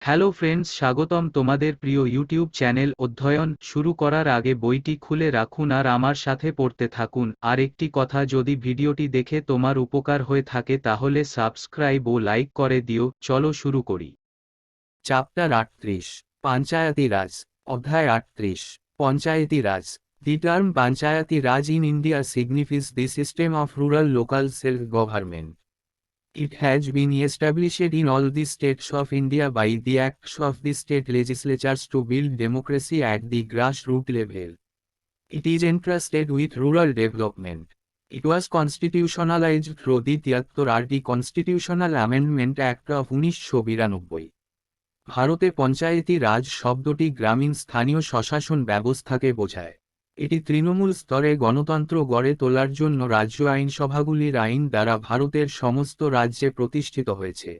Hello friends, স্বাগতম তোমাদের প্রিয় ইউটিউব চ্যানেল অধ্যয়ন শুরু করার আগে বইটি খুলে রাখুন আর আমার সাথে পড়তে থাকুন। আর একটি কথা, যদি ভিডিওটি দেখে তোমার উপকার হয়ে থাকে তাহলে সাবস্ক্রাইব ও লাইক করে দিও। চলো শুরু করি। চ্যাপ্টার 38, পঞ্চায়েতি রাজ। অধ্যায় 38, পঞ্চায়েতি রাজ। The term Panchayati Raj in India signifies the system of rural local self-government. It has been established in all the states of India by the acts of the state legislatures to build democracy at the grassroots level. It is entrusted with rural development. It was constitutionalized through the 73 Constitutional Amendment Act of 1992. ভারতে পঞ্চায়েতি রাজ শব্দটি গ্রামীণ স্থানীয় স্বশাসন ব্যবস্থাকে বোঝায়। এটি তৃণমূল স্তরে গণতন্ত্র গড়ে তোলার জন্য রাজ্য আইনসভাগুলির আইন দ্বারা ভারতের সমস্ত রাজ্যে প্রতিষ্ঠিত হয়েছে।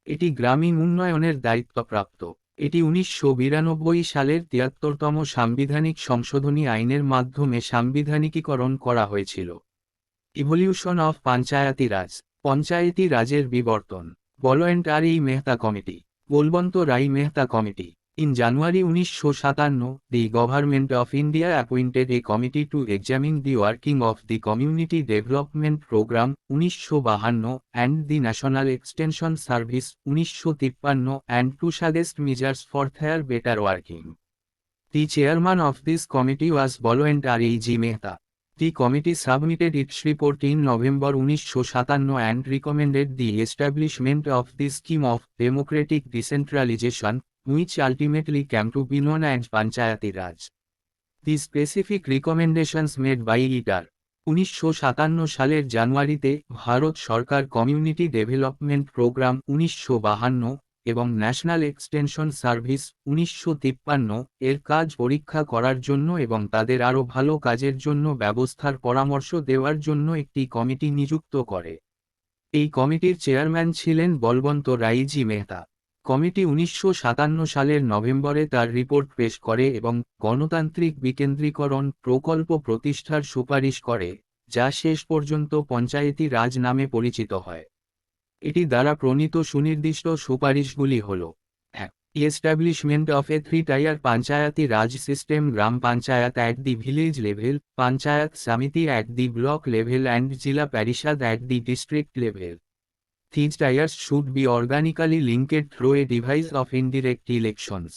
এটি গ্রামীণ উন্নয়নের দায়িত্বপ্রাপ্ত। এটি 1992 সালের 73তম সাংবিধানিক সংশোধনী আইনের মাধ্যমে সাংবিধানিকীকরণ করা হয়েছিল। ইভলিউশন অফ পঞ্চায়েতি রাজ। পঞ্চায়েতি রাজের বিবর্তন। Voluntary Mehta committee. Balwant Rai Mehta committee. In January 1957, the Government of India appointed a committee to examine the working of the Community Development Program 1952 and the National Extension Service 1953 and to suggest measures for their better working. The chairman of this committee was Voluntary G. Mehta. The committee submitted its report in November 1957 and recommended the establishment of the scheme of democratic decentralization, which ultimately came to be known as Panchayati Raj. The specific recommendations made by it are: 1957 সালের জানুয়ারিতে ভারত সরকার community development programme 1952 এবং national extension service 1953 এর কাজ পরীক্ষা করার জন্য এবং তাদের আরও ভালো কাজের জন্য ব্যবস্থার পরামর্শ দেওয়ার জন্য একটি কমিটি নিযুক্ত করে। এই কমিটির চেয়ারম্যান ছিলেন বলবন্ত রাইজি মেহতা। কমিটি 1957 সালের নভেম্বরে তার রিপোর্ট পেশ করে এবং গণতান্ত্রিক বিকেন্দ্রীকরণ প্রকল্প প্রতিষ্ঠার সুপারিশ করে, যা শেষ পর্যন্ত পঞ্চায়েতি রাজ নামে পরিচিত হয়। এটি দ্বারা প্রণীত সুনির্দিষ্ট সুপারিশগুলি হল: establishment of a 3-tier Panchayati Raj system, gram panchayat at the village level, panchayat samiti at the block level and zila parishad at the district level. These tiers should be organically linked through a device of indirect elections.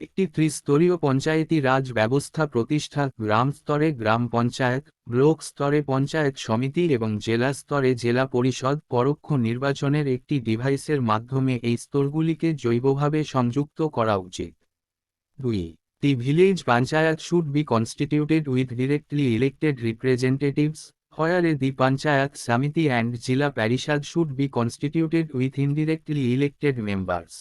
একটি ত্রিস্তরীয় পঞ্চায়েতি রাজ ব্যবস্থা প্রতিষ্ঠা, গ্রাম স্তরে গ্রাম panchayat, block স্তরে পঞ্চায়েত সমিতি এবং জেলা স্তরে জেলা পরিষদ পরোক্ষ নির্বাচনের একটি ডিভাইসের মাধ্যমে এই স্তরগুলিকে জৈবভাবে সংযুক্ত করা উচিত। 2. The village panchayat should be constituted with directly elected representatives, where the Panchayat Samiti and Jila Parishad should be constituted with indirectly elected members.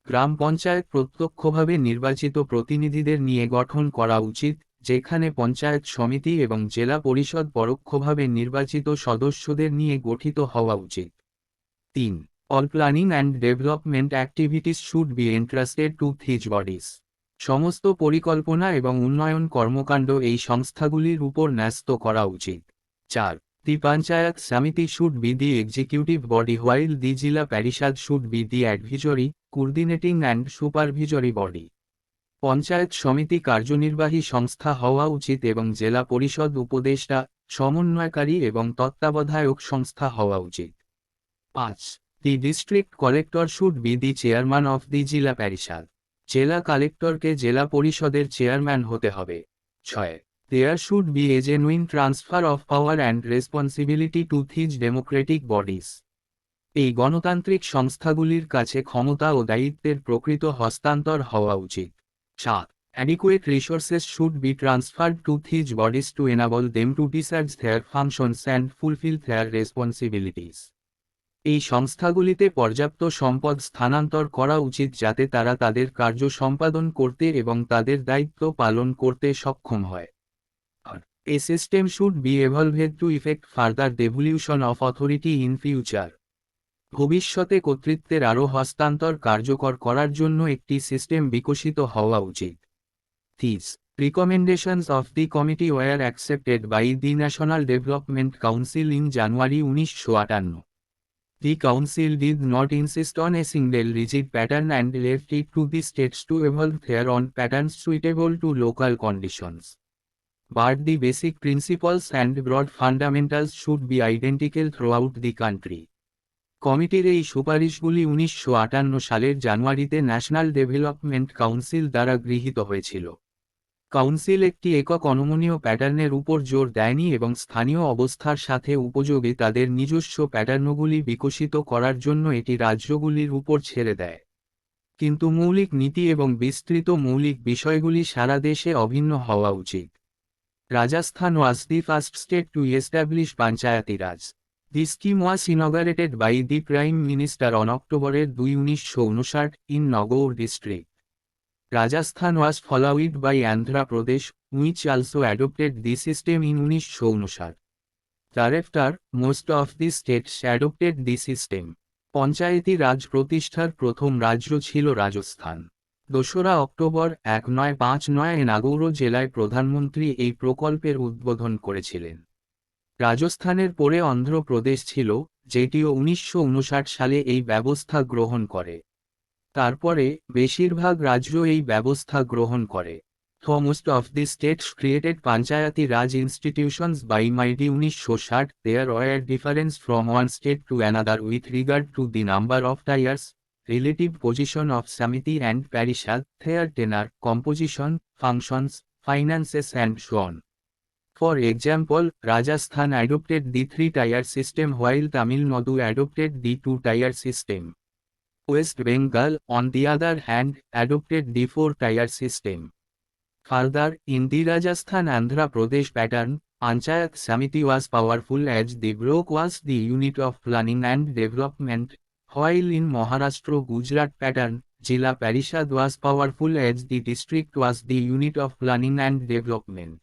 গ্রাম পঞ্চায়েত প্রত্যক্ষভাবে নির্বাচিত প্রতিনিধিদের নিয়ে গঠন করা উচিত, যেখানে পঞ্চায়েত সমিতি এবং জেলা পরিষদ পরোক্ষভাবে নির্বাচিত সদস্যদের নিয়ে গঠিত হওয়া উচিত। 3. All planning and development activities should be entrusted to these bodies. সমস্ত পরিকল্পনা এবং উন্নয়ন কর্মকাণ্ড এই সংস্থাগুলির উপর ন্যস্ত করা উচিত। 4. The Panchayat Samiti should be the executive body while the Jila Parishad should be the advisory, coordinating and supervisory body. Panchayat সমিতি কার্যনির্বাহী সংস্থা হওয়া উচিত এবং জেলা পরিষদ উপদেষ্টা, সমন্বয়কারী এবং তত্ত্বাবধায়ক সংস্থা হওয়া উচিত। 5. The district collector should be the chairman of the Jila Parishad. জেলা কালেক্টরকে জেলা পরিষদের চেয়ারম্যান হতে হবে। 6. There should be a genuine transfer of power and responsibility to these democratic bodies. এই গণতান্ত্রিক সংস্থাগুলির কাছে ক্ষমতা ও দায়িত্বের প্রকৃত হস্তান্তর হওয়া উচিত। 7. Adequate resources should be transferred to these bodies to enable them to discharge their functions and fulfill their responsibilities. এই সংস্থাগুলিতে পর্যাপ্ত সম্পদ স্থানান্তর করা উচিত যাতে তারা তাদের কার্য সম্পাদন করতে এবং তাদের দায়িত্ব পালন করতে সক্ষম হয়। A system should be evolved to effect further devolution of authority in future. ভবিষ্যতে কর্তৃত্বের আরও হস্তান্তর কার্যকর করার জন্য একটি সিস্টেম বিকশিত হওয়া উচিত। These recommendations of the committee were accepted by the National Development Council in January 1958. The council did not insist on a single rigid pattern and left it to the states to evolve their own patterns suitable to local conditions. But the basic principles and broad fundamentals should be identical throughout the country. কমিটির এই সুপারিশগুলি 1958 সালের জানুয়ারিতে national development council দ্বারা গৃহীত হয়েছিল। Council একটি একক অনমনীয় প্যাটার্নের উপর জোর দেয়নি এবং স্থানীয় অবস্থার সাথে উপযোগে তাদের নিজস্ব প্যাটার্নগুলি বিকশিত করার জন্য এটি রাজ্যগুলির উপর ছেড়ে দেয়। কিন্তু মৌলিক নীতি এবং বিস্তৃত মৌলিক বিষয়গুলি সারা দেশে অভিন্ন হওয়া উচিত। Rajasthan was the first state to establish Panchayati Raj. The scheme was inaugurated by the Prime Minister on October 2, 1959 in Nagaur district. Rajasthan was followed by Andhra Pradesh, which also adopted the system in 1959. Thereafter, most of the states adopted the system. পঞ্চায়েতি রাজ প্রতিষ্ঠার প্রথম রাজ্য ছিল Rajasthan. 2রা October 1959 Nagaur জেলায় প্রধানমন্ত্রী এই প্রকল্পের উদ্বোধন করেছিলেন। রাজস্থানের পরে অন্ধ্রপ্রদেশ ছিল, যেটিও 1959 সালে এই ব্যবস্থা গ্রহণ করে। তারপরে বেশিরভাগ রাজ্য এই ব্যবস্থা গ্রহণ করে। Most of the states created Panchayati Raj institutions by May 1960. There were difference from one state to another with regard to the number of tiers, relative position of Samiti and Parishad, their tenure, composition, functions, finances and so on. For example, Rajasthan adopted the 3-tier system while Tamil Nadu adopted the 2-tier system. West Bengal, on the other hand, adopted the 4-tier system. Further, in the Rajasthan Andhra Pradesh pattern, Panchayat Samiti was powerful as the block was the unit of planning and development, while in Maharashtra Gujarat pattern, Jila Parishad was powerful as the district was the unit of planning and development.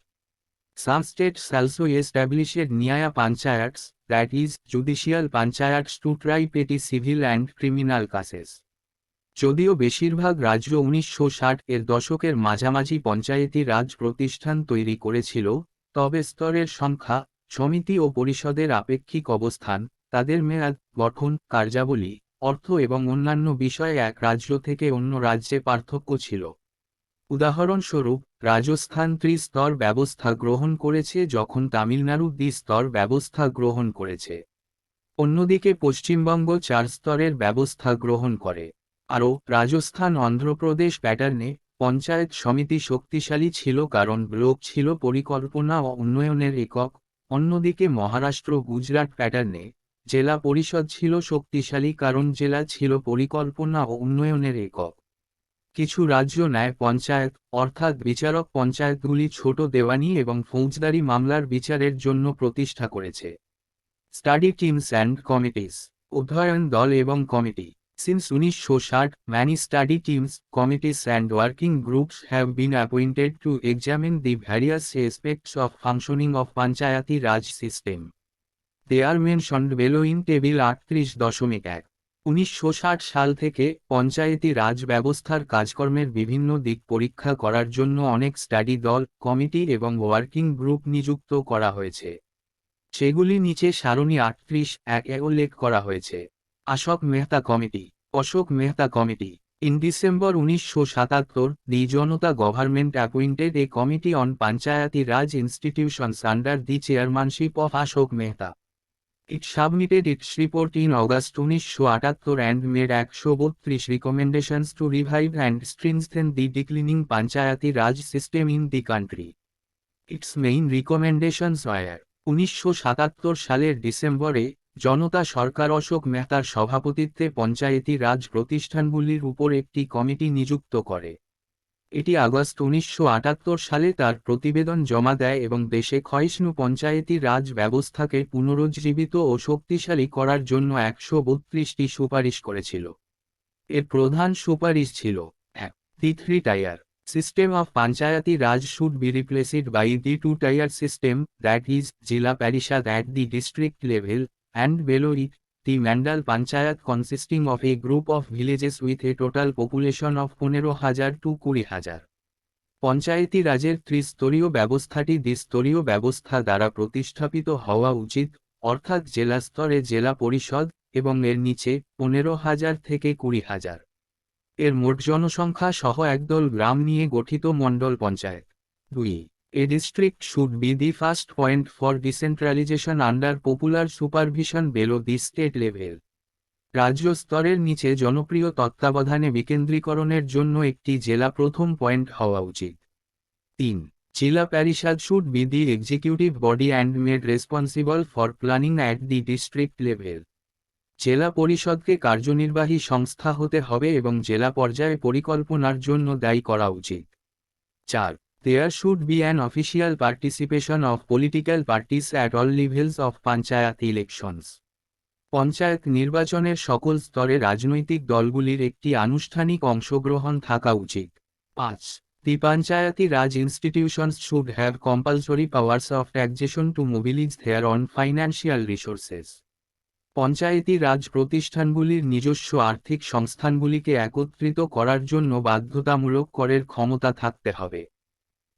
Some states also established Nyaya Panchayats, that is, judicial panchayats to try petty civil and criminal cases. যদিও বেশিরভাগ রাজ্য 1960 এর দশকের মাঝামাঝি পঞ্চায়েতি রাজ প্রতিষ্ঠান তৈরি করেছিল, তবে স্তরের সংখ্যা, সমিতি ও পরিষদের আপেক্ষিক অবস্থান, তাদের মেয়াদ, গঠন, কার্যাবলী, অর্থ এবং অন্যান্য বিষয়ে এক রাজ্য থেকে অন্য রাজ্যে পার্থক্য ছিল। উদাহরণস্বরূপ, রাজস্থান ত্রি-স্তর ব্যবস্থা গ্রহণ করেছে যখন তামিলনাড়ু দ্বি-স্তর ব্যবস্থা গ্রহণ করেছে। অন্যদিকে পশ্চিমবঙ্গ 4 স্তরের ব্যবস্থা গ্রহণ করে। আরও, রাজস্থান অন্ধ্রপ্রদেশ প্যাটার্নে পঞ্চায়েত সমিতি শক্তিশালী ছিল কারণ ব্লক ছিল পরিকল্পনা ও উন্নয়নের একক, অন্যদিকে মহারাষ্ট্র গুজরাট প্যাটার্নে জেলা পরিষদ ছিল শক্তিশালী কারণ জেলা ছিল পরিকল্পনা ও উন্নয়নের একক। কিছু রাজ্য ন্যায় পঞ্চায়েত, অর্থাৎ বিচারক পঞ্চায়েতগুলি ছোট দেওয়ানি এবং ফৌজদারি মামলার বিচারের জন্য প্রতিষ্ঠা করেছে। স্টাডি টিমস অ্যান্ড কমিটিস, অধ্যয়ন দল এবং committee. Since 1960, many study teams, committees and working groups have been appointed to examine the various aspects of functioning of Panchayati Raj system. They are mentioned below in table 38.1. 1960 সাল থেকে পঞ্চায়েতি রাজ ব্যবস্থার কাজকর্মের বিভিন্ন দিক পরীক্ষা করার জন্য অনেক স্টাডি দল, কমিটি এবং ওয়ার্কিং গ্রুপ নিযুক্ত করা হয়েছে। সেগুলি নিচে সারণী 38.1 উল্লেখ করা হয়েছে। Ashok Mehta Committee, Ashok Mehta Committee. In December 1977, the Janata government appointed a committee on Panchayati Raj institutions under the chairmanship of Ashok Mehta. It submitted its report in August 1978 and made 132 recommendations to revive and strengthen the declining Panchayati Raj system in the country. Its main recommendations were 1977 সালের ডিসেম্বরে জনতা সরকার অশোক মেহতার সভাপতিত্বে পঞ্চায়েতি রাজ প্রতিষ্ঠানগুলির উপর একটি committee নিযুক্ত করে। এটি August 1978 সালে তার প্রতিবেদন জমা দেয় এবং দেশে ক্ষয়িষ্ণু পঞ্চায়েতি রাজ ব্যবস্থাকে পুনরুজ্জীবিত ও শক্তিশালী করার জন্য 132টি সুপারিশ করেছিল। এর প্রধান সুপারিশ ছিল: 1. The 3-tier system of Panchayati Raj should be replaced by the 2-tier system, that is, Jila Parishad at the district level, and below it, the Mandal Panchayat consisting of a group of villages with a total population of 15,000 to 20,000. পঞ্চায়েতি রাজের ত্রিস্তরীয় ব্যবস্থাটি দ্বিস্তরীয় ব্যবস্থা দ্বারা প্রতিস্থাপিত হওয়া উচিত, অর্থাৎ জেলা স্তরে জেলা পরিষদ এবং এর নিচে 15,000 থেকে 20,000। এর মোট জনসংখ্যা সহ একদল গ্রাম নিয়ে গঠিত মণ্ডল panchayat. 2. A district should be the first point for decentralization under popular supervision below the state level. রাজ্য স্তরের নিচে জনপ্রিয় তত্ত্বাবধানে বিকেন্দ্রীকরণের জন্য একটি জেলা প্রথম পয়েন্ট হওয়া উচিত। 3. জেলা প্যারিষদ should be the executive body and made responsible for planning at the district level. জেলা পরিষদকে কার্যনির্বাহী সংস্থা হতে হবে এবং জেলা পর্যায়ে পরিকল্পনার জন্য দায়ী করা উচিত। 4. There should be an official participation of political parties at all levels of Panchayat elections. Panchayat নির্বাচনের সকল স্তরে রাজনৈতিক দলগুলির একটি আনুষ্ঠানিক অংশগ্রহণ থাকা উচিত। 5. The Panchayati Raj institutions should have compulsory powers of taxation to mobilize their own financial resources. পঞ্চায়েতি রাজ প্রতিষ্ঠানগুলির নিজস্ব আর্থিক সংস্থানগুলিকে একত্রিত করার জন্য বাধ্যতামূলক করের ক্ষমতা থাকতে হবে।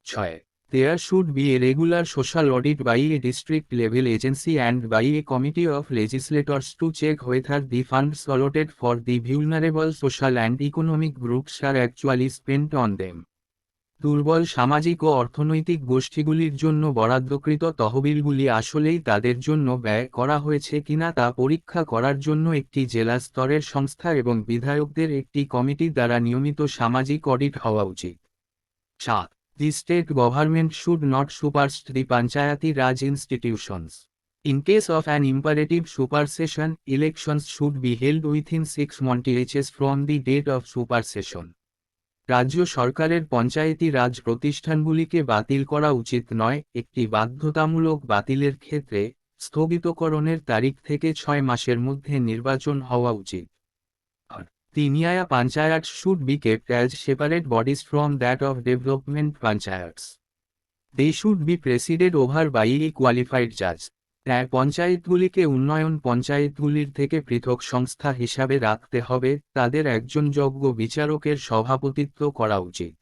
6. There should be a regular social audit by a district level agency and by a committee of legislators to check whether the funds allotted for the vulnerable social and economic groups are actually spent on them. দুর্বল সামাজিক ও অর্থনৈতিক গোষ্ঠীগুলির জন্য বরাদ্দকৃত তহবিলগুলি আসলেই তাদের জন্য ব্যয় করা হয়েছে কিনা তা পরীক্ষা করার জন্য একটি জেলা স্তরের সংস্থা এবং বিধায়কদের একটি কমিটি দ্বারা নিয়মিত সামাজিক অডিট হওয়া উচিত। 7. The state government should not supersede the Panchayati Raj institutions. In case of an imperative supersession, elections should be held within 6 months from the date of supersession. রাজ্য সরকারের পঞ্চায়েতি রাজ প্রতিষ্ঠানগুলিকে বাতিল করা উচিত নয়, একটি বাধ্যতামূলক বাতিলের ক্ষেত্রে স্থগিতকরণের তারিখ থেকে 6 মাসের মধ্যে নির্বাচন হওয়া উচিত। The Nyaya Panchayats should be kept as separate bodies from that of development panchayats. They should be presided over by a qualified judge. ন্যায় পঞ্চায়েতগুলিকে উন্নয়ন পঞ্চায়েতগুলির থেকে পৃথক সংস্থা হিসাবে রাখতে হবে, তাদের একজন যোগ্য বিচারকের সভাপতিত্ব করা উচিত।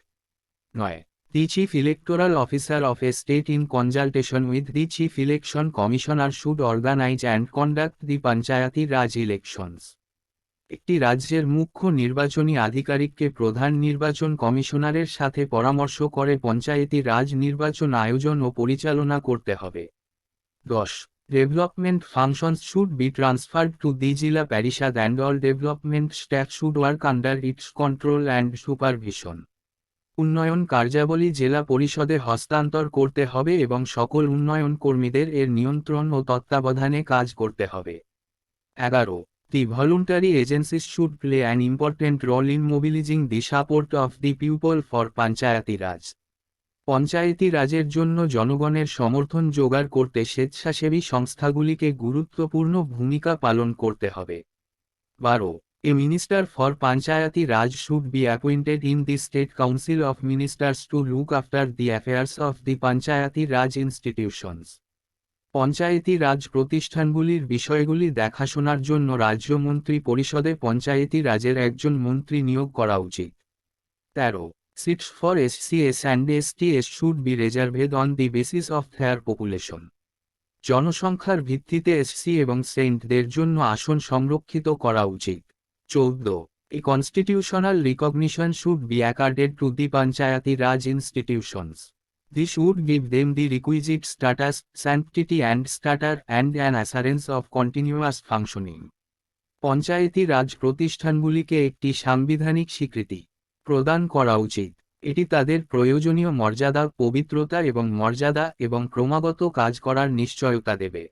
9. The chief electoral officer of a state in consultation with the chief election commissioner should organize and conduct the Panchayati Raj elections. একটি রাজ্যের মুখ্য নির্বাচনী আধিকারিককে প্রধান নির্বাচন কমিশনারের সাথে পরামর্শ করে পঞ্চায়েতি রাজ নির্বাচন আয়োজন ও পরিচালনা করতে হবে। 10. Development functions should be transferred to the Jila Parishad and all development staff should work under its control and supervision. উন্নয়ন কার্যাবলী জেলা পরিষদে হস্তান্তর করতে হবে এবং সকল উন্নয়ন কর্মীদের এর নিয়ন্ত্রণ ও তত্ত্বাবধানে কাজ করতে হবে। 11. The voluntary agencies should play an important role in mobilizing the support of the people for Panchayati Raj. পঞ্চায়েতি রাজের জন্য জনগণের সমর্থন জোগাড় করতে স্বেচ্ছাসেবী সংস্থাগুলিকে গুরুত্বপূর্ণ ভূমিকা পালন করতে হবে। 12. A minister for Panchayati Raj should be appointed in the State Council of Ministers to look after the affairs of the Panchayati Raj institutions. পঞ্চায়েতি রাজ প্রতিষ্ঠানগুলির বিষয়গুলি দেখাশোনার জন্য রাজ্য মন্ত্রী পরিষদে পঞ্চায়েতি রাজের একজন মন্ত্রী নিয়োগ করা উচিত। 13. Seats for SCS and STS should be reserved on the basis of their population. জনসংখ্যার ভিত্তিতে এসসি এবং সেন্টদের জন্য আসন সংরক্ষিত করা উচিত। 14. A constitutional recognition should be accorded to the Panchayati Raj institutions. This would give them the requisite status, sanctity and stature and an assurance of continuous functioning. পঞ্চায়েতি রাজ প্রতিষ্ঠানগুলিকে একটি সাংবিধানিক স্বীকৃতি প্রদান করা উচিত। এটি তাদের প্রয়োজনীয় মর্যাদা, পবিত্রতা এবং ক্রমাগত কাজ করার নিশ্চয়তা দেবে।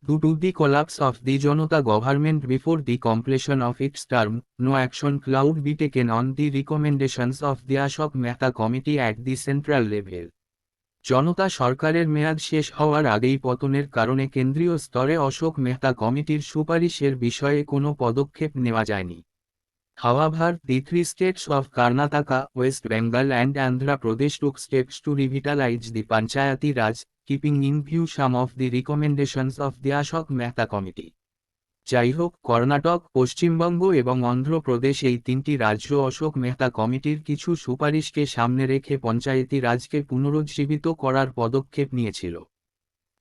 Due to the collapse of the Janata government before the completion of its term, no action could be taken on the recommendations of the Ashok Mehta Committee at the central level. জনতা সরকারের মেয়াদ শেষ হওয়ার আগেই পতনের কারণে কেন্দ্রীয় স্তরে অশোক মেহতা কমিটির সুপারিশের বিষয়ে কোনো পদক্ষেপ নেওয়া যায়নি। However, the 3 states of Karnataka, West Bengal and Andhra Pradesh took steps to revitalize the Panchayati Raj, keeping in view some of the recommendations of the Ashok Mehta Committee. যাই হোক, কর্ণাটক, পশ্চিমবঙ্গ এবং অন্ধ্রপ্রদেশ এই 3টি রাজ্য অশোক মেহতা কমিটির কিছু সুপারিশকে সামনে রেখে পঞ্চায়েতি রাজকে পুনরুজ্জীবিত করার পদক্ষেপ নিয়েছিল।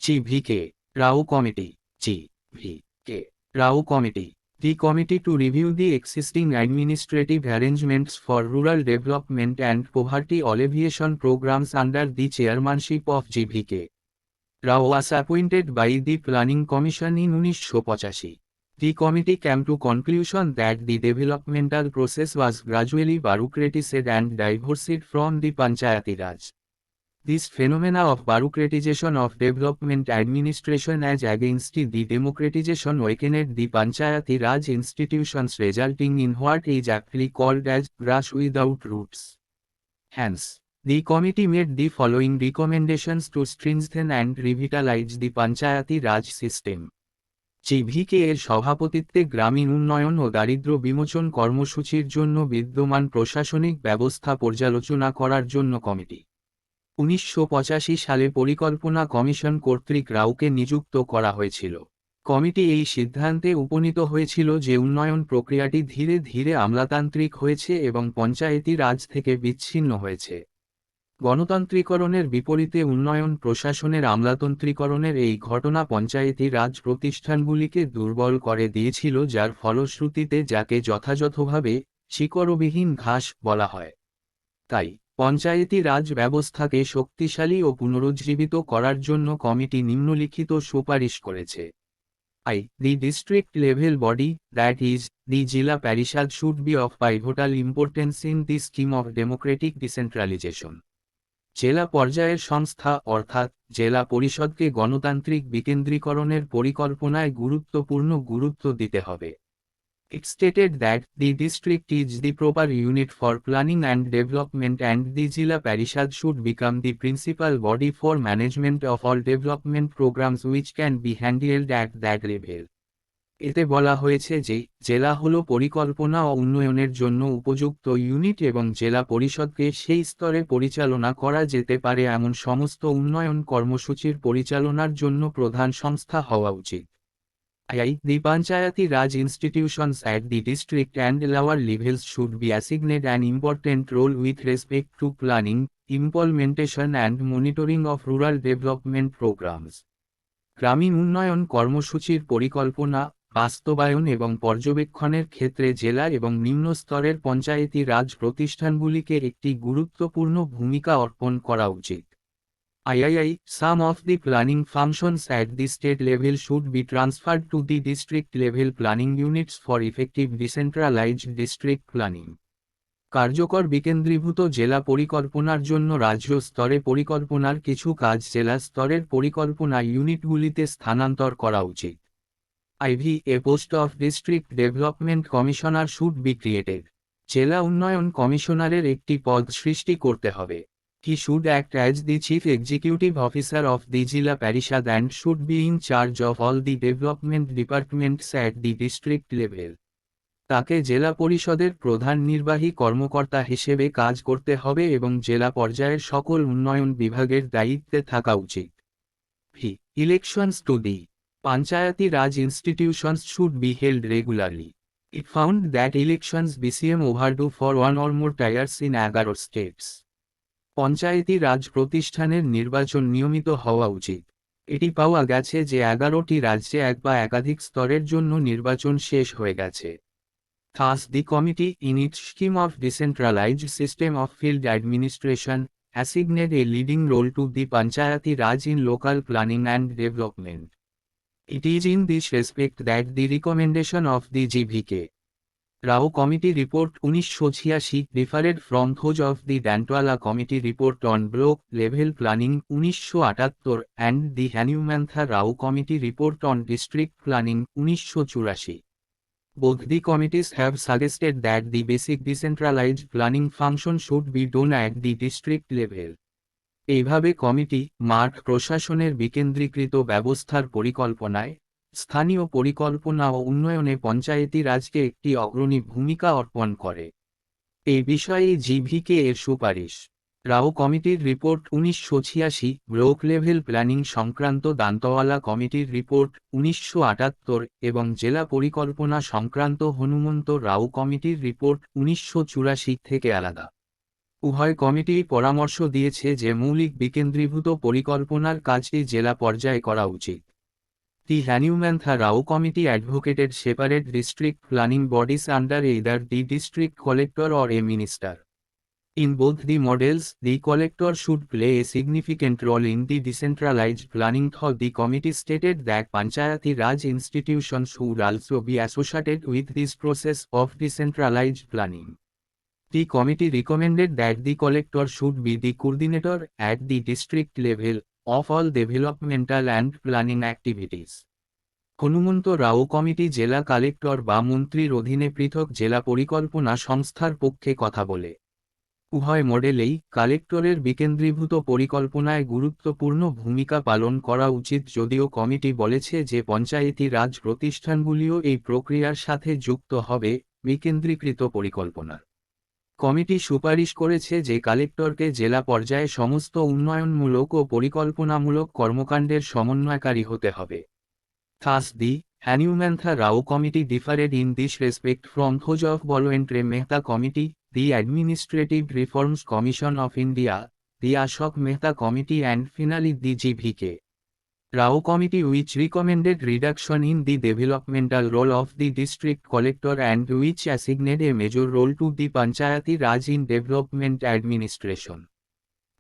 জি.ভি.কে. রাও committee. জি.ভি.কে. Rao Committee. The committee to review the existing administrative arrangements for rural development and poverty alleviation programs under the chairmanship of GVK. Rao was appointed by the Planning Commission in 1985. The committee came to conclusion that the developmental process was gradually bureaucratized and divorced from the Panchayati Raj. This phenomena of bureaucratization of development administration as against the democratization weakened the Panchayati Raj institutions, resulting in what is aptly called as grass without roots. Hence, the committee made the following recommendations to strengthen and revitalize the Panchayati Raj system. GVK এর সভাপতিত্বে গ্রামীণ উন্নয়ন ও দারিদ্র্য বিমোচন কর্মসূচির জন্য বিদ্যমান প্রশাসনিক ব্যবস্থা পর্যালোচনা করার জন্য কমিটি। 1985 সালে পরিকল্পনা কমিশন কর্তৃক রাওকে নিযুক্ত করা হয়েছিল। কমিটি এই সিদ্ধান্তে উপনীত হয়েছিল যে উন্নয়ন প্রক্রিয়াটি ধীরে ধীরে আমলাতান্ত্রিক হয়েছে এবং পঞ্চায়েতি রাজ থেকে বিচ্ছিন্ন হয়েছে। গণতান্ত্রিকরণের বিপরীতে উন্নয়ন প্রশাসনের আমলাতন্ত্রীকরণের এই ঘটনা পঞ্চায়েতি রাজ প্রতিষ্ঠানগুলিকে দুর্বল করে দিয়েছিল, যার ফলশ্রুতিতে যাকে যথাযথভাবে শিকড়বিহীন ঘাস বলা হয়। তাই পঞ্চায়েতি রাজ ব্যবস্থাকে শক্তিশালী ও পুনরুজ্জীবিত করার জন্য কমিটি নিম্নলিখিত সুপারিশ করেছে। The district level body, that is, the Jila Parishad, should be of pivotal importance in the scheme of democratic decentralization. জেলা পর্যায়ের সংস্থা অর্থাৎ জেলা পরিষদকে গণতান্ত্রিক বিকেন্দ্রীকরণের পরিকল্পনায় গুরুত্ব দিতে হবে। It stated that the district is the proper unit for planning and development and the Jila Parishad should become the principal body for management of all development programs which can be handled at that level. এতে বলা হয়েছে যে জেলা হল পরিকল্পনা ও উন্নয়নের জন্য উপযুক্ত ইউনিট এবং জেলা পরিষদকে সেই স্তরে পরিচালনা করা যেতে পারে এমন সমস্ত উন্নয়ন কর্মসূচির পরিচালনার জন্য প্রধান সংস্থা হওয়া উচিত। The Panchayati Raj institutions at the district and lower levels should be assigned an important role with respect to planning, implementation and monitoring of rural development programs. গ্রামীণ উন্নয়ন কর্মসূচির পরিকল্পনা, বাস্তবায়ন এবং পর্যবেক্ষণের ক্ষেত্রে জেলা এবং নিম্ন স্তরের পঞ্চায়েতি রাজ প্রতিষ্ঠানগুলিকে একটি গুরুত্বপূর্ণ ভূমিকা অর্পণ করা উচিত। Some of the planning functions at the state level should be transferred to the district level planning units for effective decentralized district planning. কার্যকর বিকেন্দ্রীভূত জেলা পরিকল্পনার জন্য রাজ্য স্তরে পরিকল্পনার কিছু কাজ জেলা স্তরের পরিকল্পনা ইউনিটগুলিতে স্থানান্তর করা উচিত। A post of district development commissioner should be created. জেলা উন্নয়ন কমিশনারের একটি পদ সৃষ্টি করতে হবে। He should act as the chief executive officer of the Jila Parishad and should be in charge of all the development departments at the district level. তাকে জেলা পরিষদের প্রধান নির্বাহী কর্মকর্তা হিসেবে কাজ করতে হবে এবং জেলা পর্যায়ের সকল উন্নয়ন বিভাগের দায়িত্বে থাকা উচিত। Elections to the Panchayati Raj institutions should be held regularly. It found that elections became overdue for one or more tiers in 11 states. পঞ্চায়েতি রাজ প্রতিষ্ঠানের নির্বাচন নিয়মিত হওয়া উচিত। এটি পাওয়া গেছে যে 11টি রাজ্যে এক বা একাধিক স্তরের জন্য নির্বাচন শেষ হয়ে গেছে। Thus, the committee, in its scheme of decentralized system of field administration, assigned a leading role to the Panchayati Raj in local planning and development. It is in this respect that the recommendation of the GVK Rao Committee Report 1986 differed from those of the Dantwala Committee Report on Block Level Planning 1978 and the Hanumantha Rao Committee Report on District Planning 1984. Both the committees have suggested that the basic decentralized planning function should be done at the district level. এইভাবে committee মাঠ প্রশাসনের বিকেন্দ্রীকৃত ব্যবস্থার পরিকল্পনায়, স্থানীয় পরিকল্পনা ও উন্নয়নে পঞ্চায়েতি রাজকে একটি অগ্রণী ভূমিকা অর্পণ করে। এই বিষয়ে জিভিকে এর সুপারিশ। রাও কমিটির রিপোর্ট 1986, ব্লক লেভেল প্ল্যানিং সংক্রান্ত দান্তওয়ালা কমিটির রিপোর্ট 1978 এবং জেলা পরিকল্পনা সংক্রান্ত হনুমন্ত রাও কমিটির রিপোর্ট 1984 থেকে আলাদা। উভয় কমিটি পরামর্শ দিয়েছে যে মৌলিক বিকেন্দ্রীভূত পরিকল্পনার কাজটি জেলা পর্যায়ে করা উচিত। The Hanumantha Rao Committee advocated separate district planning bodies under either the district collector or a minister. In both the models, the collector should play a significant role in the decentralized planning, though the committee stated that Panchayati Raj institutions should also be associated with this process of decentralized planning. The committee recommended that the collector should be the coordinator at the district level of all developmental and planning activities. Hanumantha Rao committee জেলা collector বা মন্ত্রীর অধীনে পৃথক জেলা পরিকল্পনা সংস্থার পক্ষে কথা বলে। উভয় মডেলেই কালেক্টরের বিকেন্দ্রীভূত পরিকল্পনায় গুরুত্বপূর্ণ ভূমিকা পালন করা উচিত, যদিও কমিটি বলেছে যে পঞ্চায়েতি রাজ প্রতিষ্ঠানগুলিও এই প্রক্রিয়ার সাথে যুক্ত হবে বিকেন্দ্রীকৃত পরিকল্পনার। কমিটি সুপারিশ করেছে যে কালেক্টরকে জেলা পর্যায়ে সমস্ত উন্নয়নমূলক ও পরিকল্পনামূলক কর্মকাণ্ডের সমন্বয়কারী হতে হবে। Thus, the Hanumantha Rao Committee differed in this respect from those of Balwendra Mehta Committee, the Administrative Reforms Commission of India, the Ashok Mehta Committee, and finally the GVK Rao Committee, which recommended reduction in the developmental role of the district collector and which assigned a major role to the Panchayati Raj in development administration.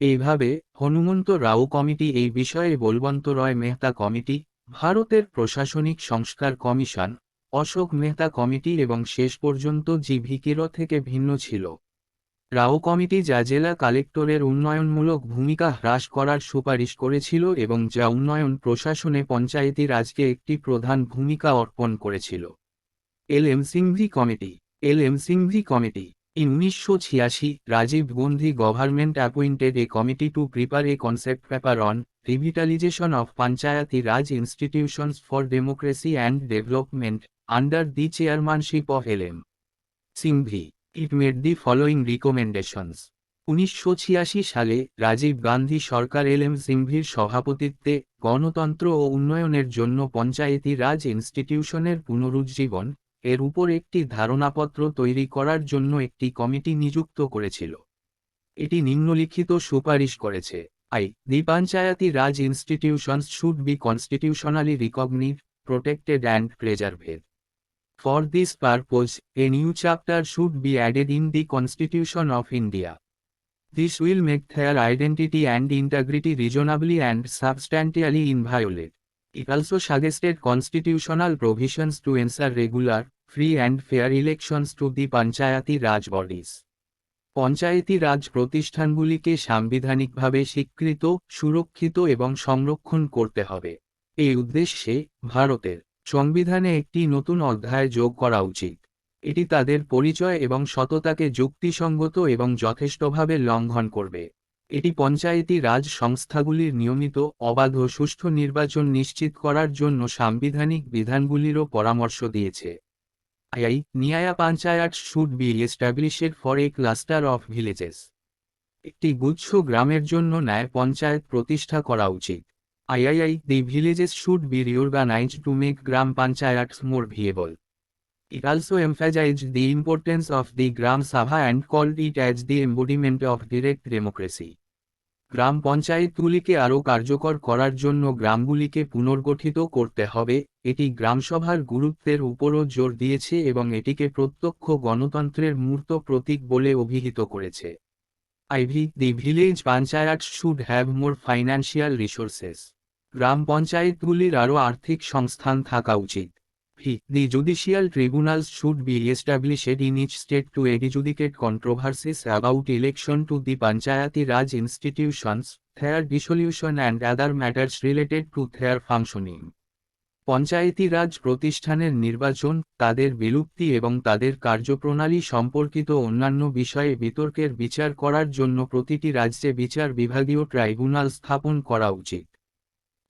এইভাবে Hanumant Rao committee এই বিষয়ে বলবন্ত রয় Mehta committee, ভারতের প্রশাসনিক সংস্কার commission, Ashok Mehta committee এবং শেষ পর্যন্ত জিভিকির থেকে ভিন্ন ছিল। রাও কমিটি যা জেলা কালেক্টরের উন্নয়নমূলক ভূমিকা হ্রাস করার সুপারিশ করেছিল এবং যা উন্নয়ন প্রশাসনে পঞ্চায়েতি রাজকে একটি প্রধান ভূমিকা অর্পণ করেছিল। L M. Singhvi committee L M. Singhvi committee In 1986, Rajiv Gandhi government appointed a committee to prepare a concept paper on revitalization of Panchayati Raj institutions for democracy and development, under the chairmanship of L.M. Singhvi. It made the following recommendations. 1986 সালে রাজীব গান্ধী সরকার এল.এম. সিংভির সভাপতিত্বে গণতন্ত্র ও উন্নয়নের জন্য পঞ্চায়েতি রাজ ইনস্টিটিউশনের পুনরুজ্জীবন এর উপর একটি ধারণাপত্র তৈরি করার জন্য একটি কমিটি নিযুক্ত করেছিল। এটি নিম্নলিখিত সুপারিশ করেছে: The Panchayati Raj institutions should be constitutionally recognized, protected and preserved. For this purpose, a new chapter should be added in the Constitution of India. This will make their identity and integrity reasonably and substantially inviolate. It also suggested constitutional provisions to ensure regular, free and fair elections to the Panchayati Raj bodies. পঞ্চায়েতি রাজ প্রতিষ্ঠানগুলিকে সাংবিধানিকভাবে স্বীকৃত, সুরক্ষিত এবং সংরক্ষণ করতে হবে। এই উদ্দেশ্যে ভারতের সংবিধানে একটি নতুন অধ্যায় যোগ করা উচিত। এটি তাদের পরিচয় এবং সততাকে যুক্তিসঙ্গত এবং যথেষ্টভাবে লঙ্ঘন করবে। এটি পঞ্চায়েতি রাজ সংস্থাগুলির নিয়মিত, অবাধ ও সুষ্ঠু নির্বাচন নিশ্চিত করার জন্য সাংবিধানিক বিধানগুলিরও পরামর্শ দিয়েছে। Nyaya Panchayat should be established for a cluster of villages. একটি গুচ্ছ গ্রামের জন্য ন্যায় পঞ্চায়েত প্রতিষ্ঠা করা উচিত। The villages should be reorganized to make Gram Panchayats more viable. It also emphasized the importance of the Gram Sabha and called it as the embodiment of direct democracy. গ্রাম পঞ্চায়েতগুলিকে আরও কার্যকর করার জন্য গ্রামগুলিকে পুনর্গঠিত করতে হবে। এটি গ্রামসভার গুরুত্বের উপরও জোর দিয়েছে এবং এটিকে প্রত্যক্ষ গণতন্ত্রের মূর্ত প্রতীক বলে অভিহিত করেছে। The village panchayats should have more financial resources. গ্রাম পঞ্চায়েতগুলির আরও আর্থিক সংস্থান থাকা উচিত। The judicial tribunals should be established in each state to adjudicate controversies about election to the Panchayati Raj institutions, their dissolution and other matters related to their functioning. পঞ্চায়েতি রাজ প্রতিষ্ঠানের নির্বাচন, তাদের বিলুপ্তি এবং তাদের কার্যপ্রণালী সম্পর্কিত অন্যান্য বিষয়ে বিতর্কের বিচার করার জন্য প্রতিটি রাজ্যে বিচার বিভাগীয় ট্রাইব্যুনাল স্থাপন করা উচিত।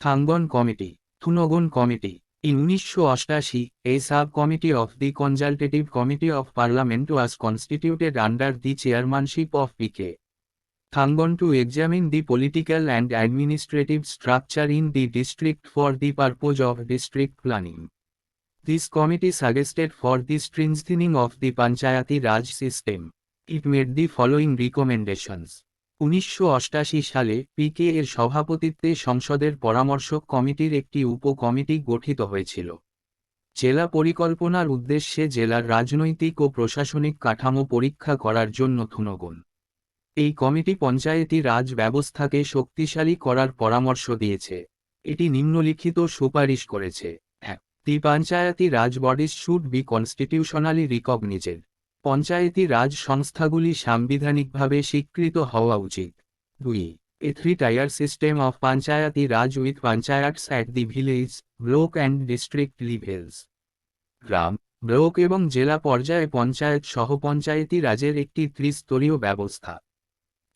থাঙ্গন committee থুনগন committee In 1988, a sub-committee of the Consultative Committee of Parliament was constituted under the chairmanship of P.K. Thangon to examine the political and administrative structure in the district for the purpose of district planning. This committee suggested for the strengthening of the Panchayati Raj system. It made the following recommendations. 1988 সালে পিকে এর সভাপতিত্বে সংসদের পরামর্শক কমিটির একটি উপকমিটি গঠিত হয়েছিল। জেলা পরিকল্পনার উদ্দেশ্যে জেলার রাজনৈতিক ও প্রশাসনিক কাঠামো পরীক্ষা করার জন্য ধুনগুন। এই কমিটি পঞ্চায়েতি রাজ ব্যবস্থাকে শক্তিশালী করার পরামর্শ দিয়েছে। এটি নিম্নলিখিত সুপারিশ করেছে: 1. The Panchayati Raj bodies should be constitutionally recognised. Panchayati Raj সংস্থাগুলি সাংবিধানিকভাবে স্বীকৃত হওয়া উচিত। 2. এ 3-টায়ার system of Panchayati Raj with panchayats at the village, block and district levels. গ্রাম, ব্লক এবং জেলা পর্যায়ে পঞ্চায়েত সহ পঞ্চায়েতি রাজের একটি ত্রিস্তরীয় ব্যবস্থা।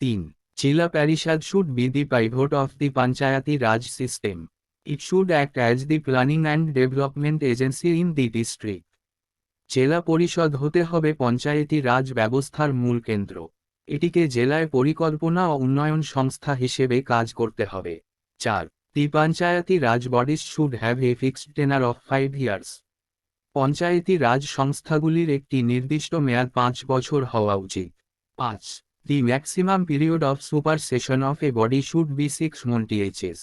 3. Jila Parishad should be the pivot of the Panchayati Raj system. It should act as the planning and development agency in the district. জেলা পরিষদ হতে হবে পঞ্চায়েতি রাজ ব্যবস্থার মূল কেন্দ্র। এটিকে জেলায় পরিকল্পনা ও উন্নয়ন সংস্থা হিসেবে কাজ করতে হবে। 4. The Panchayati Raj bodies should have a fixed tenure of 5 years. পঞ্চায়েতি রাজ সংস্থাগুলির একটি নির্দিষ্ট মেয়াদ 5 বছর হওয়া উচিত। 5. The maximum period of supersession of a body should be 6 months.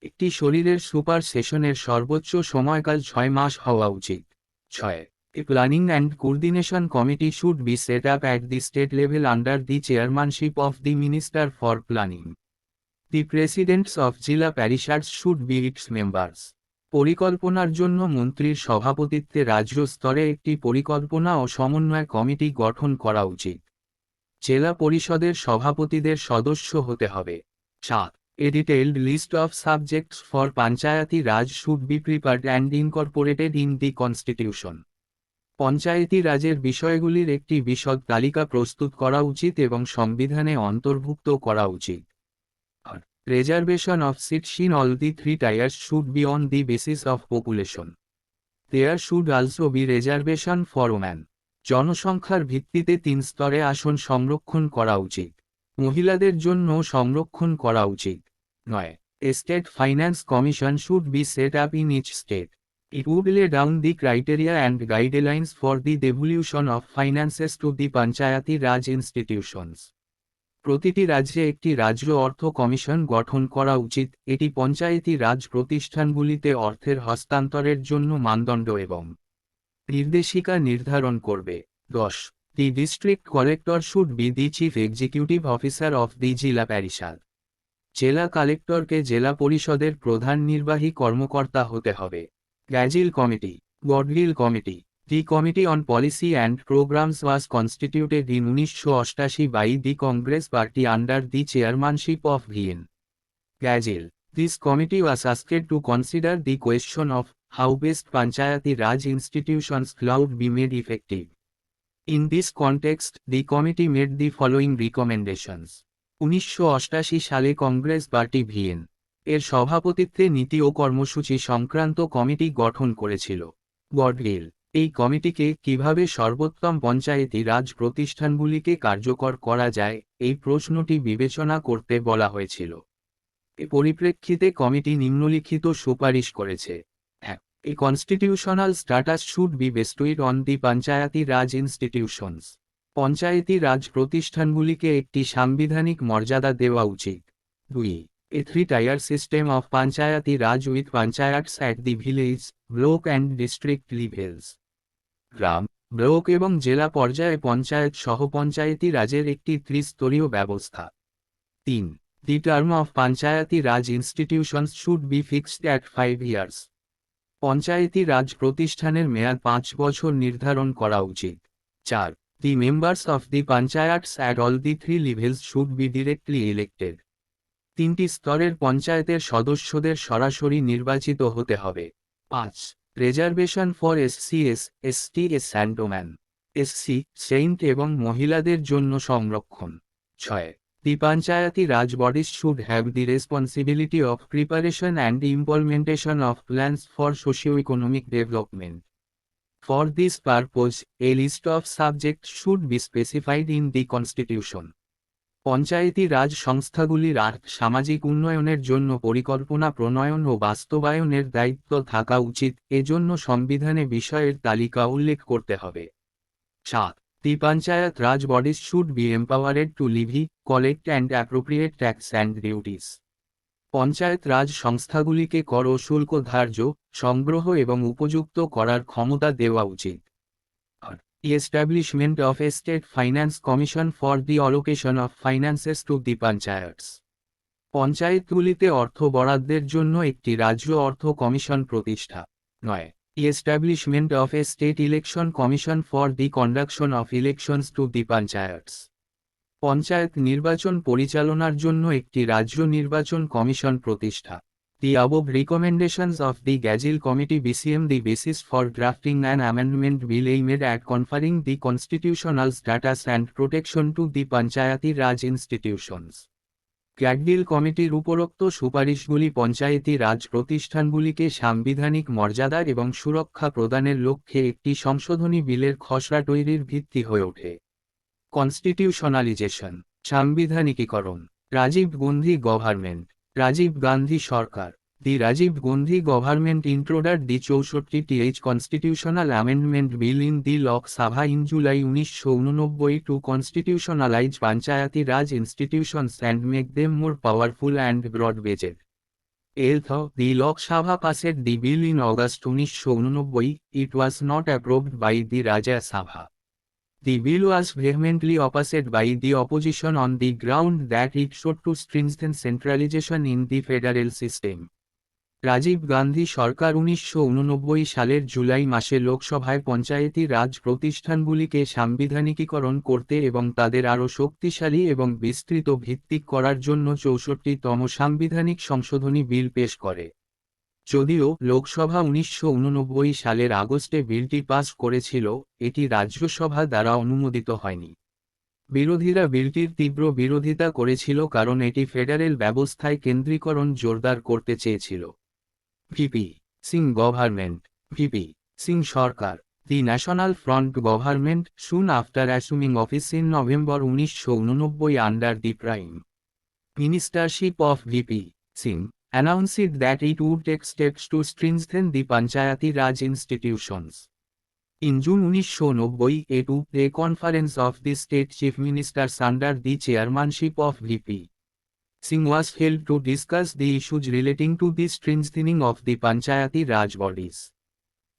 একটি শরীরের সুপার সেশনের সর্বোচ্চ সময়কাল 6 মাস হওয়া উচিত। 6. A planning and coordination committee should be set up at the state level under the chairmanship of the Minister for Planning. The presidents of Jila Parishads should be its members. পরিকল্পনার জন্য মন্ত্রীর সভাপতিত্বে রাজ্য স্তরে একটি পরিকল্পনা ও সমন্বয় কমিটি গঠন করা উচিত। জেলা পরিষদের সভাপতিদের সদস্য হতে হবে। 7. A detailed list of subjects for Panchayati Raj should be prepared and incorporated in the constitution. পঞ্চায়েতি রাজের বিষয়গুলির একটি বিশদ তালিকা প্রস্তুত করা উচিত এবং সংবিধানে অন্তর্ভুক্ত করা উচিত। Reservation of seats in all the 3 tiers should be on the basis of population. There should also be reservation for women. জনসংখ্যার ভিত্তিতে 3 স্তরে আসন সংরক্ষণ করা উচিত। মহিলাদের জন্য সংরক্ষণ করা উচিত। 9. A state finance commission should be set up in each state. It would lay down the criteria and guidelines for the devolution of finances to the Panchayati Raj institutions. প্রতিটি রাজ্যে একটি রাজ্য অর্থ কমিশন গঠন করা উচিত। এটি পঞ্চায়েতি রাজ প্রতিষ্ঠানগুলিতে অর্থের হস্তান্তরের জন্য মানদণ্ড এবং নির্দেশিকা নির্ধারণ করবে। 10. The district collector should be the chief executive officer of the Jila Parishad. জেলা কালেক্টরকে জেলা পরিষদের প্রধান নির্বাহী কর্মকর্তা হতে হবে। Gadgil committee, Gadgil committee. The Committee on Policy and Programs was constituted in 1988 by the Congress Party under the chairmanship of V.N. Gajil. This committee was asked to consider the question of how best Panchayati Raj institutions could be made effective. In this context, the committee made the following recommendations. 1988 সালে Congress party V.N. এর সভাপতিত্বে নীতি ও কর্মসূচি সংক্রান্ত committee গঠন করেছিল। গডগিল। এই কমিটিকে কিভাবে সর্বোত্তম পঞ্চায়েতি রাজ প্রতিষ্ঠানগুলিকে কার্যকর করা যায় এই প্রশ্নটি বিবেচনা করতে বলা হয়েছিল। এ পরিপ্রেক্ষিতে কমিটি নিম্নলিখিত সুপারিশ করেছে: 1. A constitutional status should be bestowed on the Panchayati Raj institutions. পঞ্চায়েতি রাজ প্রতিষ্ঠানগুলিকে একটি সাংবিধানিক মর্যাদা দেওয়া উচিত। 2. A 3-tier system of Panchayati Raj with panchayats at the village, block and district levels. Gram, block এবং জেলা পর্যায়ে পঞ্চায়েত সহ পঞ্চায়েতি রাজের একটি ত্রিস্তরীয় ব্যবস্থা। 3. The term of Panchayati Raj institutions should be fixed at 5 years. পঞ্চায়েতি রাজ প্রতিষ্ঠানের মেয়াদ 5 বছর নির্ধারণ করা উচিত। 4. The members of the panchayats at all the 3 levels should be directly elected. 3টি স্তরের পঞ্চায়েতের সদস্যদের সরাসরি নির্বাচিত হতে হবে। 5. Reservation for SCS, ST, and women. SC, সেন্ট এবং মহিলাদের জন্য সংরক্ষণ। 6. The Panchayati Raj bodies should have the responsibility of preparation and implementation of plans for socio-economic development. For this purpose, a list of subjects should be specified in the Constitution. পঞ্চায়েতি রাজ সংস্থাগুলির সামাজিক উন্নয়নের জন্য পরিকল্পনা প্রণয়ন ও বাস্তবায়নের দায়িত্ব থাকা উচিত, এজন্য সংবিধানে বিষয়ের তালিকা উল্লেখ করতে হবে। 7. The Panchayat Raj bodies should be empowered to levy, collect and appropriate tax and duties. Panchayat রাজ সংস্থাগুলিকে কর ও শুল্ক ধার্য, সংগ্রহ এবং উপযুক্ত করার ক্ষমতা দেওয়া উচিত। আর establishment of a state finance commission for the allocation of finances to the panchayats. পঞ্চায়েতগুলিতে অর্থ বরাদ্দের জন্য একটি রাজ্য অর্থ কমিশন প্রতিষ্ঠা। 9. Establishment of a state election commission for the conduction of elections to the panchayats. Panchayat নির্বাচন পরিচালনার জন্য একটি রাজ্য নির্বাচন কমিশন প্রতিষ্ঠা। The above recommendations of the Gazil Committee became the basis for drafting an amendment bill aimed at conferring the constitutional status and protection to the Panchayati Raj institutions. Gadgil কমিটির উপরোক্ত সুপারিশগুলি পঞ্চায়েতি রাজ প্রতিষ্ঠানগুলিকে সাংবিধানিক মর্যাদা এবং সুরক্ষা প্রদানের লক্ষ্যে একটি সংশোধনী বিলের খসড়া তৈরির ভিত্তি হয়ে ওঠে। কনস্টিটিউশনালাইজেশন, সাংবিধানিকীকরণ। রাজীব গান্ধী গভর্নমেন্ট, রাজীব গান্ধী সরকার। The Rajiv Gandhi government introduced the 64th Constitutional Amendment Bill in the Lok Sabha in July 1989 to constitutionalize Panchayati Raj institutions and make them more powerful and broad-based. Although the Lok Sabha passed the bill in August 1989, it was not approved by the Rajya Sabha. The bill was vehemently opposed by the opposition on the ground that it sought to strengthen centralization in the federal system. Rajiv Gandhi সরকার 1989 সালের জুলাই মাসে লোকসভায় পঞ্চায়েতি রাজ প্রতিষ্ঠানগুলিকে সাংবিধানিকীকরণ করতে এবং তাদের আরও শক্তিশালী এবং বিস্তৃত ভিত্তিক করার জন্য 64তম সাংবিধানিক সংশোধনী বিল পেশ করে। যদিও লোকসভা 1989 সালের আগস্টে বিলটি পাস করেছিল, এটি রাজ্যসভা দ্বারা অনুমোদিত হয়নি। বিরোধীরা বিলটির তীব্র বিরোধিতা করেছিল কারণ এটি ফেডারেল ব্যবস্থায় কেন্দ্রীকরণ জোরদার করতে চেয়েছিল। V P Singh government, V P Singh সরকার। The national front government soon after assuming office in November 1989 under the prime ministership of V P Singh announced that it would take steps to strengthen the Panchayati Raj institutions. In June 1990, a two-day conference of the state chief ministers under the chairmanship of VP Singh was held to discuss the issues relating to the strengthening of the Panchayati Raj bodies.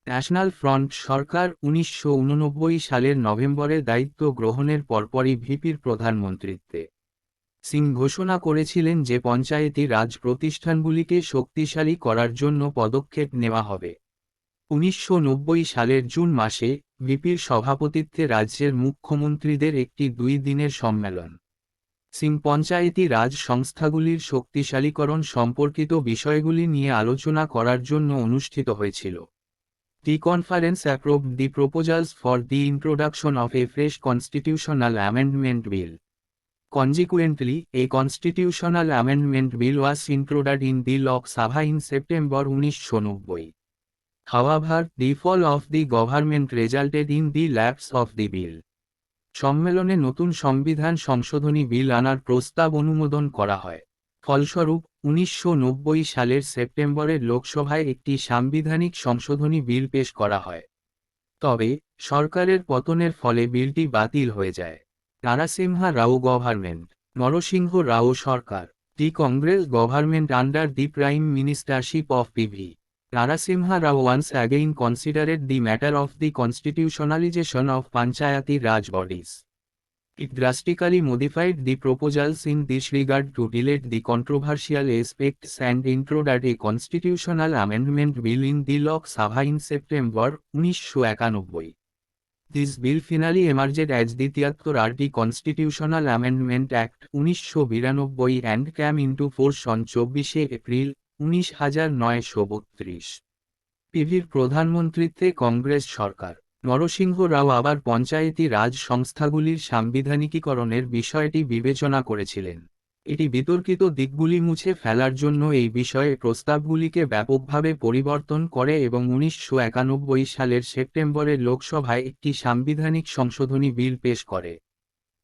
National front সরকার 1989 সালের নভেম্বরে দায়িত্ব গ্রহণের পরপরই ভিপির প্রধানমন্ত্রীত্বে সিং ঘোষণা করেছিলেন যে পঞ্চায়েতি রাজ প্রতিষ্ঠানগুলিকে শক্তিশালী করার জন্য পদক্ষেপ নেওয়া হবে। 1990 সালের জুন মাসে ভিপির সভাপতিত্বে রাজ্যের মুখ্যমন্ত্রীদের একটি 2 দিনের সম্মেলন সিং পঞ্চায়েতি রাজ সংস্থাগুলির শক্তিশালীকরণ সম্পর্কিত বিষয়গুলি নিয়ে আলোচনা করার জন্য অনুষ্ঠিত হয়েছিল। The conference approved the proposals for the introduction of a fresh constitutional amendment bill. Consequently, a constitutional amendment bill was introduced in the Lok Sabha in September 1990. However, the fall of the government resulted in the lapse of the bill. সম্মেলনে নতুন সংবিধান সংশোধনী বিল আনার প্রস্তাব অনুমোদন করা হয়। ফলস্বরূপ 1990 সালের সেপ্টেম্বরে লোকসভায় একটি সাংবিধানিক সংশোধনী বিল পেশ করা হয়। তবে সরকারের পতনের ফলে বিলটি বাতিল হয়ে যায়। নারাসিমহা রাও গভর্নমেন্ট, নরসিংহ রাও সরকার। The Congress government under the prime ministership of P V Narasimha Rao once again considered the matter of the constitutionalization of Panchayati Raj bodies. It drastically modified the proposals in this regard to delete the controversial aspects and introduced a constitutional amendment bill in the Lok Sabha in September 1991. This bill finally emerged as the 73rd Constitutional Amendment Act 1992 and came into force on 24 April 1932। পিভির প্রধানমন্ত্রীত্বে Congress সরকার। নরসিংহ রাও আবার পঞ্চায়েতি রাজ সংস্থাগুলির সাংবিধানিকীকরণের বিষয়টি বিবেচনা করেছিলেন। এটি বিতর্কিত দিকগুলি মুছে ফেলার জন্য এই বিষয়ে প্রস্তাবগুলিকে ব্যাপকভাবে পরিবর্তন করে এবং 1991 সালের সেপ্টেম্বরে লোকসভায় একটি সাংবিধানিক সংশোধনী বিল পেশ করে।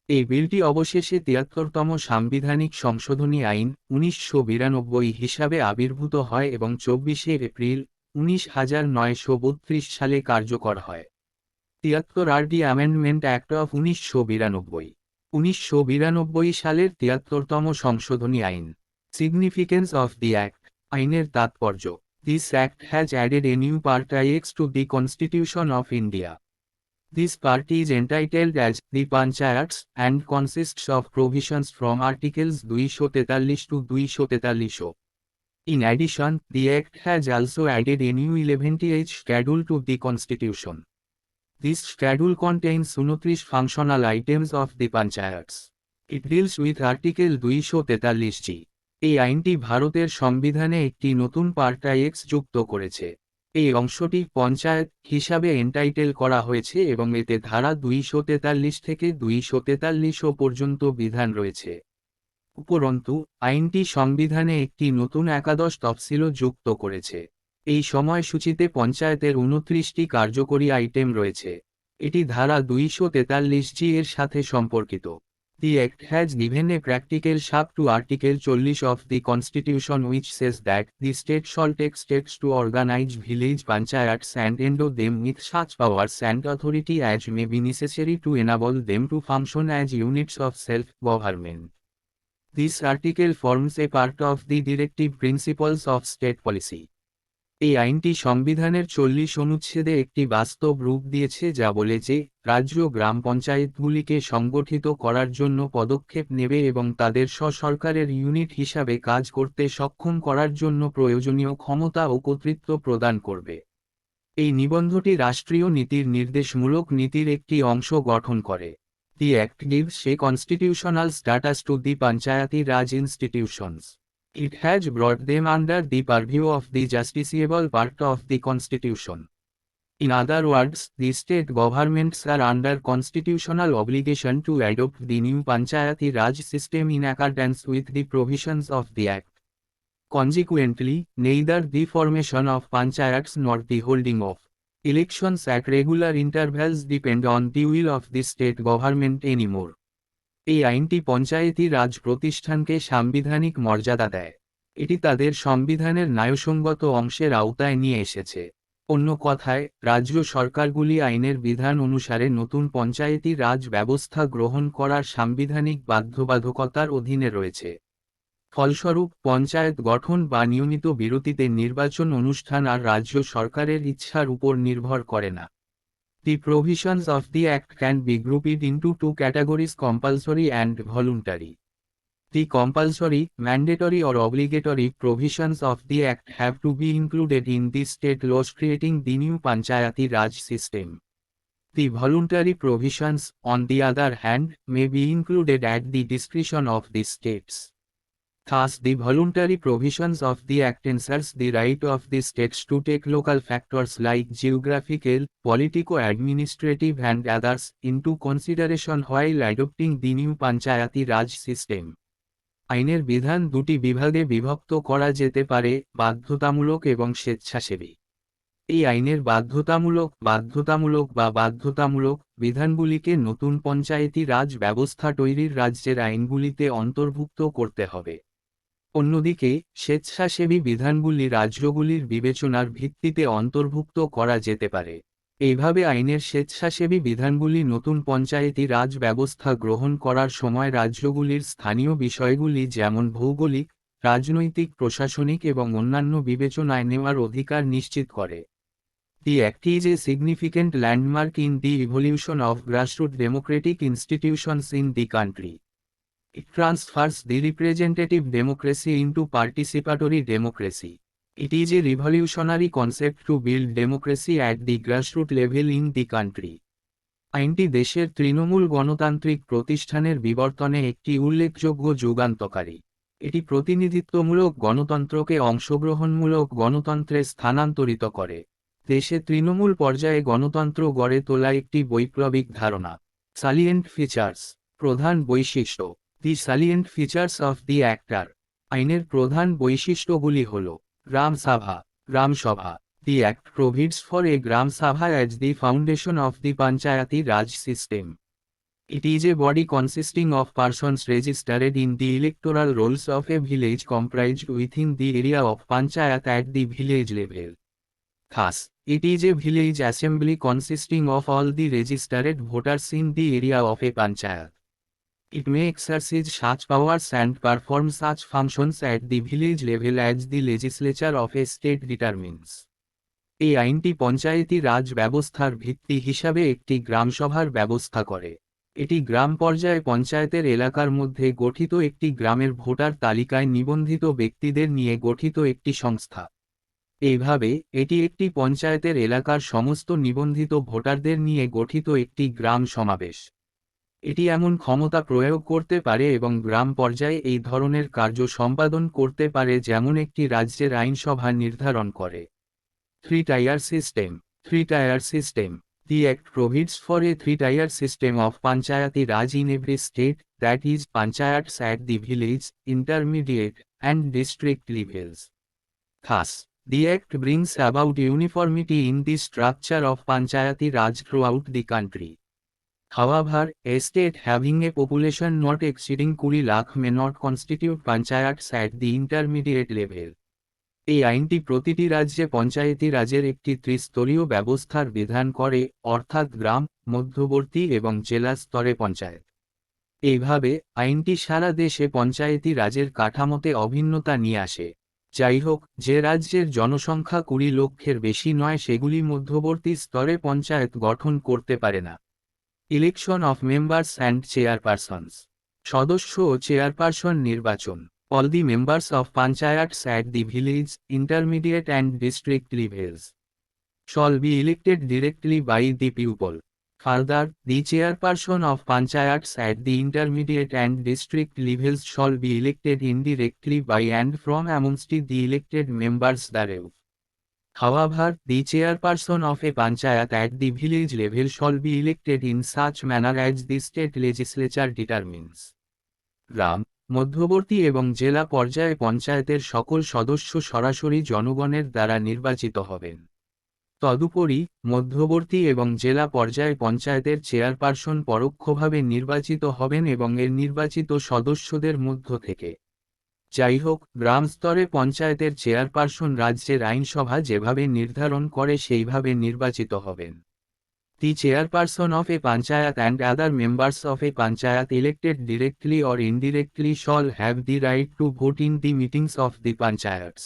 এই বিলটি অবশেষে 73তম সাংবিধানিক সংশোধনী আইন 1992 হিসাবে আবির্ভূত হয় এবং 24 এপ্রিল 1932 সালে কার্যকর হয়। 73 অ্যামেন্ডমেন্ট অ্যাক্ট অফ 1992। 1992 সালের 73তম সংশোধনী আইন। Significance of the act. আইনের তাৎপর্য। This act has added a new part IX to the constitution of India. This part is entitled as the Panchayats and consists of provisions from Articles 243 to 243. In addition, the Act has also added a new 11th schedule to the Constitution. This schedule contains 29 functional items of the Panchayats. It deals with Article 243G. এই আইনটি ভারতের সংবিধানে একটি নতুন part IX যুক্ত করেছে। এই অংশটি পঞ্চায়েত হিসাবে এন্টাইটেল করা হয়েছে এবং এতে ধারা 243 থেকে 243 পর্যন্ত বিধান রয়েছে। উপরন্তু, আইনটি সংবিধানে একটি নতুন একাদশ তফসিলও যুক্ত করেছে। এই সময়সূচিতে পঞ্চায়েতের 29টি কার্যকরী আইটেম রয়েছে। এটি ধারা 243G এর সাথে সম্পর্কিত। The Act has given a practical shape to Article 40 of the Constitution, which says that the state shall take steps to organize village panchayats and endow them with such powers and authority as may be necessary to enable them to function as units of self-government. This article forms a part of the directive principles of state policy. এই আইনটি সংবিধানের 40 অনুচ্ছেদে একটি বাস্তব রূপ দিয়েছে যা বলে যে, রাজ্য গ্রাম পঞ্চায়েতগুলিকে সংগঠিত করার জন্য পদক্ষেপ নেবে এবং তাদের স্ব-সরকারের ইউনিট হিসাবে কাজ করতে সক্ষম করার জন্য প্রয়োজনীয় ক্ষমতা ও কর্তৃত্ব প্রদান করবে। এই নিবন্ধটি রাষ্ট্রীয় নীতির নির্দেশমূলক নীতির একটি অংশ গঠন করে। The Act gives a constitutional status to the Panchayati Raj institutions. It has brought them under the purview of the justiciable part of the Constitution. In other words, the state governments are under constitutional obligation to adopt the new Panchayati Raj system in accordance with the provisions of the Act. Consequently, neither the formation of panchayats nor the holding of elections at regular intervals depend on the will of the state government anymore. এই আইনটি পঞ্চায়েতি রাজ প্রতিষ্ঠানকে সাংবিধানিক মর্যাদা দেয়। এটি তাদের সংবিধানের ন্যায়সঙ্গত অংশের আওতায় নিয়ে এসেছে। অন্য কথায়, রাজ্য সরকারগুলি আইনের বিধান অনুসারে নতুন পঞ্চায়েতি রাজ ব্যবস্থা গ্রহণ করার সাংবিধানিক বাধ্যবাধকতার অধীনে রয়েছে। ফলস্বরূপ, পঞ্চায়েত গঠন বা নিয়মিত বিরতিতে নির্বাচন অনুষ্ঠান আর রাজ্য সরকারের ইচ্ছার উপর নির্ভর করে না। The provisions of the Act can be grouped into two categories: compulsory and voluntary. The compulsory, mandatory or obligatory provisions of the Act have to be included in the state laws creating the new Panchayati Raj system. The voluntary provisions, on the other hand, may be included at the discretion of the states. Thus, the voluntary provisions of the Act ensures the right of the states to take local factors like geographical, politico-administrative and others into consideration while adopting the new Panchayati Raj system. আইনের বিধান দুটি বিভাগে বিভক্ত করা যেতে পারে: বাধ্যতামূলক এবং স্বেচ্ছাসেবী। এই আইনের বাধ্যতামূলক বিধানগুলিকে নতুন পঞ্চায়েতি রাজ ব্যবস্থা তৈরির রাজ্যের আইনগুলিতে অন্তর্ভুক্ত করতে হবে। অন্যদিকে, স্বেচ্ছাসেবী বিধানগুলি রাজ্যগুলির বিবেচনার ভিত্তিতে অন্তর্ভুক্ত করা যেতে পারে। এইভাবে আইনের স্বেচ্ছাসেবী বিধানগুলি নতুন পঞ্চায়েতি রাজ ব্যবস্থা গ্রহণ করার সময় রাজ্যগুলির স্থানীয় বিষয়গুলি যেমন ভৌগোলিক, রাজনৈতিক, প্রশাসনিক এবং অন্যান্য বিবেচনায় নেওয়ার অধিকার নিশ্চিত করে। The Act is a significant landmark in the evolution of grassroots democratic institutions in the country. It transfers the representative democracy into participatory democracy. It is a revolutionary concept to build democracy at the grassroots level in the country. আইনটি দেশের তৃণমূল গণতান্ত্রিক প্রতিষ্ঠানের বিবর্তনে একটি উল্লেখযোগ্য যুগান্তকারী। এটি প্রতিনিধিত্বমূলক গণতন্ত্রকে অংশগ্রহণমূলক গণতন্ত্রে স্থানান্তরিত করে। দেশে তৃণমূল পর্যায়ে গণতন্ত্র গড়ে তোলা একটি বৈপ্লবিক ধারণা। Salient features. প্রধান বৈশিষ্ট্য। The salient features of the act are. আইনের প্রধান বৈশিষ্ট্যগুলি হল: Gram Sabha. The act provides for a gram sabha as the foundation of the Panchayati Raj system. It is a body consisting of persons registered in the electoral rolls of a village comprised within the area of panchayat at the village level. Thus, it is a village assembly consisting of all the registered voters in the area of a panchayat. It may exercise such powers and perform such functions at the village level as the legislature of a state determines. এই আইনটি পঞ্চায়েতি রাজ ব্যবস্থার ভিত্তি হিসাবে একটি গ্রামসভার ব্যবস্থা করে। এটি গ্রাম পর্যায়ে পঞ্চায়েতের এলাকার মধ্যে গঠিত একটি গ্রামের ভোটার তালিকায় নিবন্ধিত ব্যক্তিদের নিয়ে গঠিত একটি সংস্থা। এইভাবে এটি একটি পঞ্চায়েতের এলাকার সমস্ত নিবন্ধিত ভোটারদের নিয়ে গঠিত একটি গ্রাম সমাবেশ। এটি এমন ক্ষমতা প্রয়োগ করতে পারে এবং গ্রাম পর্যায়ে এই ধরনের কার্য সম্পাদন করতে পারে যেমন একটি রাজ্যের আইনসভা নির্ধারণ করে। 3-tier system. 3-tier system. The Act provides for a 3-tier system of Panchayati Raj in every state, that is, Panchayats at the village, intermediate, and district levels. Thus, the Act brings about uniformity in the structure of Panchayati Raj throughout the country. However, a state having a population not exceeding 20 lakh may not constitute panchayats at the intermediate level. এই আইনটি প্রতিটি রাজ্যে পঞ্চায়েতি রাজের একটি ত্রিস্তরীয় ব্যবস্থার বিধান করে, অর্থাৎ গ্রাম, মধ্যবর্তী এবং জেলা স্তরে পঞ্চায়েত। এইভাবে আইনটি সারা দেশে পঞ্চায়েতি রাজের কাঠামোতে অভিন্নতা নিয়ে আসে। যাই হোক, যে রাজ্যের জনসংখ্যা 20 লক্ষের বেশি নয় সেগুলি মধ্যবর্তী স্তরে পঞ্চায়েত গঠন করতে পারে না। Election of members and chairpersons. সদস্য ও চেয়ারপারসন নির্বাচন। All the members of panchayats at the village, intermediate and district levels shall be elected directly by the people. Further, the chairperson of panchayats at the intermediate and district levels shall be elected indirectly by and from amongst the elected members thereof. However, the chairperson of a panchayat at the village level shall be elected in such manner as the state legislature determines. গ্রাম, মধ্যবর্তী এবং জেলা পর্যায়ে পঞ্চায়েতের সকল সদস্য সরাসরি জনগণের দ্বারা নির্বাচিত হবেন। তদুপরি, মধ্যবর্তী এবং জেলা পর্যায়ে পঞ্চায়েতের চেয়ারপারসন পরোক্ষভাবে নির্বাচিত হবেন এবং এর নির্বাচিত সদস্যদের মধ্য থেকে। যাই হোক, গ্রাম স্তরে পঞ্চায়েতের চেয়ারপারসন রাজ্যের আইনসভা যেভাবে নির্ধারণ করে সেইভাবে নির্বাচিত হবেন। The chairperson of a panchayat and other members of a panchayat elected directly or indirectly shall have the right to vote in the meetings of the panchayats.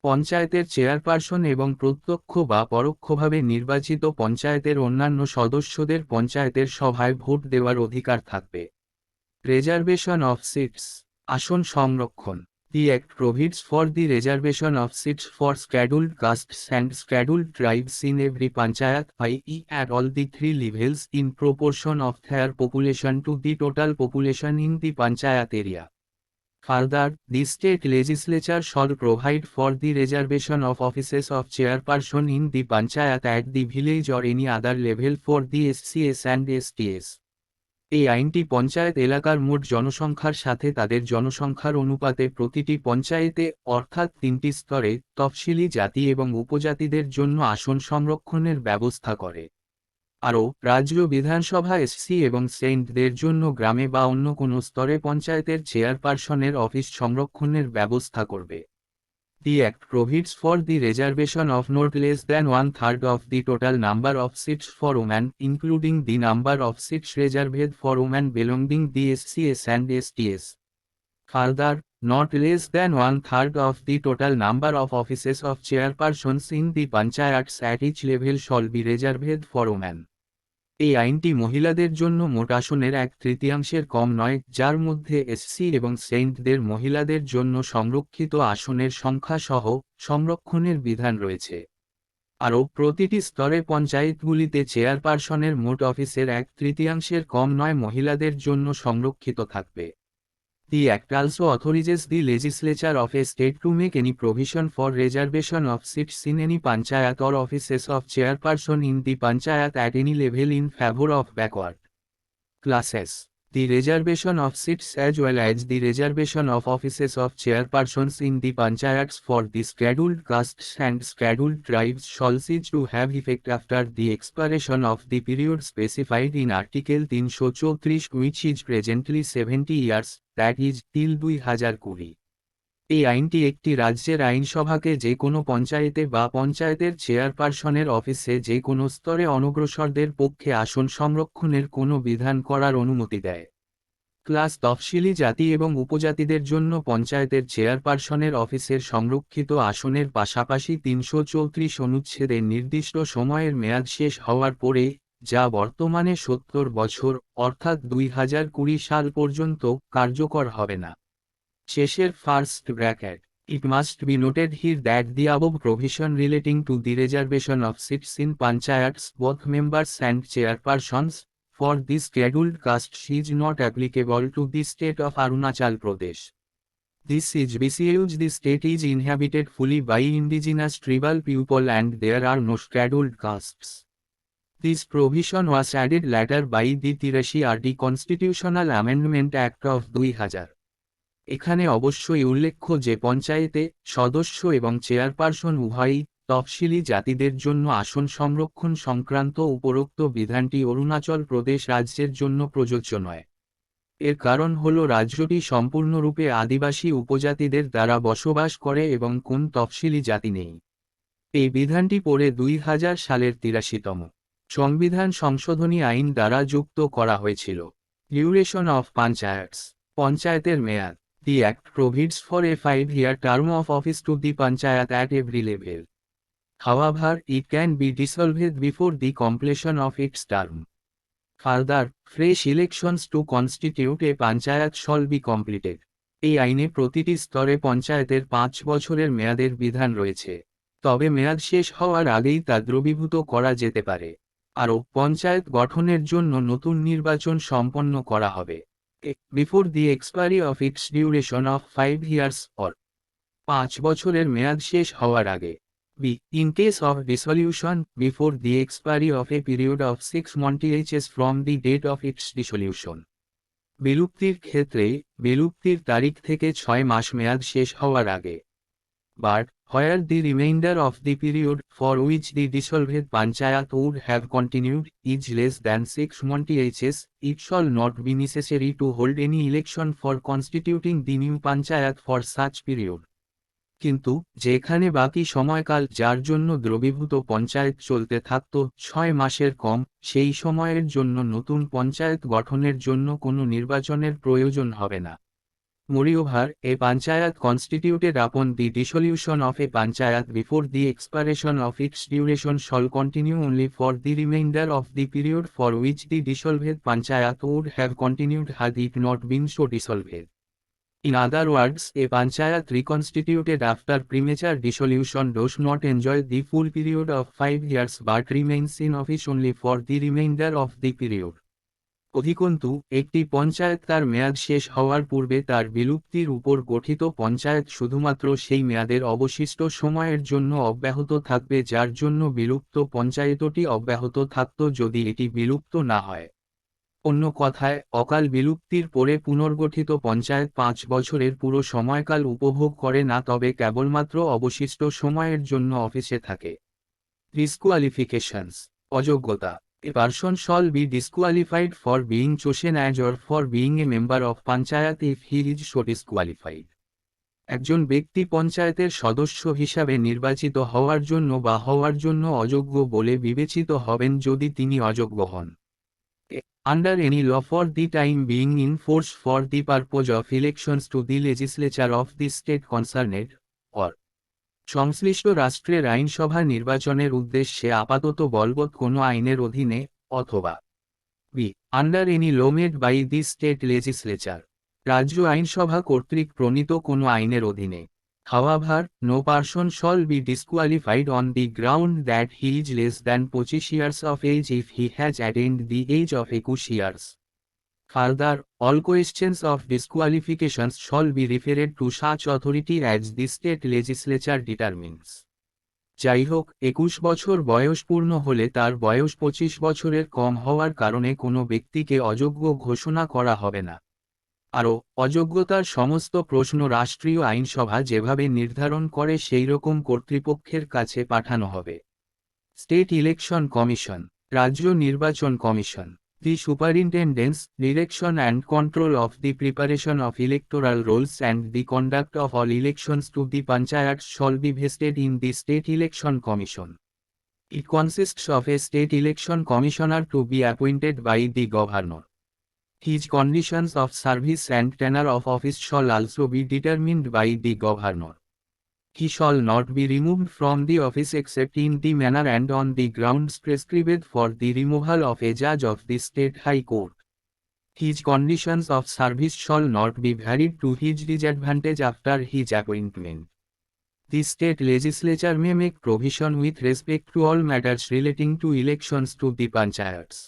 পঞ্চায়েতের চেয়ারপারসন এবং প্রত্যক্ষ বা পরোক্ষভাবে নির্বাচিত পঞ্চায়েতের অন্যান্য সদস্যদের পঞ্চায়েতের সভায় ভোট দেওয়ার অধিকার থাকবে। Reservation of seats. আসন সংরক্ষণ। The Act provides for the reservation of seats for scheduled castes and scheduled tribes in every panchayat, i.e. at all the 3 levels in proportion of their population to the total population in the panchayat area. Further, the state legislature shall provide for the reservation of offices of chairperson in the panchayat at the village or any other level for the SCS and STs. এই আইনটি পঞ্চায়েত এলাকার মোট জনসংখ্যার সাথে তাদের জনসংখ্যার অনুপাতে প্রতিটি পঞ্চায়েতে, অর্থাৎ 3টি স্তরে, তফসিলি জাতি এবং উপজাতিদের জন্য আসন সংরক্ষণের ব্যবস্থা করে। আরও, রাজ্য বিধানসভা এসসি এবং সেন্টদের জন্য গ্রামে বা অন্য কোনো স্তরে পঞ্চায়েতের চেয়ারপারসনের অফিস সংরক্ষণের ব্যবস্থা করবে। The Act provides for the reservation of not less than 1/3 of the total number of seats for women, including the number of seats reserved for women belonging the SCS and STs. Further, not less than 1/3 of the total number of offices of chairpersons in the panchayats at each level shall be reserved for women. এই আইনটি মহিলাদের জন্য মোট আসনের 1/3 কম নয়, যার মধ্যে SC এবং সেন্টদের মহিলাদের জন্য সংরক্ষিত আসনের সংখ্যা সহ সংরক্ষণের বিধান রয়েছে। আরও, প্রতিটি স্তরে পঞ্চায়েতগুলিতে চেয়ারপারসনের মোট অফিসের 1/3 কম নয় মহিলাদের জন্য সংরক্ষিত থাকবে। The Act also authorizes the legislature of a state to make any provision for reservation of seats in any panchayat or offices of chairperson in the panchayat at any level in favor of backward classes. The reservation of seats as well as the reservation of offices of chairpersons in the panchayats for the scheduled castes and scheduled tribes shall cease to have effect after the expiration of the period specified in Article 334, which is presently 70 years, that is, till 2020. এই আইনটি একটি রাজ্যের আইনসভাকে যে কোনো পঞ্চায়েতে বা পঞ্চায়েতের চেয়ারপারসনের অফিসে যে কোনো স্তরে অনগ্রসরদের পক্ষে আসন সংরক্ষণের কোনো বিধান করার অনুমতি দেয়। ক্লাস তফসিলি জাতি এবং উপজাতিদের জন্য পঞ্চায়েতের চেয়ারপারসনের অফিসের সংরক্ষিত আসনের পাশাপাশি ৩৩৪ অনুচ্ছেদে নির্দিষ্ট সময়ের মেয়াদ শেষ হওয়ার পরে, যা বর্তমানে ৭০ বছর অর্থাৎ ২০২০ সাল পর্যন্ত কার্যকর হবে না। শেষের first bracket It must be noted here that the above provision relating to the reservation of seats in panchayats, both members and chairpersons, for this scheduled caste is not applicable to the state of Arunachal Pradesh. This is because the state is inhabited fully by indigenous tribal people and there are no scheduled castes. This provision was added later by the 83rd Constitutional Amendment Act of 2000. এখানে অবশ্যই উল্লেখ্য যে পঞ্চায়েতে সদস্য এবং chairperson উভয়ই তফসিলি জাতিদের জন্য আসন সংরক্ষণ সংক্রান্ত উপরোক্ত বিধানটি অরুণাচল প্রদেশ রাজ্যের জন্য প্রযোজ্য নয়। এর কারণ হল রাজ্যটি সম্পূর্ণরূপে আদিবাসী উপজাতিদের দ্বারা বসবাস করে এবং কোন তফসিলি জাতি নেই। এই বিধানটি পরে ২০০০ সালের ৮৩তম সংবিধান সংশোধনী আইন দ্বারা যুক্ত করা হয়েছিল। ডিউরেশন অফ পঞ্চায়েতস পঞ্চায়েতের মেয়াদ The Act provides for a 5-year term of office to the Panchayat at every level. However, it can be dissolved before the completion of its term. Further, fresh elections to constitute a Panchayat shall be completed. এই আইনে প্রতিটি স্তরে পঞ্চায়েতের ৫ বছরের মেয়াদের বিধান রয়েছে, তবে মেয়াদ শেষ হওয়ার আগেই তা দ্রবীভূত করা যেতে পারে। আরও পঞ্চায়েত গঠনের জন্য নতুন নির্বাচন সম্পন্ন করা হবে before the expiry of its duration of 5 years or ৫ বছরের মেয়াদ শেষ হওয়ার আগে। b. In case of dissolution, before the expiry of a period of 6 months from the date of its dissolution. বিলুপ্তির ক্ষেত্রে বিলুপ্তির তারিখ থেকে ৬ মাস মেয়াদ শেষ হওয়ার আগে। But, where the remainder of the period for which the dissolved panchayat would have continued is less than 6 months, it shall not be necessary to hold any election for constituting the new panchayat for such period. কিন্তু যেখানে বাকি সময়কাল যার জন্য দ্রবীভূত পঞ্চায়েত চলতে থাকত ৬ মাসের কম, সেই সময়ের জন্য নতুন পঞ্চায়েত গঠনের জন্য কোনো নির্বাচনের প্রয়োজন হবে না। Moreover, a panchayat constituted upon the dissolution of a panchayat before the expiration of its duration shall continue only for the remainder of the period for which the dissolved panchayat would have continued had it not been so dissolved. In other words, a panchayat reconstituted after premature dissolution does not enjoy the full period of 5 years but remains in office only for the remainder of the period. অধিকন্তু একটি পঞ্চায়েত তার মেয়াদ শেষ হওয়ার পূর্বে তার বিলুপ্তির উপর গঠিত পঞ্চায়েত শুধুমাত্র সেই মেয়াদের অবশিষ্ট সময়ের জন্য অব্যাহত থাকবে যার জন্য বিলুপ্ত পঞ্চায়েতটি অব্যাহত থাকত যদি এটি বিলুপ্ত না হয়। অন্য কথায়, অকাল বিলুপ্তির পরে পুনর্গঠিত পঞ্চায়েত ৫ বছরের পুরো সময়কাল উপভোগ করে না, তবে কেবলমাত্র অবশিষ্ট সময়ের জন্য অফিসে থাকে। ডিসকোয়ালিফিকেশনস অযোগ্যতা A person shall be disqualified for being chosen as or for being a member of panchayat if he is so disqualified. একজন ব্যক্তি পঞ্চায়েতের সদস্য হিসাবে নির্বাচিত হওয়ার জন্য বা হওয়ার জন্য অযোগ্য বলে বিবেচিত হবেন যদি তিনি অযোগ্য হন। Under any law for the time being in force for the purpose of elections to the legislature of the state concerned, or সংশ্লিষ্ট রাষ্ট্রের আইনসভা নির্বাচনের উদ্দেশ্যে আপাতত বলবৎ কোনো আইনের অধীনে, অথবা b. Under any law made by the state legislature, রাজ্য আইনসভা কর্তৃক প্রণীত কোনো আইনের অধীনে। However, no person shall be disqualified on the ground that he is less than 25 years of age if he has attained the age of 21 years. Further, all questions of disqualifications shall be referred to such authority as the state legislature determines. যাই হোক, ২১ বছর বয়স পূর্ণ হলে তার বয়স ২৫ বছরের কম হওয়ার কারণে কোনো ব্যক্তিকে অযোগ্য ঘোষণা করা হবে না। আরও, অযোগ্যতার সমস্ত প্রশ্ন রাষ্ট্রীয় আইনসভা যেভাবে নির্ধারণ করে সেই রকম কর্তৃপক্ষের কাছে পাঠানো হবে। স্টেট ইলেকশন কমিশন রাজ্য নির্বাচন commission The superintendence, direction and control of the preparation of electoral rolls and the conduct of all elections to the Panchayats shall be vested in the State Election Commission. It consists of a State Election Commissioner to be appointed by the Governor. His conditions of service and tenure of office shall also be determined by the Governor. He shall not be removed from the office except in the manner and on the grounds prescribed for the removal of a judge of the State High Court. His conditions of service shall not be varied to his disadvantage after his appointment. The state legislature may make provision with respect to all matters relating to elections to the panchayats.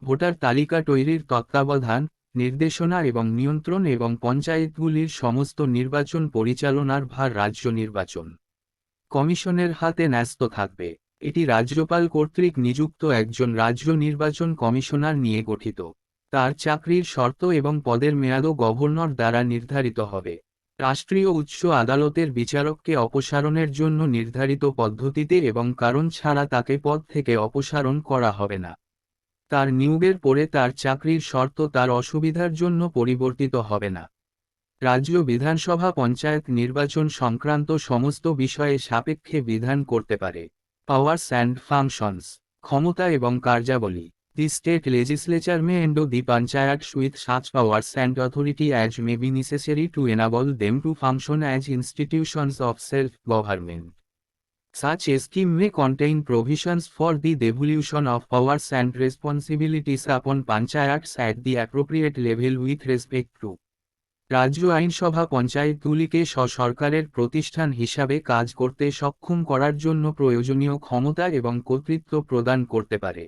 Voter তালিকা তৈরির তত্ত্বাবধান, নির্দেশনা এবং নিয়ন্ত্রণ এবং পঞ্চায়েতগুলির সমস্ত নির্বাচন পরিচালনার ভার রাজ্য নির্বাচন কমিশনের হাতে ন্যস্ত থাকবে। এটি রাজ্যপাল কর্তৃক নিযুক্ত একজন রাজ্য নির্বাচন কমিশনার নিয়ে গঠিত। তার চাকরির শর্ত এবং পদের মেয়াদও গভর্নর দ্বারা নির্ধারিত হবে। রাষ্ট্রীয় উচ্চ আদালতের বিচারককে অপসারণের জন্য নির্ধারিত পদ্ধতিতে এবং কারণ ছাড়া তাকে পদ থেকে অপসারণ করা হবে না। তার নিয়োগের পরে তার চাকরির শর্ত তার অসুবিধার জন্য পরিবর্তিত হবে না। রাজ্য বিধানসভা পঞ্চায়েত নির্বাচন সংক্রান্ত সমস্ত বিষয়ে সাপেক্ষে বিধান করতে পারে। পাওয়ার্স অ্যান্ড ফাংশনস, ক্ষমতা এবং কার্যাবলী। The state legislature may endow the panchayats with such powers and authority as may be necessary to enable them to function as institutions of self-government. Such a scheme may contain provisions for the devolution of powers and responsibilities upon panchayats at the appropriate level with respect to রাজ্য আইনসভা পঞ্চায়েতগুলিকে সরকারের প্রতিষ্ঠান হিসাবে কাজ করতে সক্ষম করার জন্য প্রয়োজনীয় ক্ষমতা এবং কর্তৃত্ব প্রদান করতে পারে।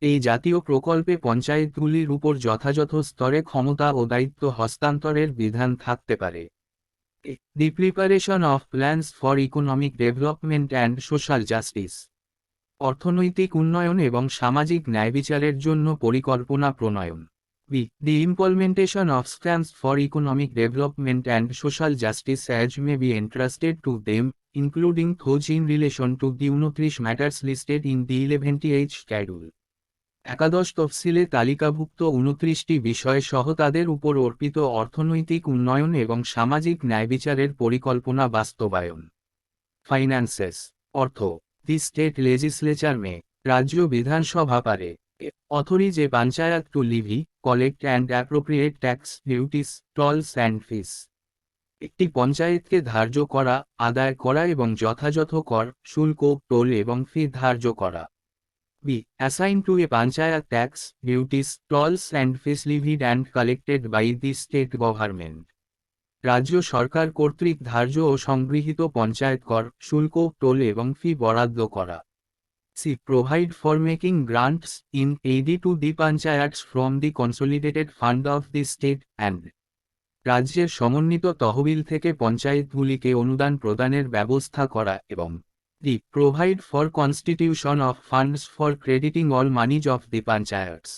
এই জাতীয় প্রকল্পে পঞ্চায়েতগুলির উপর যথাযথ স্তরে ক্ষমতা ও দায়িত্ব হস্তান্তরের বিধান থাকতে পারে। The preparation of plans for economic development and social justice. অর্থনৈতিক উন্নয়ন এবং সামাজিক ন্যায়বিচারের জন্য পরিকল্পনা প্রণয়ন। B. The implementation of schemes for economic development and social justice as may be entrusted to them, including those in relation to the 29 matters listed in the 11th schedule. একাদশ তফসিলে তালিকাভুক্ত 29টি বিষয় সহ তাদের উপর অর্পিত অর্থনৈতিক উন্নয়ন এবং সামাজিক ন্যায়বিচারের পরিকল্পনা বাস্তবায়ন। ফাইন্যান্সেস, অর্থ। দি স্টেট লেজিসলেচার মে, রাজ্য বিধানসভা পারে। Authorise a panchayat to levy, collect and appropriate taxes, duties, tolls and fees. একটি পঞ্চায়েতকে ধার্য করা, আদায় করা এবং যথাযথ কর, শুল্ক, টোল এবং ফি ধার্য করা। B. Assign to a panchayat tax, duties, tolls and fees levied and collected by the state government. রাজ্য সরকার কর্তৃক ধার্য ও সংগৃহীত পঞ্চায়েত কর, শুল্ক, টোল এবং ফি বরাদ্দ করা। C. Provide for making grants in aid to the panchayats from the consolidated fund of the state and রাজ্যের সমন্বিত তহবিল থেকে পঞ্চায়েতগুলিকে অনুদান প্রদানের ব্যবস্থা করা এবং D. Provide for constitution of funds for crediting all monies of the panchayats.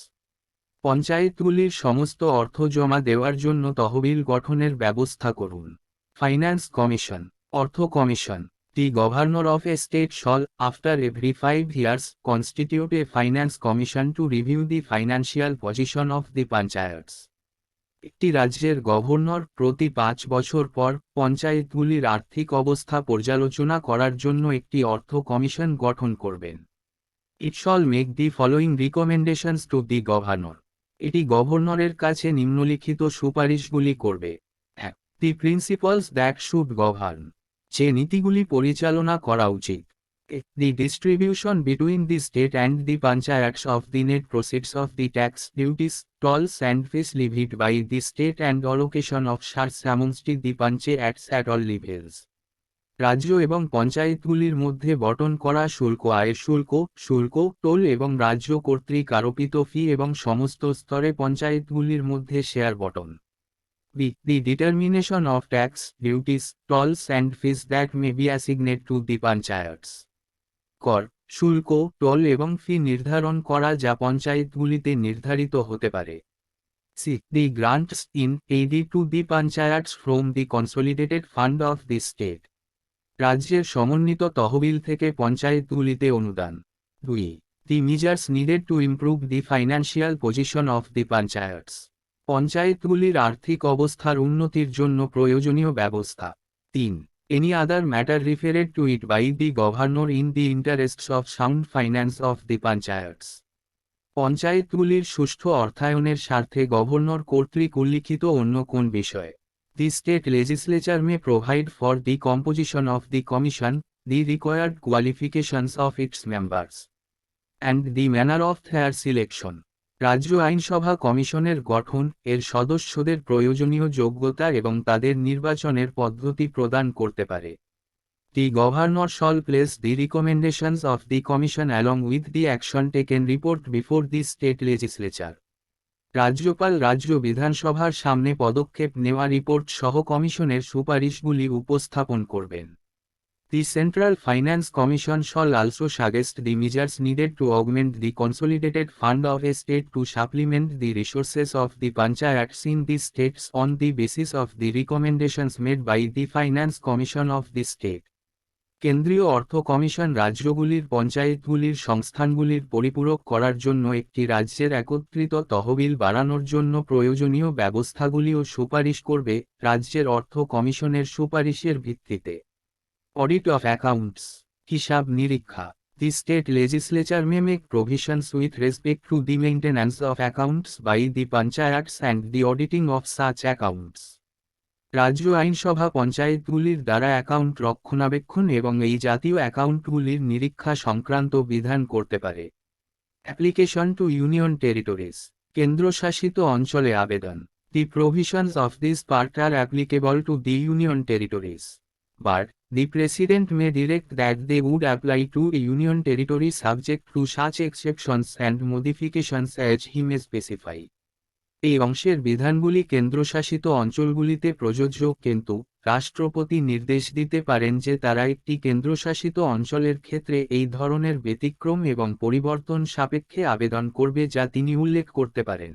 পঞ্চায়েতগুলির সমস্ত অর্থ জমা দেওয়ার জন্য তহবিল গঠনের ব্যবস্থা করুন। ফাইন্যান্স কমিশন, অর্থ commission. The governor of a state shall, after every 5 years, constitute a finance commission to review the financial position of the panchayats. একটি রাজ্যের গভর্নর প্রতি 5 বছর পর পঞ্চায়েতগুলির আর্থিক অবস্থা পর্যালোচনা করার জন্য একটি অর্থ কমিশন গঠন করবেন। It shall make the following recommendations to the governor. এটি গভর্নরের কাছে নিম্নলিখিত সুপারিশগুলি করবে। 1. The principles that should govern. যে নীতিগুলি পরিচালনা করা উচিত। The distribution between the state and the panchayats of the net proceeds of the tax, duties, tolls and fees levied by the state and allocation of shares amongst the panchayats at all levels. রাজ্য এবং পঞ্চায়েতগুলির মধ্যে বণ্টন করা শুল্ক, আয়ের শুল্ক, শুল্ক, toll এবং রাজ্য কর্তৃক আরোপিত ফি এবং সমস্ত স্তরে পঞ্চায়েতগুলির মধ্যে শেয়ার বণ্টন। B. The determination of tax, duties, tolls and fees that may be assigned to the panchayats. কর, শুল্ক, টোল এবং ফি নির্ধারণ করা যা পঞ্চায়েতগুলিতে নির্ধারিত হতে পারে। C. The grants in aid to the panchayats from the consolidated fund of the state. রাজ্যের সমন্বিত তহবিল থেকে পঞ্চায়েতগুলিতে অনুদান। 2. The measures needed to improve the financial position of the panchayats. পঞ্চায়েতগুলির আর্থিক অবস্থার উন্নতির জন্য প্রয়োজনীয় ব্যবস্থা। 3. Any other matter referred to it by the governor in the interests of sound finance of the panchayats. পঞ্চায়েতগুলির সুষ্ঠু অর্থায়নের স্বার্থে গভর্নর কর্তৃক উল্লিখিত অন্য কোন বিষয়। The state legislature may provide for the composition of the commission, the required qualifications of its members, and the manner of their selection. রাজ্য আইনসভা কমিশনের গঠন, এর সদস্যদের প্রয়োজনীয় যোগ্যতা এবং তাদের নির্বাচনের পদ্ধতি প্রদান করতে পারে। The governor shall place the recommendations of the commission along with the action taken report before the state legislature. রাজ্যপাল রাজ্য বিধানসভার সামনে পদক্ষেপ নেওয়া রিপোর্ট সহ কমিশনের সুপারিশগুলি উপস্থাপন করবেন। The Central Finance Commission shall also suggest the measures needed to augment the consolidated fund of a state to supplement the resources of the panchayats in the states on the basis of the recommendations made by the Finance Commission of the state. কেন্দ্রীয় অর্থ commission রাজ্যগুলির পঞ্চায়েতগুলির সংস্থানগুলির পরিপূরক করার জন্য একটি রাজ্যের একত্রিত তহবিল বাড়ানোর জন্য প্রয়োজনীয় ব্যবস্থাগুলিও সুপারিশ করবে, রাজ্যের অর্থ কমিশনের সুপারিশের ভিত্তিতে। Audit of accounts. হিসাব নিরীক্ষা. The state legislature may make provisions with respect to the maintenance of accounts by the panchayats and the auditing of such accounts. রাজ্য আইনসভা পঞ্চায়েতগুলির দ্বারা অ্যাকাউন্ট রক্ষণাবেক্ষণ এবং এই জাতীয় অ্যাকাউন্টগুলির নিরীক্ষা সংক্রান্ত বিধান করতে পারে। Application to union territories. কেন্দ্রশাসিত অঞ্চলে আবেদন। The provisions of this part are applicable to the union territories. But, the President may direct that they would apply to a union territory subject to such exceptions and modifications as he may specify. এই অংশের বিধানগুলি কেন্দ্রশাসিত অঞ্চলগুলিতে প্রযোজ্য, কিন্তু রাষ্ট্রপতি নির্দেশ দিতে পারেন যে তারা একটি কেন্দ্রশাসিত অঞ্চলের ক্ষেত্রে এই ধরনের ব্যতিক্রম এবং পরিবর্তন সাপেক্ষে আবেদন করবে যা তিনি উল্লেখ করতে পারেন।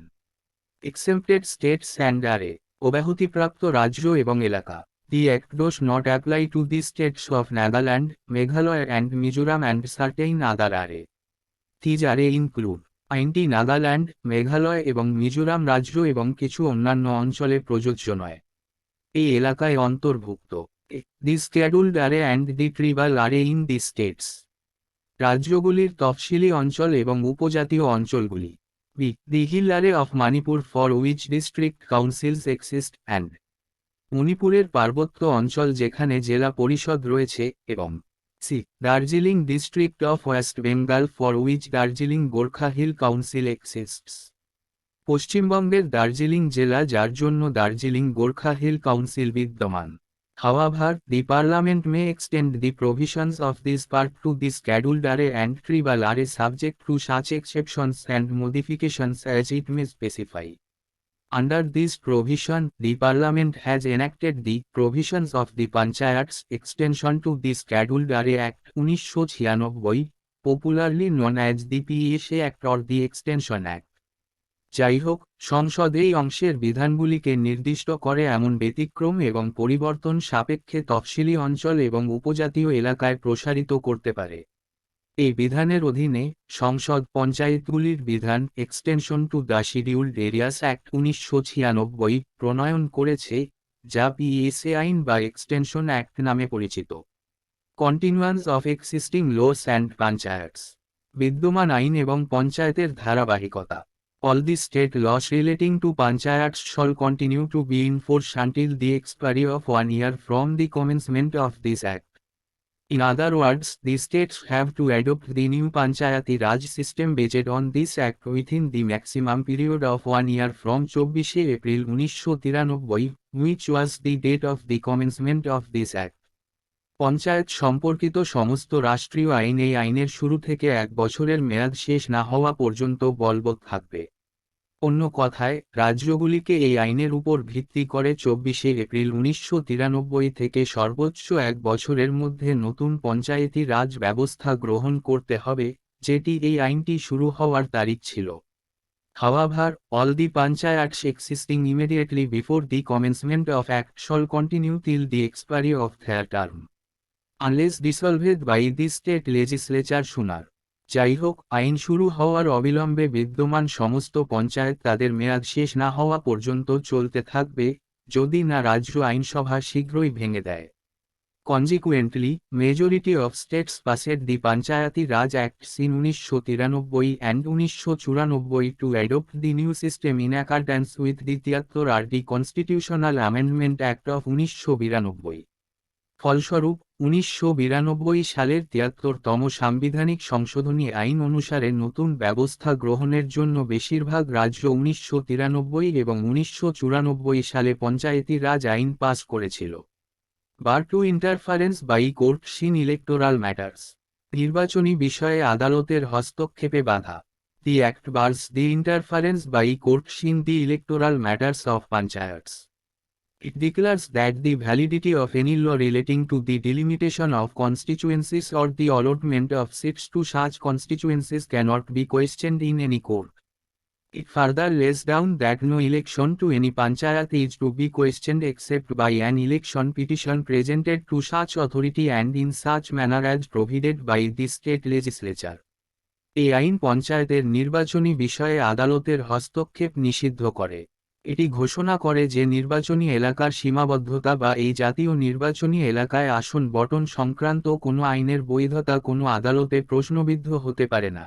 Exempted states and area. অব্যাহতিপ্রাপ্ত রাজ্য এবং এলাকা। The Act does not apply to the states of Nagaland, Meghalaya and Mizoram and certain other area. These area include আইনটি নাগাল্যান্ড, মেঘালয় এবং মিজোরাম রাজ্য এবং কিছু অন্যান্য অঞ্চলে প্রযোজ্য নয়। এই এলাকায় অন্তর্ভুক্ত the scheduled area and the tribal area in the states. রাজ্যগুলির তফসিলি অঞ্চল এবং উপজাতীয় অঞ্চলগুলি। B the hill area of Manipur for which district councils exist and মণিপুরের পার্বত্য অঞ্চল যেখানে জেলা পরিষদ রয়েছে, এবং C Darjeeling district of West Bengal for which Darjeeling Gorkha hill council exists. পশ্চিমবঙ্গের দার্জিলিং জেলা যার জন্য দার্জিলিং গোর্খা হিল কাউন্সিল বিদ্যমান। However, the Parliament may extend the provisions of this part to the scheduled area and tribal area subject to such exceptions and modifications as it may specify. Under this provision, the Parliament has enacted the Provisions of the Panchayats Extension to the Scheduled Area Act 1996, popularly known as the PSA Act or the Extension Act. যাই হোক, সংসদ এই অংশের বিধানগুলিকে নির্দিষ্ট করে এমন ব্যতিক্রম এবং পরিবর্তন সাপেক্ষে তফসিলি অঞ্চল এবং উপজাতীয় এলাকায় প্রসারিত করতে পারে। এই বিধানের অধীনে সংসদ পঞ্চায়েতগুলির বিধান extension to the scheduled areas act 1996 প্রণয়ন করেছে, যা পিএসএ আইন বা এক্সটেনশন অ্যাক্ট নামে পরিচিত। কন্টিনিউয়ান্স অফ এক্সিস্টিং লস অ্যান্ড পঞ্চায়েতস। বিদ্যমান আইন এবং পঞ্চায়েতের ধারাবাহিকতা। All the state laws relating to panchayats shall continue to be in force until the expiry of 1 year from the commencement of this act. In other words, the states have to adopt the new Panchayati Raj system based on this act within the maximum period of 1 year from 24 April 1993, which was the date of the commencement of this act. Panchayat সম্পর্কিত সমস্ত রাষ্ট্রীয় আইন এই আইনের শুরু থেকে 1 বছরের মেয়াদ শেষ না হওয়া পর্যন্ত বলবৎ থাকবে। অন্য কথায়, রাজ্যগুলিকে এই আইনের উপর ভিত্তি করে 24 এপ্রিল 1993 থেকে সর্বোচ্চ 1 বছরের মধ্যে নতুন পঞ্চায়েতি রাজ ব্যবস্থা গ্রহণ করতে হবে, যেটি এই আইনটি শুরু হওয়ার তারিখ ছিল। However, all the panchayats existing immediately before the commencement of act shall continue till the expiry of their term, unless dissolved by the state legislature sooner. যাই হোক, আইন শুরু হওয়ার অবিলম্বে বিদ্যমান সমস্ত পঞ্চায়েত তাদের মেয়াদ শেষ না হওয়া পর্যন্ত চলতে থাকবে, যদি না রাজ্য আইনসভা শীঘ্রই ভেঙে দেয়। Consequently, majority of states passed the Panchayati Raj Acts in 1993 and 1994 to adopt the new system in accordance with the 73rd Constitutional Amendment Act of 1992। ফলস্বরূপ 1992 সালের 73তম সাংবিধানিক সংশোধনী আইন অনুসারে নতুন ব্যবস্থা গ্রহণের জন্য বেশিরভাগ রাজ্য 1993 এবং 1994 সালে পঞ্চায়েতি রাজ আইন পাস করেছিল। Bar to interference by courts in electoral matters. নির্বাচনী বিষয়ে আদালতের হস্তক্ষেপে বাধা। The act bars the interference by courts in the electoral matters of panchayats. It declares that the validity of any law relating to the delimitation of constituencies or the allotment of seats to such constituencies cannot be questioned in any court. It further lays down that no election to any panchayat is to be questioned except by an election petition presented to such authority and in such manner as provided by the state legislature. এই আইন পঞ্চায়েতের নির্বাচনী বিষয়ে আদালতের হস্তক্ষেপ নিষিদ্ধ করে। এটি ঘোষণা করে যে নির্বাচনী এলাকার সীমাবদ্ধতা বা এই জাতীয় নির্বাচনী এলাকায় আসন বণ্টন সংক্রান্ত কোনো আইনের বৈধতা কোনো আদালতে প্রশ্নবিদ্ধ হতে পারে না।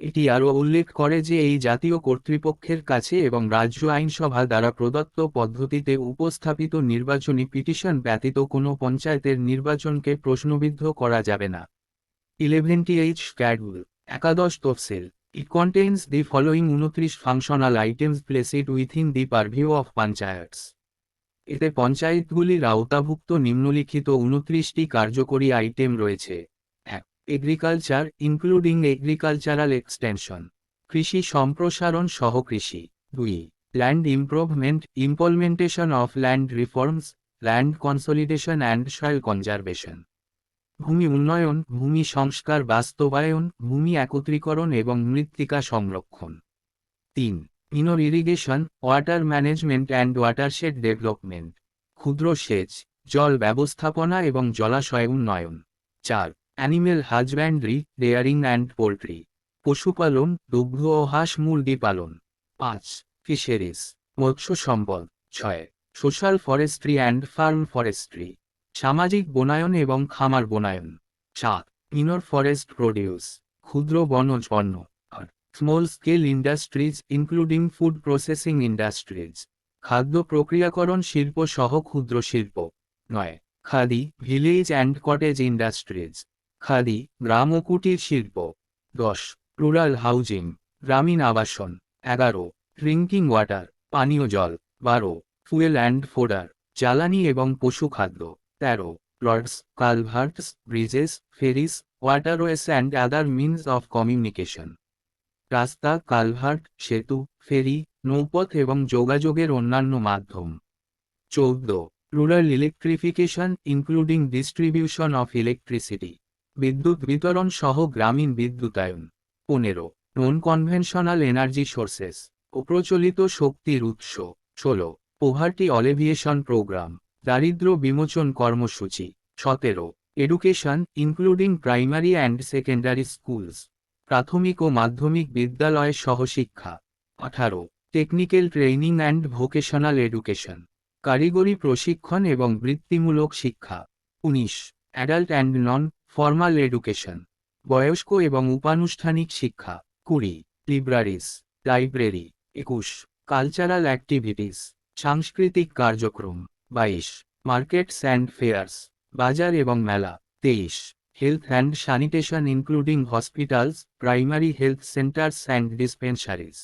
এটি আরও উল্লেখ করে যে এই জাতীয় কর্তৃপক্ষের কাছে এবং রাজ্য আইনসভা দ্বারা প্রদত্ত পদ্ধতিতে উপস্থাপিত নির্বাচনী পিটিশন ব্যতীত কোনো পঞ্চায়েতের নির্বাচনকে প্রশ্নবিদ্ধ করা যাবে না। 11th Schedule, একাদশ তফসিল। It contains the following 29 functional items placed within the purview of panchayats. এতে পঞ্চায়েতগুলির আওতাভুক্ত নিম্নলিখিত 29টি কার্যকরী আইটেম রয়েছে। 1. এগ্রিকালচার ইনক্লুডিং এগ্রিকালচারাল এক্সটেনশন, কৃষি সম্প্রসারণ সহ কৃষি। 2. Land improvement implementation of land reforms, land consolidation and soil conservation. ভূমি উন্নয়ন, ভূমি সংস্কার বাস্তবায়ন, ভূমি একত্রীকরণ এবং মৃত্তিকা সংরক্ষণ। 3. Minor irrigation, water management and watershed development, ক্ষুদ্র সেচ, জল ব্যবস্থাপনা এবং জলাশয় উন্নয়ন। 4. অ্যানিমেল হাজব্যান্ড্রি, রেয়ারিং অ্যান্ড পোল্ট্রি, পশুপালন, দুগ্ধ ও হাঁস মুরগি পালন। 5. ফিশারিজ, মৎস্য সম্পদ। 6. Social forestry and farm forestry, সামাজিক বনায়ন এবং খামার বনায়ন। 7. মিনর ফরেস্ট প্রডিউস, ক্ষুদ্র বনজ পণ্য। Small scale industries including food processing industries, খাদ্য প্রক্রিয়াকরণ শিল্প সহ ক্ষুদ্র শিল্প। 9. Khadi, village and cottage industries, khadi, গ্রাম ও কুটির শিল্প। 10. রুরাল হাউজিং, গ্রামীণ আবাসন। 11. ড্রিঙ্কিং ওয়াটার, পানীয় জল। 12. ফুয়েল অ্যান্ড ফোডার, জ্বালানি এবং পশু খাদ্য। 13. Roads, culverts, bridges, ferries, waterways and other means of communication, রাস্তা, কালভার্ট, সেতু, ফেরি, নৌপথ এবং যোগাযোগের অন্যান্য মাধ্যম। 14. Rural electrification including distribution of electricity, বিদ্যুৎ বিতরণ সহ গ্রামীণ বিদ্যুতায়ন। 15. নন কনভেনশনাল এনার্জি সোর্সেস, অপ্রচলিত শক্তির উৎস। 16. পোভার্টি অলিভিয়েশন প্রোগ্রাম, দারিদ্র্য বিমোচন কর্মসূচি। 17. Education including primary and secondary schools, প্রাথমিক ও মাধ্যমিক বিদ্যালয় সহ শিক্ষা। 18. Technical training and vocational education, কারিগরি প্রশিক্ষণ এবং বৃত্তিমূলক শিক্ষা। 19. Adult and non formal education, বয়স্ক এবং উপানুষ্ঠানিক শিক্ষা। 20. লিব্রারিজ, লাইব্রেরি। 21. কালচারাল অ্যাক্টিভিটিস, সাংস্কৃতিক কার্যক্রম। 22. মার্কেটস অ্যান্ড ফেয়ার্স, বাজার এবং মেলা। 23. Health and sanitation including hospitals, primary health centres and dispensaries,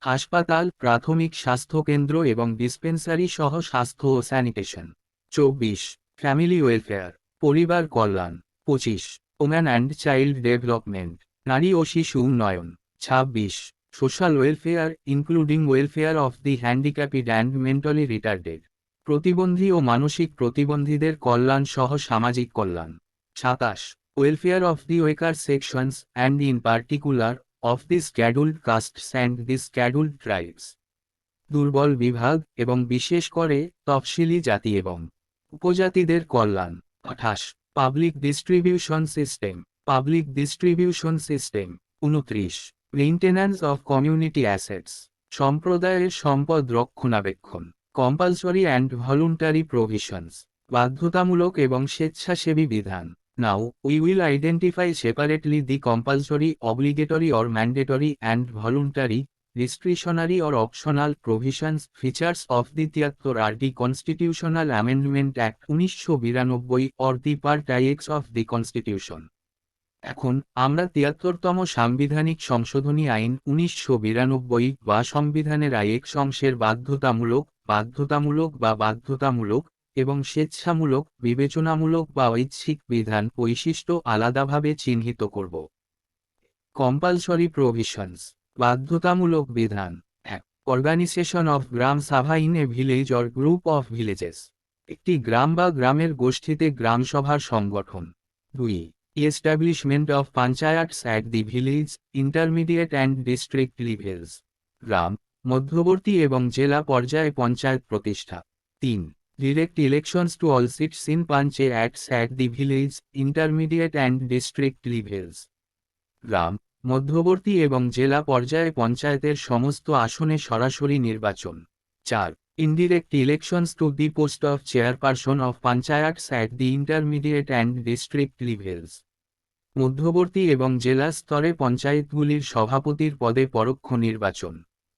হাসপাতাল, প্রাথমিক স্বাস্থ্যকেন্দ্র এবং ডিসপেন্সারি সহ স্বাস্থ্য ও স্যানিটেশন। 24. ফ্যামিলি ওয়েলফেয়ার, পরিবার কল্যাণ। 25. ওম্যান অ্যান্ড চাইল্ড ডেভেলপমেন্ট, নারী ও শিশু উন্নয়ন। 26. Social welfare including welfare of the handicapped and mentally retarded, প্রতিবন্ধী ও মানসিক প্রতিবন্ধীদের কল্যাণ সহ সামাজিক কল্যাণ। 27. Welfare of the weaker sections and in particular of the scheduled castes and the scheduled tribes, দুর্বল বিভাগ এবং বিশেষ করে তফসিলি জাতি এবং উপজাতিদের কল্যাণ। 28. Public distribution system, public distribution system. 29, maintenance of community assets, সম্প্রদায়ের সম্পদ রক্ষণাবেক্ষণ। কম্পালসরি অ্যান্ড ভলুন্টারি প্রভিশনস, বাধ্যতামূলক এবং স্বেচ্ছাসেবী বিধান। Now we will identify separately the compulsory, obligatory or mandatory and voluntary, discretionary or optional provisions, features of the 73rd Constitutional Amendment Act 1992 or the Part IX of the Constitution। এখন আমরা 73তম সাংবিধানিক সংশোধনী আইন 1992 বা সংবিধানের IX অংশের বাধ্যতামূলক, বাধ্যতামূলক বা বাধ্যতামূলক এবং স্বেচ্ছামূলক, বিবেচনামূলক বা ঐচ্ছিক বিধান বৈশিষ্ট্য আলাদাভাবে চিহ্নিত করব। কম্পালসরি প্রভিশনস, বাধ্যতামূলক বিধান। 1, organisation of gram sabha in a village or group of villages, একটি গ্রাম বা গ্রামের গোষ্ঠীতে গ্রামসভার সংগঠন। 2, establishment of panchayats at the village, intermediate and district levels, গ্রাম, মধ্যবর্তী এবং জেলা পর্যায়ে পঞ্চায়েত প্রতিষ্ঠা। 3, direct elections to all seats in panchayats at the village, intermediate and district levels, গ্রাম, মধ্যবর্তী এবং জেলা পর্যায়ে পঞ্চায়েতের সমস্ত আসনে সরাসরি নির্বাচন। 4, indirect elections to the post of chairperson of panchayats at the intermediate and district levels, মধ্যবর্তী এবং জেলা স্তরে পঞ্চায়েতগুলির সভাপতির পদে পরোক্ষ নির্বাচন।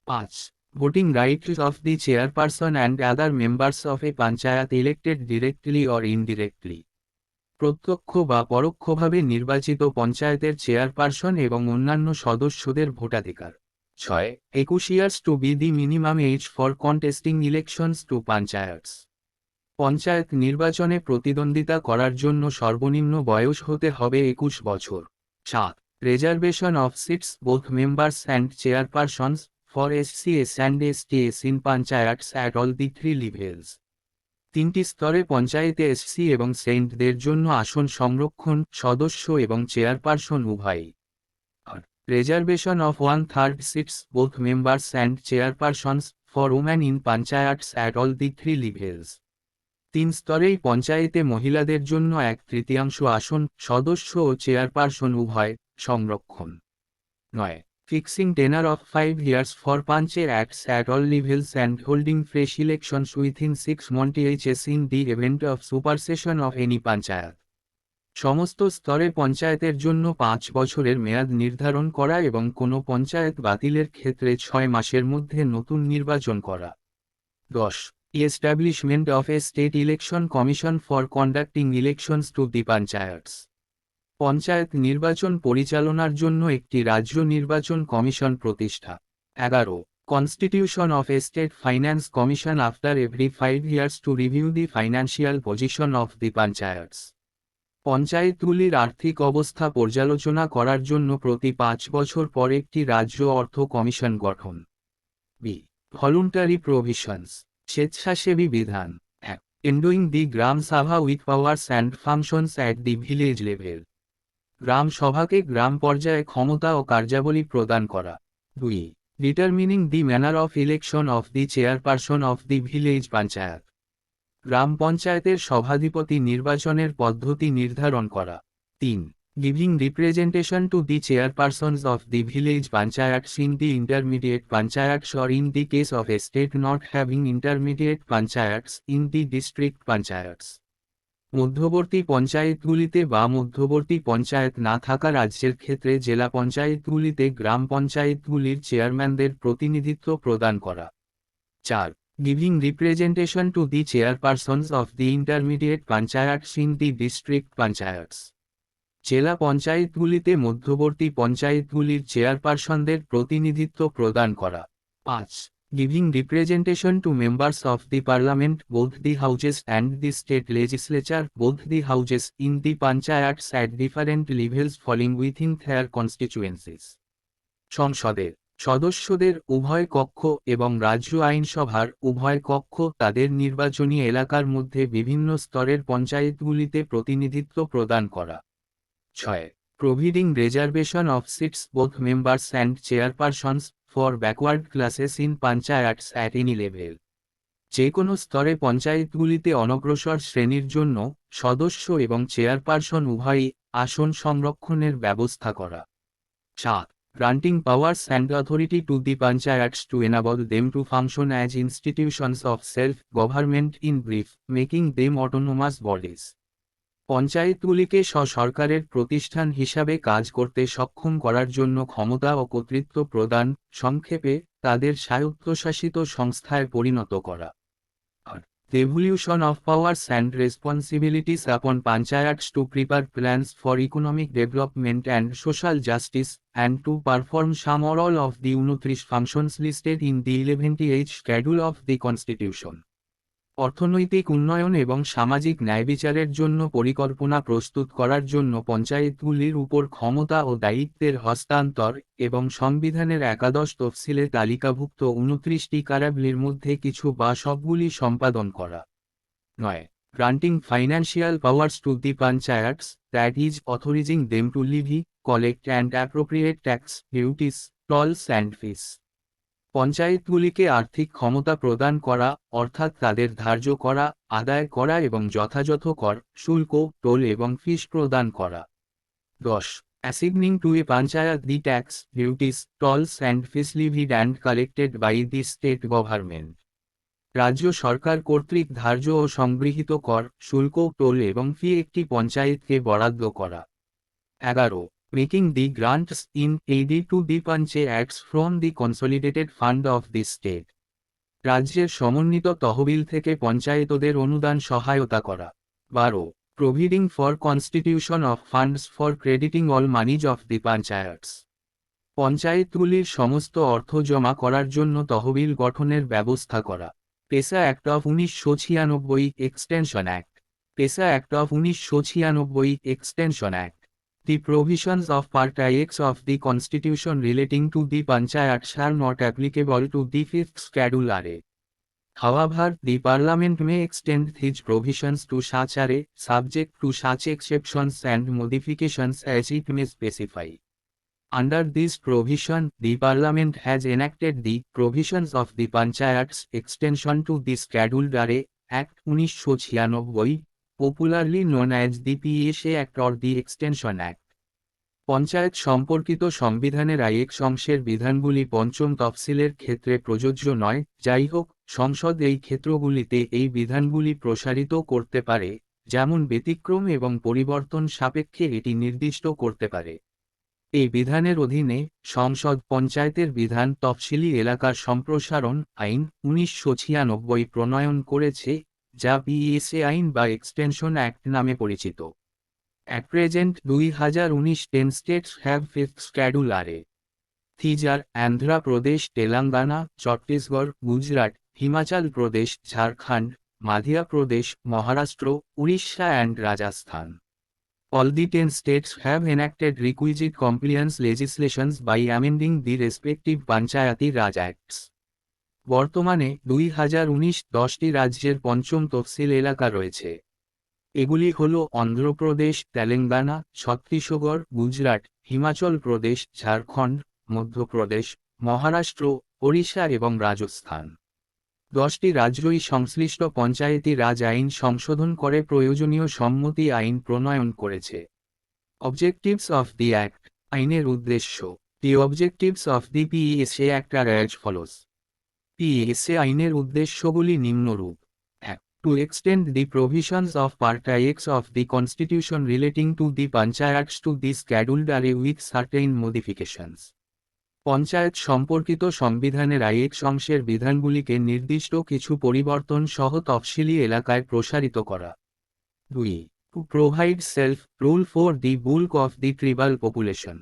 5, voting rights of the chairperson and other members of A panchayat elected directly or indirectly, প্রত্যক্ষ বা পরোক্ষভাবে নির্বাচিত পঞ্চায়েতের চেয়ারপারসন এবং অন্যান্য সদস্যদের ভোটাধিকার। 6, 21 years to be the minimum age for contesting elections to panchayats, panchayat নির্বাচনে প্রতিদ্বন্দ্বিতা করার জন্য সর্বনিম্ন বয়স হতে হবে 21 বছর। 7, reservation of seats both members and chairpersons for SCS and STS in panchayats at all the 3 levels, 3টি স্তরে পঞ্চায়েতে এসসি এবং সেন্টদের জন্য আসন সংরক্ষণ, সদস্য এবং চেয়ারপারসন উভয়ই। Reservation of 1/3 seats both members and chairpersons for woman in panchayats at all the 3 levels, 3 স্তরেই পঞ্চায়েতে মহিলাদের জন্য 1/3 আসন, সদস্য ও চেয়ারপারসন উভয়, সংরক্ষণ। 9, fixing tenure of 5 years for Panchayats at all levels and holding fresh elections within 6 months in the event of supersession of any panchayat, সমস্ত স্তরে পঞ্চায়েতের জন্য 5 বছরের মেয়াদ নির্ধারণ করা এবং কোনো পঞ্চায়েত বাতিলের ক্ষেত্রে 6 মাসের মধ্যে নতুন নির্বাচন করা। 10, establishment of a state election commission for conducting elections to the panchayats, panchayat নির্বাচন পরিচালনার জন্য একটি রাজ্য নির্বাচন কমিশন প্রতিষ্ঠা। 11, constitution of a state finance commission after every 5 years to review the financial position of the panchayats, পঞ্চায়েতগুলির আর্থিক অবস্থা পর্যালোচনা করার জন্য প্রতি 5 বছর পর একটি রাজ্য অর্থ কমিশন গঠন। বি, ভলুন্টারি প্রভিশনস, স্বেচ্ছাসেবী বিধান। 1, এন্ডুইং the gram sabha with powers and functions at the village level, গ্রাম সভাকে গ্রাম পর্যায়ে ক্ষমতা ও কার্যাবলী প্রদান করা। 2, determining the manner of election of the chairperson of the village panchayat, গ্রাম পঞ্চায়েতের সভাধিপতি নির্বাচনের পদ্ধতি নির্ধারণ করা। 3, giving representation to the chairpersons of the village panchayats in the intermediate panchayats or in the case of a state not having intermediate panchayats in the district পঞ্চায়েতস, মধ্যবর্তী পঞ্চায়েতগুলিতে বা মধ্যবর্তী পঞ্চায়েত না থাকা রাজ্যের ক্ষেত্রে জেলা পঞ্চায়েতগুলিতে গ্রাম পঞ্চায়েতগুলির চেয়ারম্যানদের প্রতিনিধিত্ব প্রদান করা। 4, giving representation to the chairpersons of the intermediate panchayats in the district panchayats, জেলা পঞ্চায়েতগুলিতে মধ্যবর্তী পঞ্চায়েতগুলির চেয়ারপারসনদের প্রতিনিধিত্ব প্রদান করা। 5, giving representation to members of the parliament both the houses and the state legislature both the houses in the panchayats at different levels falling within their constituencies, সংসদের সদস্যদের উভয় কক্ষ এবং রাজ্য আইনসভার উভয় কক্ষ তাদের নির্বাচনী এলাকার মধ্যে বিভিন্ন স্তরের পঞ্চায়েতগুলিতে প্রতিনিধিত্ব প্রদান করা। 6, providing reservation of seats both members and chairpersons for backward classes in panchayats at any level, যে কোনো স্তরে পঞ্চায়েতগুলিতে অনগ্রসর শ্রেণীর জন্য সদস্য এবং চেয়ারপারসন উভয়ই আসন সংরক্ষণের ব্যবস্থা করা। 7. Granting powers and authority to the panchayats to enable them to function as institutions of self-government, in brief, making them autonomous bodies. পঞ্চায়েতগুলিকে সরকারের প্রতিষ্ঠান হিসাবে কাজ করতে সক্ষম করার জন্য ক্ষমতা ও কর্তৃত্ব প্রদান, সংক্ষেপে তাদের স্বায়ত্তশাসিত সংস্থায় পরিণত করা। Devolution of powers and responsibilities upon panchayats to prepare plans for economic development and social justice, and to perform some or all of the 29 functions listed in the 11th schedule of the Constitution. অর্থনৈতিক উন্নয়ন এবং সামাজিক ন্যায়বিচারের জন্য পরিকল্পনা প্রস্তুত করার জন্য পঞ্চায়েতগুলির উপর ক্ষমতা ও দায়িত্বের হস্তান্তর এবং সংবিধানের একাদশ তফসিলে তালিকাভুক্ত 29টি কারাবলীর মধ্যে কিছু বা সবগুলি সম্পাদন করা। 9. Granting financial powers to the panchayats, that is, authorizing them to levy, collect and appropriate tax, duties, tolls and fees. পঞ্চায়েতগুলিকে আর্থিক ক্ষমতা প্রদান করা, অর্থাৎ তাদের ধার্য করা, আদায় করা এবং যথাযথ কর, শুল্ক, টোল এবং ফিস প্রদান করা। 10. Assigning to a panchayat the tax, duties, tolls and fees levied and collected by the state government. রাজ্য সরকার কর্তৃক ধার্য ও সংগৃহীত কর, শুল্ক, টোল এবং ফি একটি পঞ্চায়েতকে বরাদ্দ করা। 11. Making the grants in aid to the panchayats from the consolidated fund of the state. রাজ্যের সমন্বিত তহবিল থেকে পঞ্চায়েতদের অনুদান সহায়তা করা। 12. Providing for constitution of funds for crediting all monies of the panchayats. পঞ্চায়েতগুলির সমস্ত অর্থ জমা করার জন্য তহবিল গঠনের ব্যবস্থা করা। PESA act of 1996 extension act. PESA act of 1996 extension act. The provisions of Part X of the Constitution relating to the Panchayats are not applicable to the 5th Schedule RA. However, the Parliament may extend these provisions to such RA, subject to such exceptions and modifications as it may specify. Under this provision, the Parliament has enacted the Provisions of the Panchayats Extension to the Scheduled RA, Act 1996, popularly known as the PSA Act or the Extension Act. Panchayat সম্পর্কিত সংবিধানের আইএক অংশের বিধানগুলি পঞ্চম তফসিলের ক্ষেত্রে প্রযোজ্য নয়, যাই হোক, সংসদ এই ক্ষেত্রগুলিতে এই বিধানগুলি প্রসারিত করতে পারে, যেমন ব্যতিক্রম এবং পরিবর্তন সাপেক্ষে এটি নির্দিষ্ট করতে পারে। এই বিধানের অধীনে সংসদ পঞ্চায়েতের বিধান তফসিলি এলাকার সম্প্রসারণ আইন 1996 প্রণয়ন করেছে, যা পিএসএ আইন বা এক্সটেনশন অ্যাক্ট নামে পরিচিত। At present, 2019 10 states have 5th Schedule RA. These are Andhra Pradesh, Telangana, Chhattisgarh, Gujarat, Himachal Pradesh, Jharkhand, Madhya Pradesh, Maharashtra, Orissa and Rajasthan. All the 10 states have enacted requisite compliance legislations by amending the respective Panchayati Raj Acts. বর্তমানে 2019-10টি রাজ্যের পঞ্চম তফসিল এলাকা রয়েছে। এগুলি হল অন্ধ্রপ্রদেশ, তেলেঙ্গানা, ছত্তিশগড়, গুজরাট, হিমাচল প্রদেশ, ঝাড়খণ্ড, মধ্যপ্রদেশ, মহারাষ্ট্র, ওড়িশা এবং রাজস্থান। 10টি রাজ্যই সংশ্লিষ্ট পঞ্চায়েতি রাজ আইন সংশোধন করে প্রয়োজনীয় সম্মতি আইন প্রণয়ন করেছে। Objectives of the act. আইনের উদ্দেশ্য। The objectives of the PSA act are as follows. PSA আইনের উদ্দেশ্যগুলি নিম্নরূপ। To extend the provisions of Part X of the Constitution relating to the Panchayats to the Scheduled RA with certain modifications. Panchayat সম্পর্কিত সংবিধানের আইএক অংশের বিধানগুলিকে নির্দিষ্ট কিছু পরিবর্তন সহ তফসিলি এলাকায় প্রসারিত করা। 2. To provide self-rule for the bulk of the tribal population.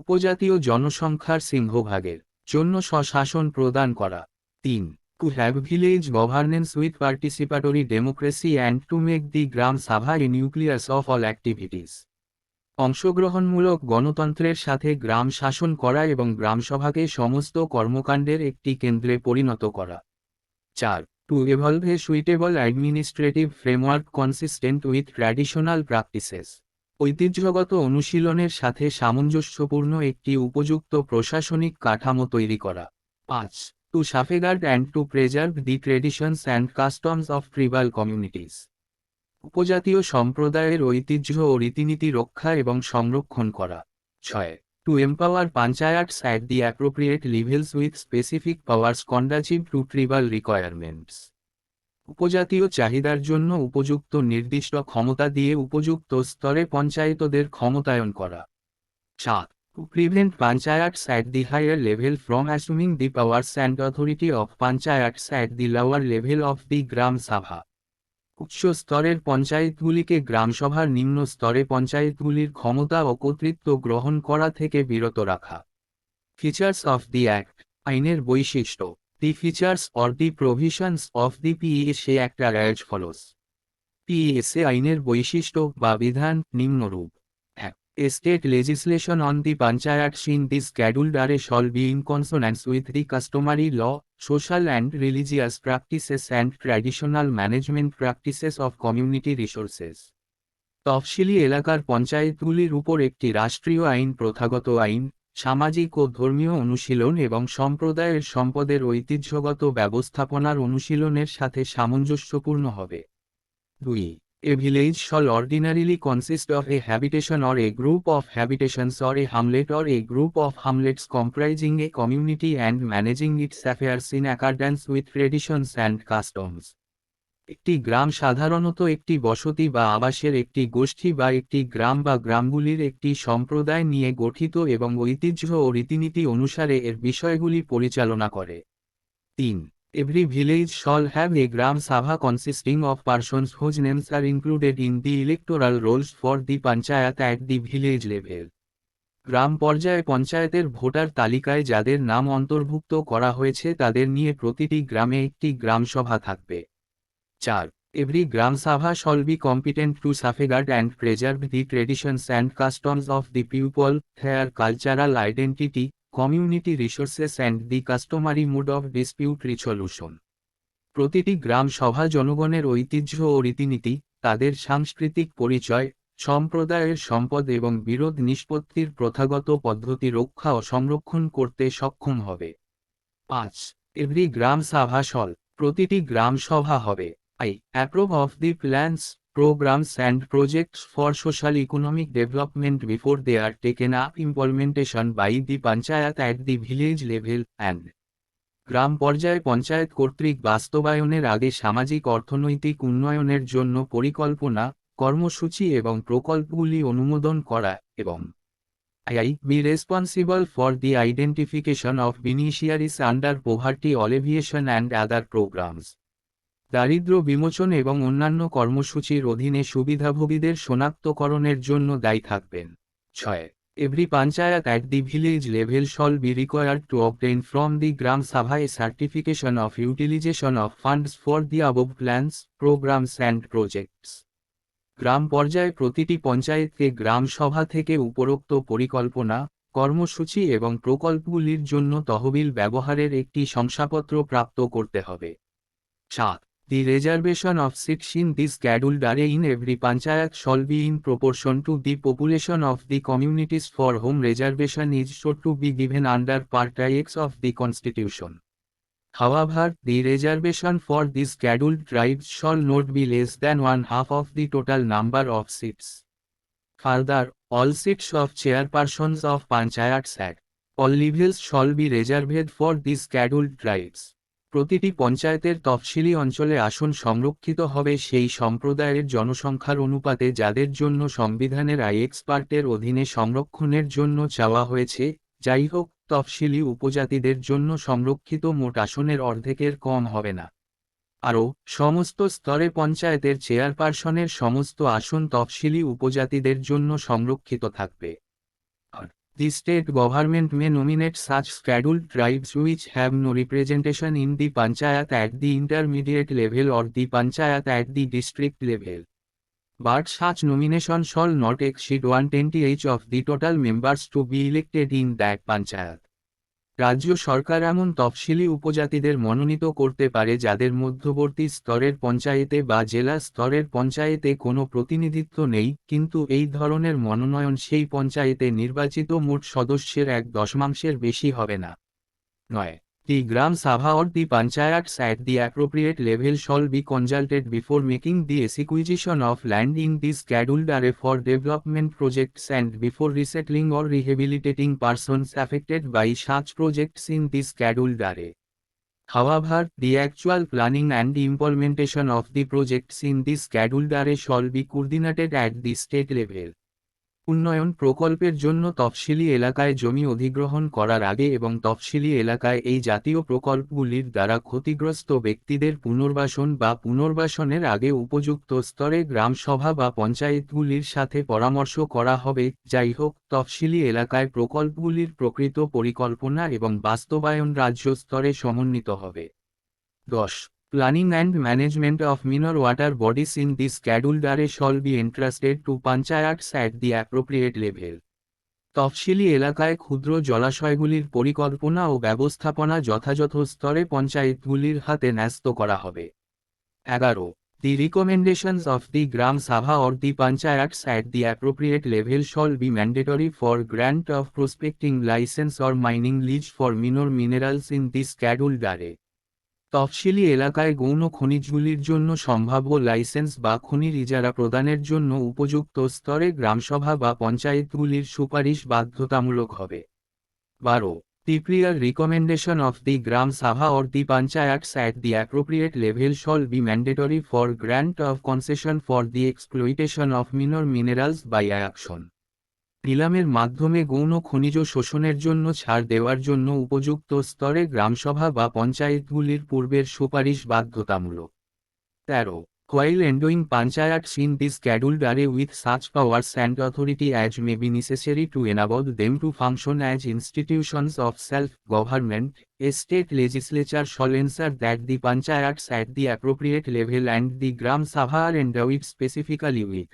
উপজাতীয় জনসংখ্যার সিংহভাগের জন্য স্বশাসন প্রদান করা। 3. To have village governance with participatory democracy and to make the Gram Sabha a nucleus of all activities. অংশগ্রহণমূলক গণতন্ত্রের সাথে গ্রাম শাসন করা এবং গ্রামসভাকে সমস্ত কর্মকাণ্ডের একটি কেন্দ্রে পরিণত করা। 4. To evolve a suitable administrative framework consistent with traditional practices. ঐতিহ্যগত অনুশীলনের সাথে সামঞ্জস্যপূর্ণ একটি উপযুক্ত প্রশাসনিক কাঠামো তৈরি করা। 5. to safeguard and to preserve the traditions and customs of tribal communities. উপজাতীয় সম্প্রদায়ের ঐতিহ্য ও রীতিনীতি রক্ষা এবং সংরক্ষণ করা। 6. To empower panchayats at the appropriate levels with specific powers conducive to tribal requirements. উপজাতীয় চাহিদার জন্য উপযুক্ত নির্দিষ্ট ক্ষমতা দিয়ে উপযুক্ত স্তরে পঞ্চায়েতদের ক্ষমতায়ন করা। 7. To prevent panchayats at the higher level from assuming the powers and authority of panchayats at the lower level of the Gram Sabha. উচ্চ স্তরের পঞ্চায়েতগুলিকে গ্রামসভার নিম্ন স্তরে পঞ্চায়েতগুলির ক্ষমতা ও কর্তৃত্ব গ্রহণ করা থেকে বিরত রাখা। ফিচার্স অফ দি অ্যাক্ট, আইনের বৈশিষ্ট্য। The features or the provisions of the PSA act are as follows. PSA আইনের বৈশিষ্ট্য বা বিধান নিম্নরূপ। A state legislation on the panchayats in this scheduled are shall be in consonance with the customary law, social and religious practices and traditional management practices of community resources. তফসিলি এলাকার পঞ্চায়েতগুলির উপর একটি রাষ্ট্রীয় আইন প্রথাগত আইন, সামাজিক ও ধর্মীয় অনুশীলন এবং সম্প্রদায়ের সম্পদের ঐতিহ্যগত ব্যবস্থাপনার অনুশীলনের সাথে সামঞ্জস্যপূর্ণ হবে। 2. A village shall ordinarily consist of a habitation or a group of habitations or a hamlet or a group of hamlets comprising a community and managing its affairs in accordance with traditions and customs. একটি গ্রাম সাধারণত একটি বসতি বা আবাসের একটি গোষ্ঠী বা একটি গ্রাম বা গ্রামগুলির একটি সম্প্রদায় নিয়ে গঠিত এবং ঐতিহ্য ও রীতিনীতি অনুসারে এর বিষয়গুলি পরিচালনা করে। 3. Every village shall have a Gram Sabha consisting of persons whose names are included in the electoral rolls for the Panchayat at the village level. গ্রাম পর্যায়ে পঞ্চায়েতের ভোটার তালিকায় যাদের নাম অন্তর্ভুক্ত করা হয়েছে তাদের নিয়ে প্রতিটি গ্রামে একটি গ্রামসভা থাকবে। 4. Every Gram Sabha shall be competent to safeguard and preserve the traditions and customs of the people, their cultural identity, community resources and the customary mode of dispute resolution. প্রতিটি গ্রাম সভা জনগণের ঐতিহ্য ও রীতিনীতি, তাদের সাংস্কৃতিক পরিচয়, সম্প্রদায়ের সম্পদ এবং বিরোধ নিষ্পত্তির প্রথাগত পদ্ধতি রক্ষা ও সংরক্ষণ করতে সক্ষম হবে। 5. Every Gram Sabha shall, প্রতিটি গ্রাম সভা হবে I approve of the plans, programs and projects for social economic development before they are taken up implementation by the Panchayat at the village level and গ্রাম পর্যায়ে পঞ্চায়েত কর্তৃক বাস্তবায়নের আগে সামাজিক অর্থনৈতিক উন্নয়নের জন্য পরিকল্পনা, কর্মসূচি এবং প্রকল্পগুলি অনুমোদন করা এবং I be responsible for the identification of beneficiaries under poverty alleviation and other programs. দারিদ্র্য বিমোচন এবং অন্যান্য কর্মসূচির অধীনে সুবিধাভোগীদের শনাক্তকরণের জন্য দায়ী থাকবেন। 6. Every panchayat at the village level shall be required to obtain from the Gram Sabha a certification of utilization of funds for the above plans, programs and projects. গ্রাম পর্যায়ে প্রতিটি পঞ্চায়েতকে গ্রাম সভা থেকে উপরোক্ত পরিকল্পনা, কর্মসূচি এবং প্রকল্পগুলির জন্য তহবিল ব্যবহারের একটি শংসাপত্র প্রাপ্ত করতে হবে। 7. The reservation of seats in this scheduled area in every panchayat shall be in proportion to the population of the communities for whom reservation is so to be given under Part X of the Constitution. However, the reservation for these scheduled tribes shall not be less than one half of the total number of seats. Further, all seats of chairpersons of panchayats at all levels shall be reserved for these scheduled tribes. প্রতিটি পঞ্চায়েতের তফসিলি অঞ্চলে আসন সংরক্ষিত হবে সেই সম্প্রদায়ের জনসংখ্যার অনুপাতে যাদের জন্য সংবিধানের এক্সপার্টের অধীনে সংরক্ষণের জন্য চাওয়া হয়েছে। যাই হোক, তফসিলি উপজাতিদের জন্য সংরক্ষিত মোট আসনের অর্ধেকের কম হবে না। আরও, সমস্ত স্তরে পঞ্চায়েতের চেয়ারপারসনের সমস্ত আসন তফসিলি উপজাতিদের জন্য সংরক্ষিত থাকবে। The state government may nominate such scheduled tribes which have no representation in the panchayat at the intermediate level or the panchayat at the district level. But such nomination shall not exceed 1/20 of the total members to be elected in that panchayat. রাজ্য সরকার এমন তফসিলি উপজাতিদের মনোনীত করতে পারে যাদের মধ্যবর্তী স্তরের পঞ্চায়েতে বা জেলা স্তরের পঞ্চায়েতে কোনো প্রতিনিধিত্ব নেই, কিন্তু এই ধরনের মনোনয়ন সেই পঞ্চায়েতে নির্বাচিত মোট সদস্যের 1/10 বেশি হবে না। 9. The Gram Sabha or the Panchayats at the appropriate level shall be consulted before making the acquisition of land in the scheduled area for development projects and before resettling or rehabilitating persons affected by such projects in the scheduled area. However, the actual planning and implementation of the projects in the scheduled area shall be coordinated at the state level. উন্নয়ন প্রকল্পের জন্য তফসিলি এলাকায় জমি অধিগ্রহণ করার আগে এবং তফসিলি এলাকায় এই জাতীয় প্রকল্পগুলির দ্বারা ক্ষতিগ্রস্ত ব্যক্তিদের পুনর্বাসন বা পুনর্বাসনের আগে উপযুক্ত স্তরে গ্রামসভা বা পঞ্চায়েতগুলির সাথে পরামর্শ করা হবে। যাই হোক, তফসিলি এলাকায় প্রকল্পগুলির প্রকৃত পরিকল্পনা এবং বাস্তবায়ন রাজ্য স্তরে সমন্বিত হবে। 10. Planning and management of minor water bodies in the scheduled area shall be entrusted to panchayats at the appropriate level. তফসিলি এলাকায় ক্ষুদ্র জলাশয়গুলির পরিকল্পনা ও ব্যবস্থাপনা যথাযথ স্তরে পঞ্চায়েতগুলির হাতে ন্যস্ত করা হবে। 11. The recommendations of the Gram Sabha or the Panchayats at the appropriate level shall be mandatory for grant of prospecting license or mining lease for minor minerals in the scheduled area. তফসিলি এলাকায় গৌণ খনিজগুলির জন্য সম্ভাব্য licence বা খনির ইজারা প্রদানের জন্য উপযুক্ত স্তরে গ্রামসভা বা পঞ্চায়েতগুলির সুপারিশ বাধ্যতামূলক হবে। 12. The prior recommendation of the Gram Sabha or the Panchayats at the appropriate level shall be mandatory for grant of concession for the exploitation of minor minerals by action. নিলামের মাধ্যমে গৌণ খনিজ শোষণের জন্য ছাড় দেওয়ার জন্য উপযুক্ত স্তরে গ্রামসভা বা পঞ্চায়েতগুলির পূর্বের সুপারিশ বাধ্যতামূলক। 13. While endowing panchayats in the scheduled area with such powers and authority as may be necessary to enable them to function as institutions of self-government, a state legislature shall ensure that the panchayats at the appropriate level and the Gram Sabha are endowed specifically with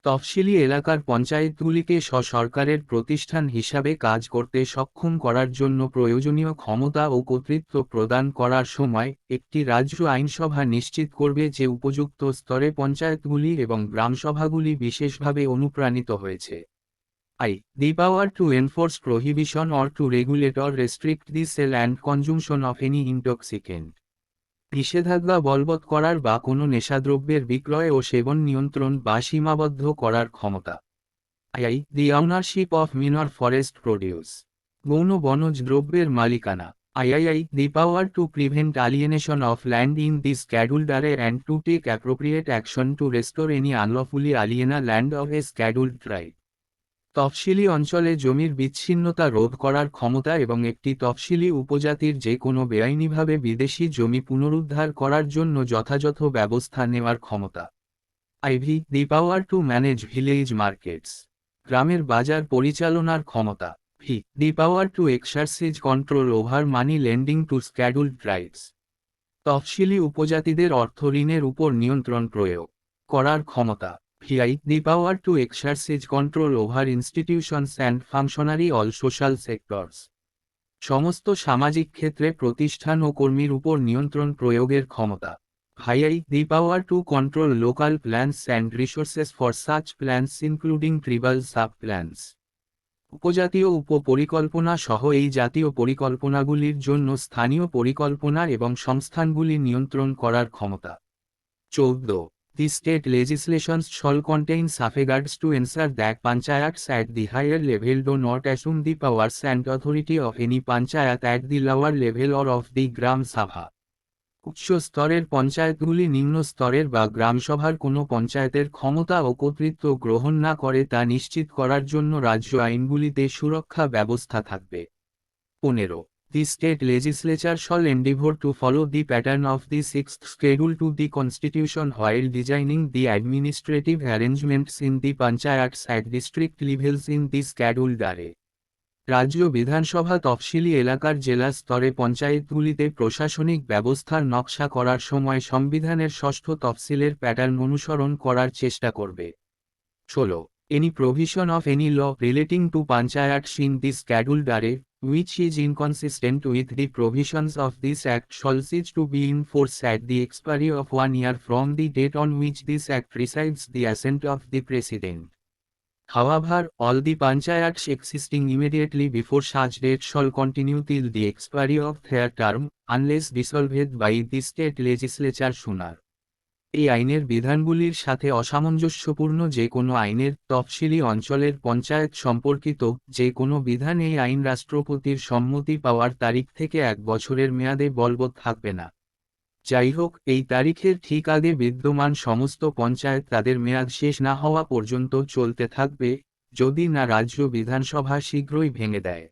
তফসিলি এলাকার পঞ্চায়েতগুলিকে সরকারের প্রতিষ্ঠান হিসাবে কাজ করতে সক্ষম করার জন্য প্রয়োজনীয় ক্ষমতা ও কর্তৃত্ব প্রদান করার সময় একটি রাজ্য আইনসভা নিশ্চিত করবে যে উপযুক্ত স্তরে পঞ্চায়েতগুলি এবং গ্রামসভাগুলি বিশেষভাবে অনুপ্রাণিত হয়েছে। The power to enforce prohibition or to regulate or restrict the sale and consumption of any intoxicant. নিষেধাজ্ঞা বলবৎ করার বা কোনো নেশাদ্রব্যের বিক্রয় ও সেবন নিয়ন্ত্রণ বা সীমাবদ্ধ করার ক্ষমতা। The ownership of minor forest produce. গৌণ বনজ দ্রব্যের মালিকানা। The power to prevent alienation of land in the scheduled area and to take appropriate action to restore any unlawfully aliena land of a scheduled tribe. তফসিলি অঞ্চলে জমির বিচ্ছিন্নতা রোধ করার ক্ষমতা এবং একটি তফসিলি উপজাতির যে কোনো বেআইনিভাবে বিদেশি জমি পুনরুদ্ধার করার জন্য যথাযথ ব্যবস্থা নেওয়ার ক্ষমতা। The power to manage village markets. গ্রামের বাজার পরিচালনার ক্ষমতা। The power to exercise control over money lending to scheduled tribes. তফসিলি উপজাতিদের অর্থ ঋণের উপর নিয়ন্ত্রণ প্রয়োগ করার ক্ষমতা। The power to exercise control over institutions and functionary all social sectors. সমস্ত সামাজিক ক্ষেত্রে প্রতিষ্ঠান ও কর্মীর উপর নিয়ন্ত্রণ প্রয়োগের ক্ষমতা। The power to control local plans and resources for such plans including tribal sub-plans. উপজাতীয় উপপরিকল্পনা সহ এই জাতীয় পরিকল্পনাগুলির জন্য স্থানীয় পরিকল্পনা এবং সংস্থানগুলি নিয়ন্ত্রণ করার ক্ষমতা। 14. The state legislations shall contain safeguards to ensure that panchayats at the higher level do not assume the powers and authority of any panchayat at the lower level or of the Gram Sabha. উচ্চ স্তরের পঞ্চায়েতগুলি নিম্ন স্তরের বা গ্রামসভার কোনো পঞ্চায়েতের ক্ষমতা ও কর্তৃত্ব গ্রহণ না করে তা নিশ্চিত করার জন্য রাজ্য আইনগুলিতে সুরক্ষা ব্যবস্থা থাকবে। 15. The state legislature shall endeavor to follow the pattern of the 6th schedule to the constitution while designing the administrative arrangements in the panchayats at district levels in the scheduled area. রাজ্য বিধানসভা তফসিলি এলাকার জেলা স্তরে পঞ্চায়েতগুলিতে প্রশাসনিক ব্যবস্থার নকশা করার সময় সংবিধানের ষষ্ঠ তফসিলের প্যাটার্ন অনুসরণ করার চেষ্টা করবে। 16. Any provision of any law relating to panchayats in the scheduled area, which is inconsistent with the provisions of this Act shall cease to be in force at the expiry of 1 year from the date on which this Act receives the assent of the President. However, all the panchayats existing immediately before such date shall continue till the expiry of their term, unless dissolved by the state legislature sooner. এই আইনের বিধানগুলির সাথে অসামঞ্জস্যপূর্ণ যে কোনো আইনের তফসিলি অঞ্চলের পঞ্চায়েত সম্পর্কিত যে কোনো বিধান এই আইন রাষ্ট্রপতির সম্মতি পাওয়ার তারিখ থেকে 1 বছরের মেয়াদে বলবৎ থাকবে না। যাই হোক, এই তারিখের ঠিক আগে বিদ্যমান সমস্ত পঞ্চায়েত তাদের মেয়াদ শেষ না হওয়া পর্যন্ত চলতে থাকবে, যদি না রাজ্য বিধানসভা শীঘ্রই ভেঙে দেয়।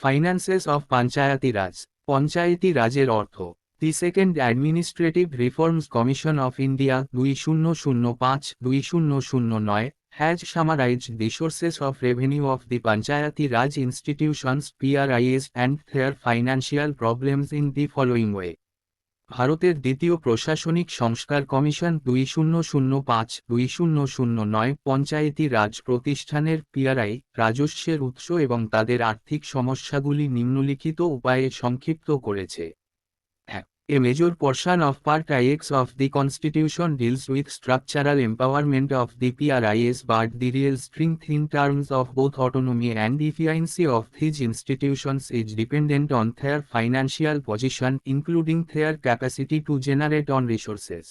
ফাইন্যান্সেস অফ পঞ্চায়েতি রাজ। পঞ্চায়েতি রাজের অর্থ। The second administrative reforms commission of India 2005-2009 has summarized the sources of revenue of the Panchayati Raj institutions PRIs and their financial problems in the following way. ভারতের দ্বিতীয় প্রশাসনিক সংস্কার কমিশন 2005-2009 পঞ্চায়েতি রাজ প্রতিষ্ঠানের পিআরআই রাজস্বের উৎস এবং তাদের আর্থিক সমস্যাগুলি নিম্নলিখিত উপায়ে সংক্ষিপ্ত করেছে। A major portion of Part IX of the Constitution deals with structural empowerment of the PRIs, but the real strength in terms of both autonomy and efficiency of these institutions is dependent on their financial position, including their capacity to generate on resources.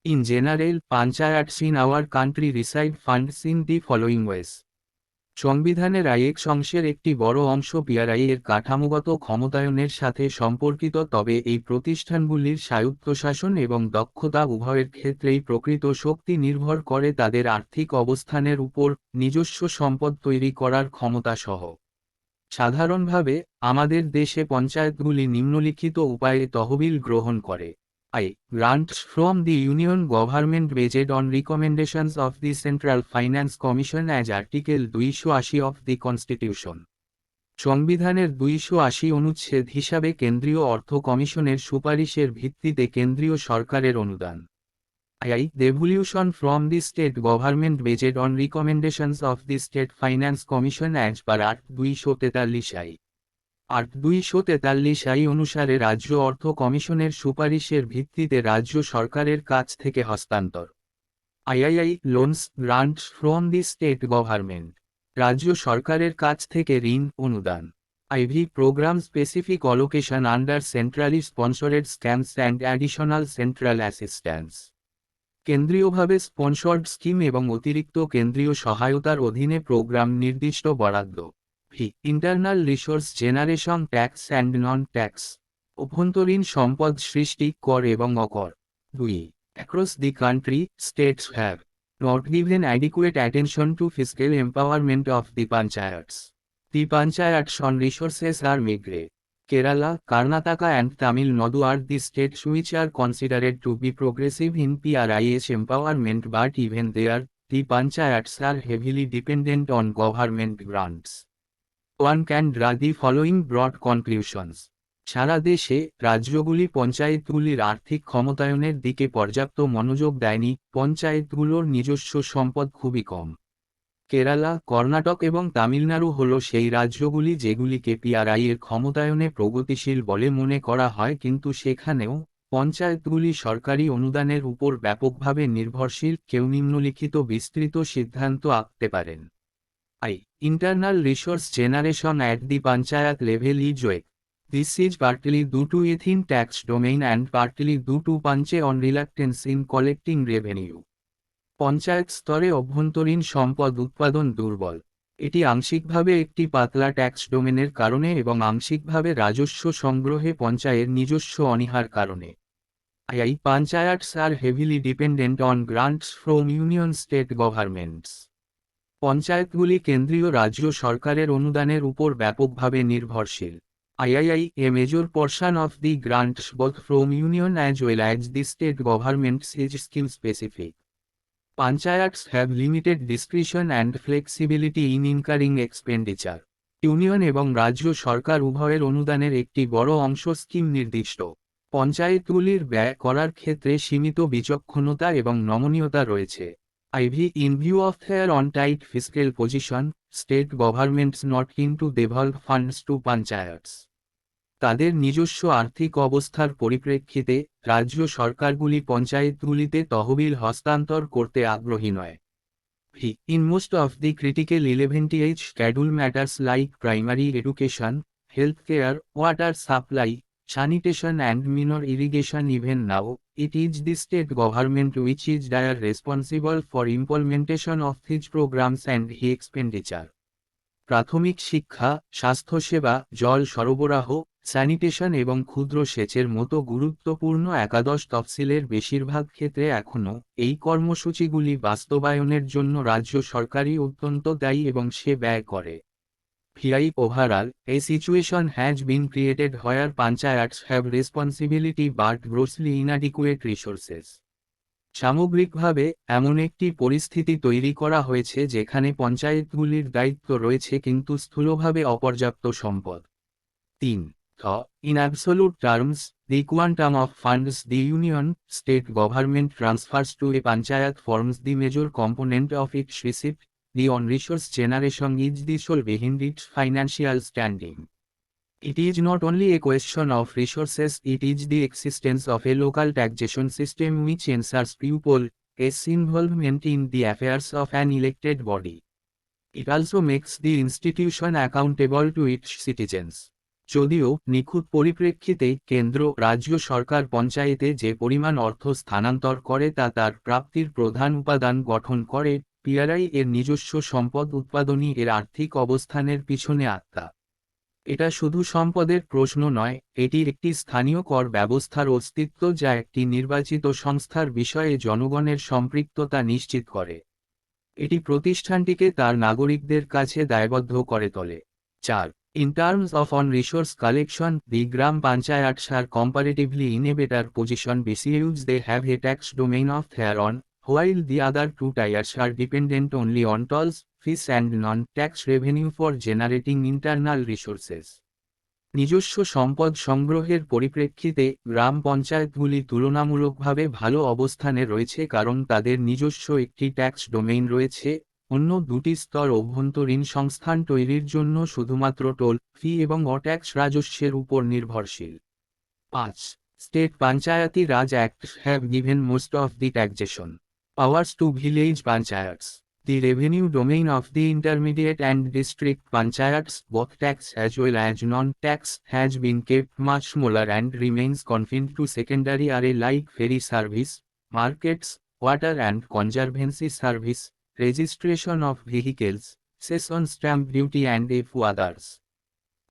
In general, panchayats in our country receive funds in the following ways. সংবিধানের আইএক অংশের একটি বড় অংশ PRI এর কাঠামোগত ক্ষমতায়নের সাথে সম্পর্কিত, তবে এই প্রতিষ্ঠানগুলির স্বায়ত্তশাসন এবং দক্ষতা উভয়ের ক্ষেত্রেই প্রকৃত শক্তি নির্ভর করে তাদের আর্থিক অবস্থানের উপর, নিজস্ব সম্পদ তৈরি করার ক্ষমতা সহ। সাধারণভাবে আমাদের দেশে পঞ্চায়েতগুলি নিম্নলিখিত উপায়ে তহবিল গ্রহণ করে। Grants from the Union Government based on recommendations of the Central Finance Commission as Article 280 of the Constitution. সংবিধানের 280 অনুচ্ছেদ হিসাবে কেন্দ্রীয় অর্থ কমিশনের সুপারিশের ভিত্তিতে কেন্দ্রীয় সরকারের অনুদান। Devolution from the state government based on recommendations of the State Finance Commission as per Act 243 Act 243 অনুসারে রাজ্য অর্থ কমিশনের সুপারিশের ভিত্তিতে রাজ্য সরকারের কাছ থেকে হস্তান্তর। Loans grants from the state government. রাজ্য সরকারের কাছ থেকে ঋণ অনুদান। Programme specific allocation under centrally sponsored schemes and additional central assistance. কেন্দ্রীয়ভাবে স্পন্সর্ড স্কিম এবং অতিরিক্ত কেন্দ্রীয় সহায়তার অধীনে প্রোগ্রাম নির্দিষ্ট বরাদ্দ। Internal resource generation tax and non tax. অভ্যন্তরীণ সম্পদ সৃষ্টি, কর এবং অকর। 2. Across the country, states have not given adequate attention to fiscal empowerment of the panchayats. The panchayats on resources are meagre. Kerala, Karnataka and Tamil Nadu are the states which are considered to be progressive in PRIs empowerment, but even there, the panchayats are heavily dependent on government grants. One can draw the following broad conclusions. সারা দেশে রাজ্যগুলি পঞ্চায়েতগুলির আর্থিক ক্ষমতায়নের দিকে পর্যাপ্ত মনোযোগ দেয়নি, পঞ্চায়েতগুলোর নিজস্ব সম্পদ খুবই কম। কেরালা, কর্ণাটক এবং তামিলনাড়ু হল সেই রাজ্যগুলি যেগুলিকে পিআরআই এর ক্ষমতায়নে প্রগতিশীল বলে মনে করা হয়, কিন্তু সেখানেও পঞ্চায়েতগুলি সরকারি অনুদানের উপর ব্যাপকভাবে নির্ভরশীল। কেউ নিম্নলিখিত বিস্তৃত সিদ্ধান্ত আঁকতে পারেন। Internal resource generation at the panchayat level is weak. This is partly due to a thin tax domain and partly due to Panchayat on reluctance in collecting revenue. Panchayat স্তরে অভ্যন্তরীণ সম্পদ উৎপাদন দুর্বল। এটি আংশিকভাবে একটি পাতলা ট্যাক্স ডোমেনের কারণে এবং আংশিকভাবে রাজস্ব সংগ্রহে পঞ্চায়েতের নিজস্ব অনীহার কারণে। Panchayats are heavily dependent on grants from union state governments. পঞ্চায়েতগুলি কেন্দ্রীয় রাজ্য সরকারের অনুদানের উপর ব্যাপকভাবে নির্ভরশীল। A major portion of the grants both from union as well as the state governments is skill specific. Panchayats have limited discretion and flexibility in incurring expenditure. Union এবং রাজ্য সরকার উভয়ের অনুদানের একটি বড় অংশ স্কিম নির্দিষ্ট। পঞ্চায়েতগুলির ব্যয় করার ক্ষেত্রে সীমিত বিচক্ষণতা এবং নমনীয়তা রয়েছে। In view of their on-tight fiscal position, state governments not keen to devolve funds to panchayats. তাদের নিজস্ব আর্থিক অবস্থার পরিপ্রেক্ষিতে রাজ্য সরকারগুলি পঞ্চায়েতগুলিতে তহবিল হস্তান্তর করতে আগ্রহী নয়। In most of the critical 11th schedule matters like primary education, healthcare, water supply, sanitation and minor irrigation. Even now, it is the state government which is dire responsible for implementation of these programs and the expenditure. প্রাথমিক শিক্ষা, স্বাস্থ্যসেবা, জল সরবরাহ, sanitation এবং ক্ষুদ্র সেচের মতো গুরুত্বপূর্ণ একাদশ তফসিলের বেশিরভাগ ক্ষেত্রে এখনও এই কর্মসূচিগুলি বাস্তবায়নের জন্য রাজ্য সরকারই অত্যন্ত দায়ী এবং সে ব্যয় করে। Overall, a situation has been created where panchayats have responsibility but grossly inadequate resources. সামগ্রিকভাবে এমন একটি পরিস্থিতি তৈরি করা হয়েছে যেখানে পঞ্চায়েতগুলির দায়িত্ব রয়েছে কিন্তু স্থূলভাবে অপর্যাপ্ত সম্পদ। 3. In absolute terms, the quantum of funds the union, state government transfers to a panchayat forms the major component of its receipt. The on-resource generation is the sole behind its financial standing. It is not only a question of resources, it is the existence of a local taxation system which ensures pupils' involvement in the affairs of an elected body. It also makes the institution accountable to its citizens. যদিও নিখুঁত পরিপ্রেক্ষিতে কেন্দ্র রাজ্য সরকার পঞ্চায়েতে যে পরিমাণ অর্থ স্থানান্তর করে তা তার প্রাপ্তির প্রধান উপাদান গঠন করে, পিআরআই এর নিজস্ব সম্পদ উৎপাদনই এর আর্থিক অবস্থানের পিছনে আত্মা। এটা শুধু সম্পদের প্রশ্ন নয়, এটি একটি স্থানীয় কর ব্যবস্থার অস্তিত্ব যা একটি নির্বাচিত সংস্থার বিষয়ে জনগণের সম্পৃক্ততা নিশ্চিত করে। এটি প্রতিষ্ঠানটিকে তার নাগরিকদের কাছে দায়বদ্ধ করে তোলে। 4. In terms of on-resource collection, the Gram Panchayats are comparatively in a better position because they have a tax domain of their own, while the other two tiers are dependent only on tolls, fees and non-tax revenue for generating internal resources. নিজস্ব সম্পদ সংগ্রহের পরিপ্রেক্ষিতে গ্রাম পঞ্চায়েতগুলি তুলনামূলকভাবে ভালো অবস্থানে রয়েছে কারণ তাদের নিজস্ব একটি ট্যাক্স ডোমেইন রয়েছে, অন্য দুটি স্তর অভ্যন্তরীণ সংস্থান তৈরির জন্য শুধুমাত্র টোল, ফি এবং অট্যাক্স রাজস্বের উপর নির্ভরশীল। 5. State Panchayati Raj Acts have given most of the taxation powers to village panchayats. The revenue domain of the intermediate and district panchayats, both tax as well as non-tax, has been kept much smaller and remains confined to secondary area like ferry service, markets, water and conservancy service, registration of vehicles, cession stamp duty and a few others.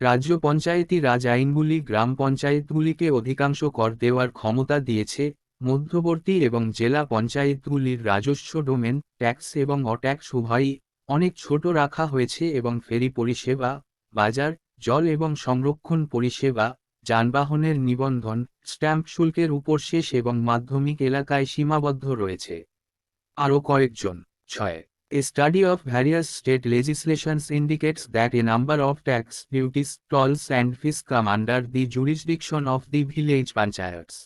রাজ্য পঞ্চায়েতি রাজ আইনগুলি গ্রাম পঞ্চায়েতগুলিকে অধিকাংশ কর দেওয়ার ক্ষমতা দিয়েছে, মধ্যবর্তী এবং জেলা পঞ্চায়েতগুলির রাজস্ব ডোমেন, ট্যাক্স এবং অট্যাক্স উভয়ই অনেক ছোট রাখা হয়েছে এবং ফেরি পরিষেবা, বাজার, জল এবং সংরক্ষণ পরিষেবা, যানবাহনের নিবন্ধন, স্ট্যাম্প শুল্কের উপর শেষ এবং মাধ্যমিক এলাকায় সীমাবদ্ধ রয়েছে। আরও কয়েকজন। 6. A study of various state legislations indicates that a number of tax, duties, tolls and fees come under the jurisdiction of the village panchayats.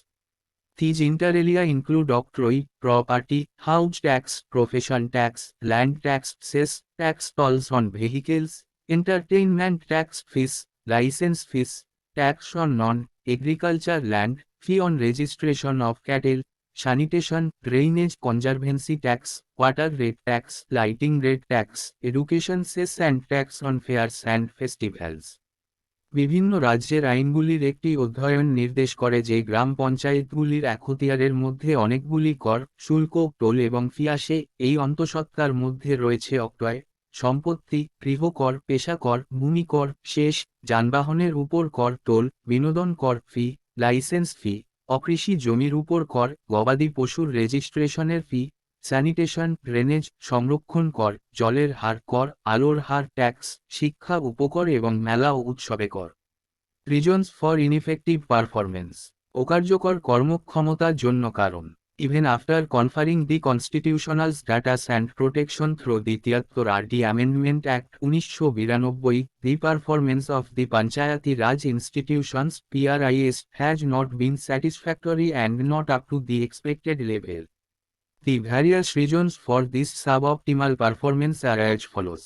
These inter alia include octroi, property, house tax, profession tax, land tax, cess, tax tolls on vehicles, entertainment tax fees, license fees, tax on non-agriculture land, fee on registration of cattle, sanitation, drainage conservancy tax, water rate tax, lighting rate tax, education cess and tax on fairs and festivals. বিভিন্ন রাজ্যের আইনগুলির একটি অধ্যয়ন নির্দেশ করে যে গ্রাম পঞ্চায়েতগুলির এখতিয়ারের মধ্যে অনেকগুলি কর, শুল্ক, টোল এবং ফি আসে। এই অন্তঃসত্ত্বার মধ্যে রয়েছে অক্টয়, সম্পত্তি, গৃহকর, পেশাকর, ভূমিকর, শেষ, যানবাহনের উপর কর, টোল, বিনোদন কর, ফি, লাইসেন্স ফি, অকৃষি জমির উপর কর, গবাদি পশুর রেজিস্ট্রেশনের ফি, স্যানিটেশন, ড্রেনেজ, সংরক্ষণ কর, জলের হার কর, আলোর হার ট্যাক্স, শিক্ষা উপকর এবং মেলা ও উৎসবে কর। রিজনস ফর ইনএফেক্টিভ পারফরমেন্স, অকার্যকর কর্মক্ষমতার জন্য কারণ। Even after conferring the constitutional status and protection through the 73 RD Amendment Act 1992, the performance of the Panchayati Raj institutions (PRIS) has not been satisfactory and not up to the expected level. The various reasons for this suboptimal performance are as follows.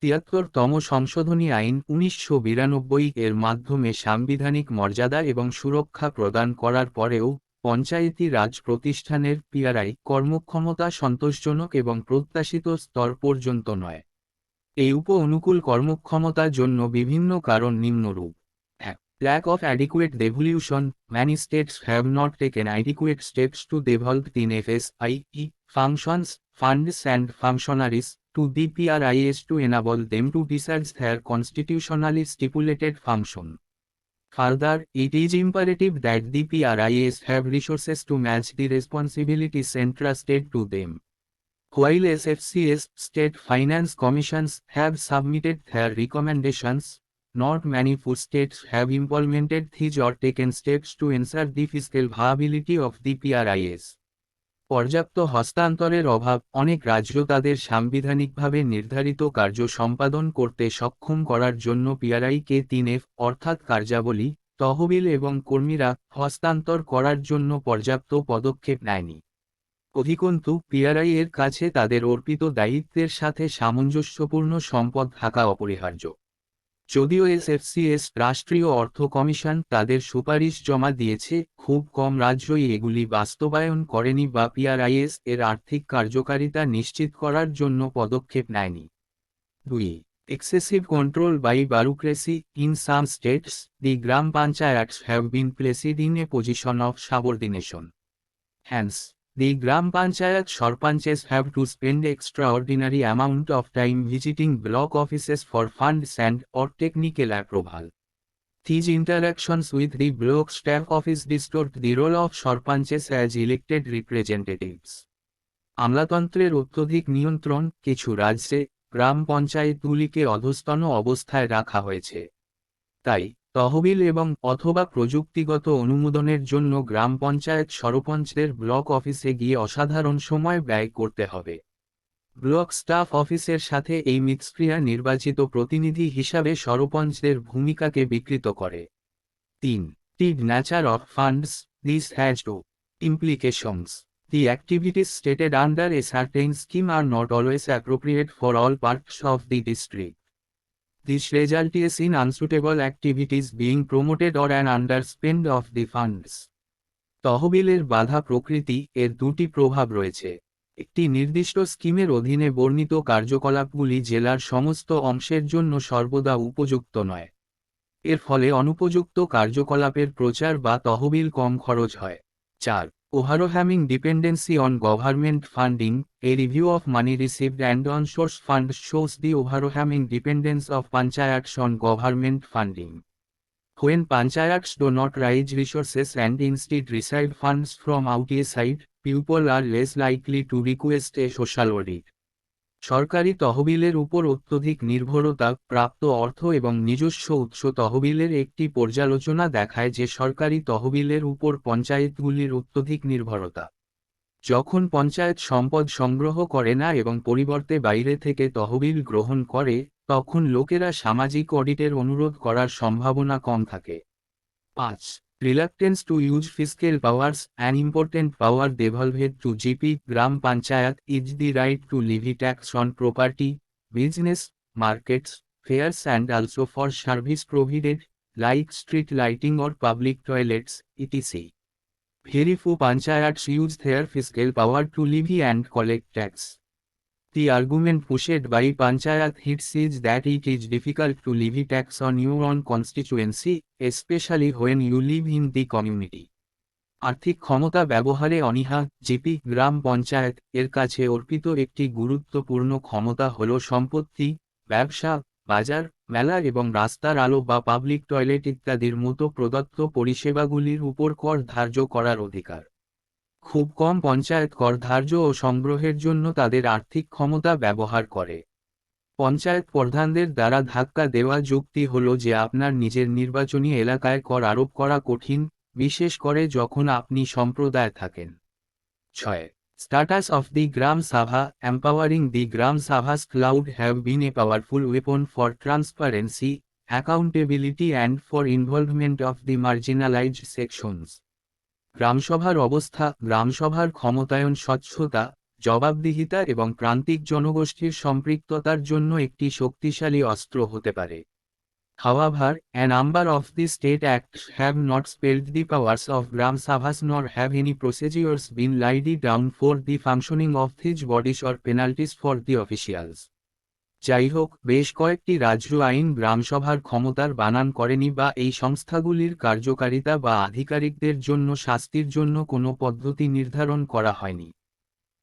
73তম সংশোধনী আইন 1992 এর মাধ্যমে সাংবিধানিক মর্যাদা এবং সুরক্ষা প্রদান করার পরেও পঞ্চায়েতি রাজ প্রতিষ্ঠানের পিআরআই কর্মক্ষমতা সন্তোষজনক এবং প্রত্যাশিত স্তর পর্যন্ত নয়। এই অনুকূল কর্মক্ষমতার জন্য বিভিন্ন কারণ নিম্নরূপ: 1. Lack of adequate devolution. Many states have not taken adequate steps to devolve the FSIE functions, funds and functionaries to the PRIS to enable them to discharge their constitutionally stipulated function. Further, it is imperative that the PRIS have resources to match the responsibilities entrusted to them. While SFCS, state finance commissions, have submitted their recommendations, not many states have implemented these or taken steps to ensure the fiscal viability of the PRIS. পর্যাপ্ত হস্তান্তরের অভাব: অনেক রাজ্য তাদের সাংবিধানিকভাবে নির্ধারিত কার্য সম্পাদন করতে সক্ষম করার জন্য পিআরআইকে 3F অর্থাৎ কার্যাবলী, তহবিল এবং কর্মীরা হস্তান্তর করার জন্য পর্যাপ্ত পদক্ষেপ নেয়নি। অধিকন্তু পিআরআই এর কাছে তাদের অর্পিত দায়িত্বের সাথে সামঞ্জস্যপূর্ণ সম্পদ থাকা অপরিহার্য। যদিও এসএফসিএস রাষ্ট্রীয় অর্থ কমিশন তাদের সুপারিশ জমা দিয়েছে, খুব কম রাজ্যই এগুলি বাস্তবায়ন করেনি বা পিআরআইএস এর আর্থিক কার্যকারিতা নিশ্চিত করার জন্য পদক্ষেপ নেয়নি। 2. Excessive control by bureaucracy. In some states, the Gram Panchayats have been placed in a position of subordination. Hence, the Gram Panchayat Sarpanches have to spend extraordinary amount of time visiting block offices for funds and or technical approval. These interactions with the block staff office distort the role of Sarpanches as elected representatives. আমলাতন্ত্রের অত্যধিক নিয়ন্ত্রণ: কিছু রাজ্যে গ্রাম পঞ্চায়েতগুলিকে অধস্তন অবস্থায় রাখা হয়েছে। তাই তহবিল এবং অথবা প্রযুক্তিগত অনুমোদনের জন্য গ্রাম পঞ্চায়েত সরপঞ্চদের ব্লক অফিসে গিয়ে অসাধারণ সময় ব্যয় করতে হবে। ব্লক স্টাফ অফিসের সাথে এই মিথস্ক্রিয়া নির্বাচিত প্রতিনিধি হিসাবে সরপঞ্চদের ভূমিকাকে বিকৃত করে। 3. The nature of funds. This has two implications. The activities stated under a certain scheme are not always appropriate for all parts of the district. This results in unsuitable activities being promoted or an underspend of the funds. তহবিলের বাধা প্রকৃতি: এর দুটি প্রভাব রয়েছে। একটি নির্দিষ্ট স্কিমের অধীনে বর্ণিত কার্যকলাপগুলি জেলার সমস্ত অংশের জন্য সর্বদা উপযুক্ত নয়। এর ফলে অনুপযুক্ত কার্যকলাপের প্রচার বা তহবিল কম খরচ হয়। 4. Overwhelming dependency on government funding. A review of money received and on source funds shows the overwhelming dependence of panchayats on government funding. When panchayats do not raise resources and instead receive funds from outside, people are less likely to request a social audit. সরকারি তহবিলের উপর অত্যধিক নির্ভরতা, প্রাপ্ত অর্থ এবং নিজস্ব উৎস তহবিলের একটি পর্যালোচনা দেখায় যে সরকারি তহবিলের উপর পঞ্চায়েতগুলির অত্যধিক নির্ভরতা। যখন পঞ্চায়েত সম্পদ সংগ্রহ করে না এবং পরিবর্তে বাইরে থেকে তহবিল গ্রহণ করে, তখন লোকেরা সামাজিক অডিটের অনুরোধ করার সম্ভাবনা কম থাকে। 5. Reluctance to use fiscal powers. An important power devolved to GP Gram Panchayat is the right to levy tax on property, business, markets, fairs and also for service provided, like street lighting or public toilets, etc. Very few panchayats use their fiscal power to levy and collect tax. The argument pushed by Panchayat heads is that it is difficult to levy tax on your own constituency, especially when you live in the community. আর্থিক ক্ষমতা ব্যবহারে অনীহা: GP গ্রাম পঞ্চায়েত এর কাছে অর্পিত একটি গুরুত্বপূর্ণ ক্ষমতা হল সম্পত্তি, ব্যবসা, বাজার, মেলা এবং রাস্তার আলো বা পাবলিক টয়লেট ইত্যাদির মতো প্রদত্ত পরিষেবাগুলির উপর কর ধার্য করার অধিকার। খুব কম পঞ্চায়েত কর ধার্য ও সংগ্রহের জন্য তাদের আর্থিক ক্ষমতা ব্যবহার করে। পঞ্চায়েত প্রধানদের দ্বারা ধাক্কা দেওয়া যুক্তি হল যে আপনার নিজের নির্বাচনী এলাকায় কর আরোপ করা কঠিন, বিশেষ করে যখন আপনি সম্প্রদায় থাকেন। 6. Status of the Gram Sabha. Empowering the Gram Sabhas cloud have been a powerful weapon for transparency, accountability and for involvement of the marginalized sections. গ্রামসভার অবস্থা: গ্রামসভার ক্ষমতায়ন স্বচ্ছতা, জবাবদিহিতা এবং প্রান্তিক জনগোষ্ঠীর সম্পৃক্ততার জন্য একটি শক্তিশালী অস্ত্র হতে পারে। However, a number of the state acts have not spelled the powers of Gram Sabhas nor have any procedures been laid down for the functioning of these bodies or penalties for the officials. যাই হোক, বেশ কয়েকটি রাজ্য আইন গ্রামসভার ক্ষমতার বানান করেনি বা এই সংস্থাগুলির কার্যকারিতা বা আধিকারিকদের জন্য শাস্তির জন্য কোনো পদ্ধতি নির্ধারণ করা হয়নি।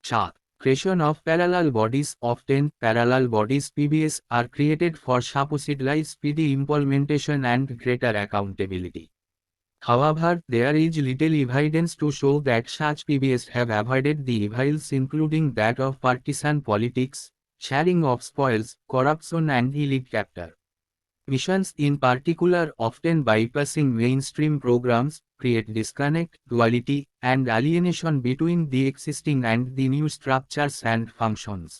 7. Creation of parallel bodies. Often, parallel bodies (PBS) are created for supposedly speedy implementation and greater accountability. However, there is little evidence to show that such PBS have avoided the evils including that of partisan politics, sharing of spoils, corruption and elite capture. Missions in particular, often bypassing mainstream programs, create disconnect, duality, and alienation between the existing and the new structures and functions.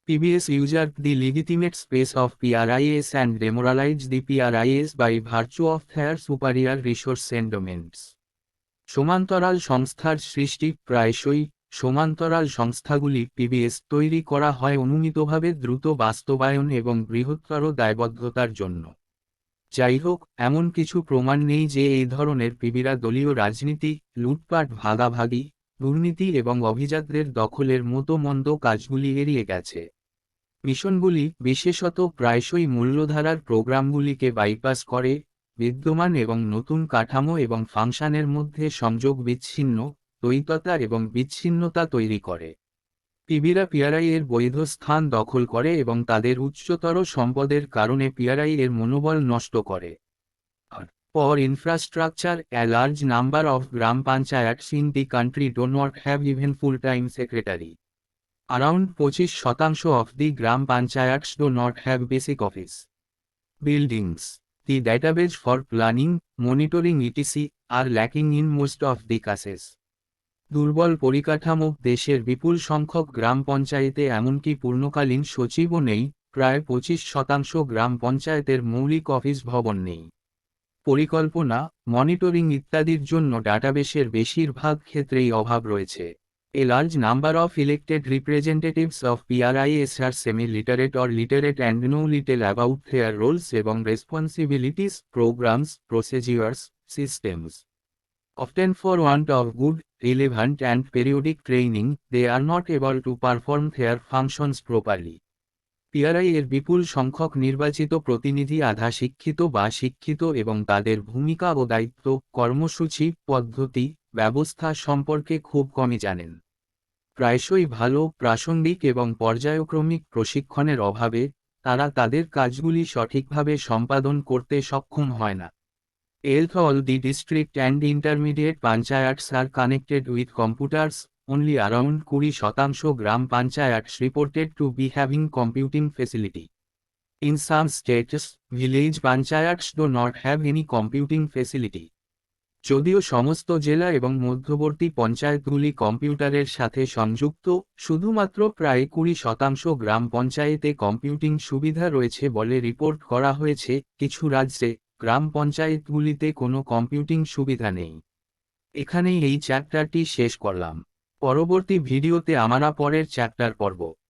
PBS usurp the legitimate space of PRIS and demoralize the PRIS by virtue of their superior resource endowments. সমান্তরাল সংস্থার সৃষ্টি। প্রায়শই সমান্তরাল সংস্থাগুলি PBS তৈরি করা হয় অনুমিতভাবে দ্রুত বাস্তবায়ন এবং বৃহত্তর দায়বদ্ধতার জন্য। যাই হোক, এমন কিছু প্রমাণ নেই যে এই ধরনের পিবিরা দলীয় রাজনীতি, লুটপাট, ভাগাভাগি, দুর্নীতি এবং অভিজাতদের দখলের মতো মন্দ কাজগুলি এড়িয়ে গেছে। মিশনগুলি বিশেষত প্রায়শই মূল্যধারার প্রোগ্রামগুলিকে বাইপাস করে, বিদ্যমান এবং নতুন কাঠামো এবং ফাংশনের মধ্যে সংযোগ বিচ্ছিন্ন, দ্বৈততা এবং বিচ্ছিন্নতা তৈরি করে। পিবিরা পিআরআই এর বৈধ স্থান দখল করে এবং তাদের উচ্চতর সম্পদের কারণে পিআরআই এর মনোবল নষ্ট করে। For infrastructure, a large number of Gram Panchayats in the country do not have even full-time secretary. Around 25% of the Gram Panchayats do not have basic office buildings. The database for planning, monitoring etc. are lacking in most of the cases. দুর্বল পরিকাঠামো। দেশের বিপুল সংখ্যক গ্রাম পঞ্চায়েতে এমনকি পূর্ণকালীন সচিবও নেই, প্রায় 25% গ্রাম পঞ্চায়েতের মৌলিক অফিস ভবন নেই। পরিকল্পনা, মনিটরিং ইত্যাদির জন্য ডাটাবেসের বেশিরভাগ ক্ষেত্রেই অভাব রয়েছে। A large number of elected representatives of PRIS are semi-literate or literate and know little about their roles এবং responsibilities, programs, procedures, systems. Often for want of good, relevant and periodic training, they are not able to perform their functions properly. PRI এর বিপুল সংখ্যক নির্বাচিত প্রতিনিধি আধা শিক্ষিত বা শিক্ষিত এবং তাদের ভূমিকা ও দায়িত্ব, কর্মসূচি, পদ্ধতি, ব্যবস্থা সম্পর্কে খুব কমই জানেন। প্রায়শই ভালো, প্রাসঙ্গিক এবং পর্যায়ক্রমিক প্রশিক্ষণের অভাবে তারা তাদের কাজগুলি সঠিকভাবে সম্পাদন করতে সক্ষম হয় না। All the district and intermediate panchayats are connected with computers. Only around 20% Gram Panchayats reported to be having computing facility. In some states, village panchayats do not have any computing facility. যদিও সমস্ত জেলা এবং মধ্যবর্তী পঞ্চায়েতগুলি কম্পিউটারের সাথে সংযুক্ত, শুধুমাত্র প্রায় 20% গ্রাম পঞ্চায়েতে কম্পিউটিং সুবিধা রয়েছে বলে রিপোর্ট করা হয়েছে। কিছু রাজ্যে গ্রাম পঞ্চায়েতগুলিতে কোনো কম্পিউটিং সুবিধা নেই। এখানেই এই চ্যাপ্টারটি শেষ করলাম। পরবর্তী ভিডিওতে আমরা পরের চ্যাপ্টার পড়ব।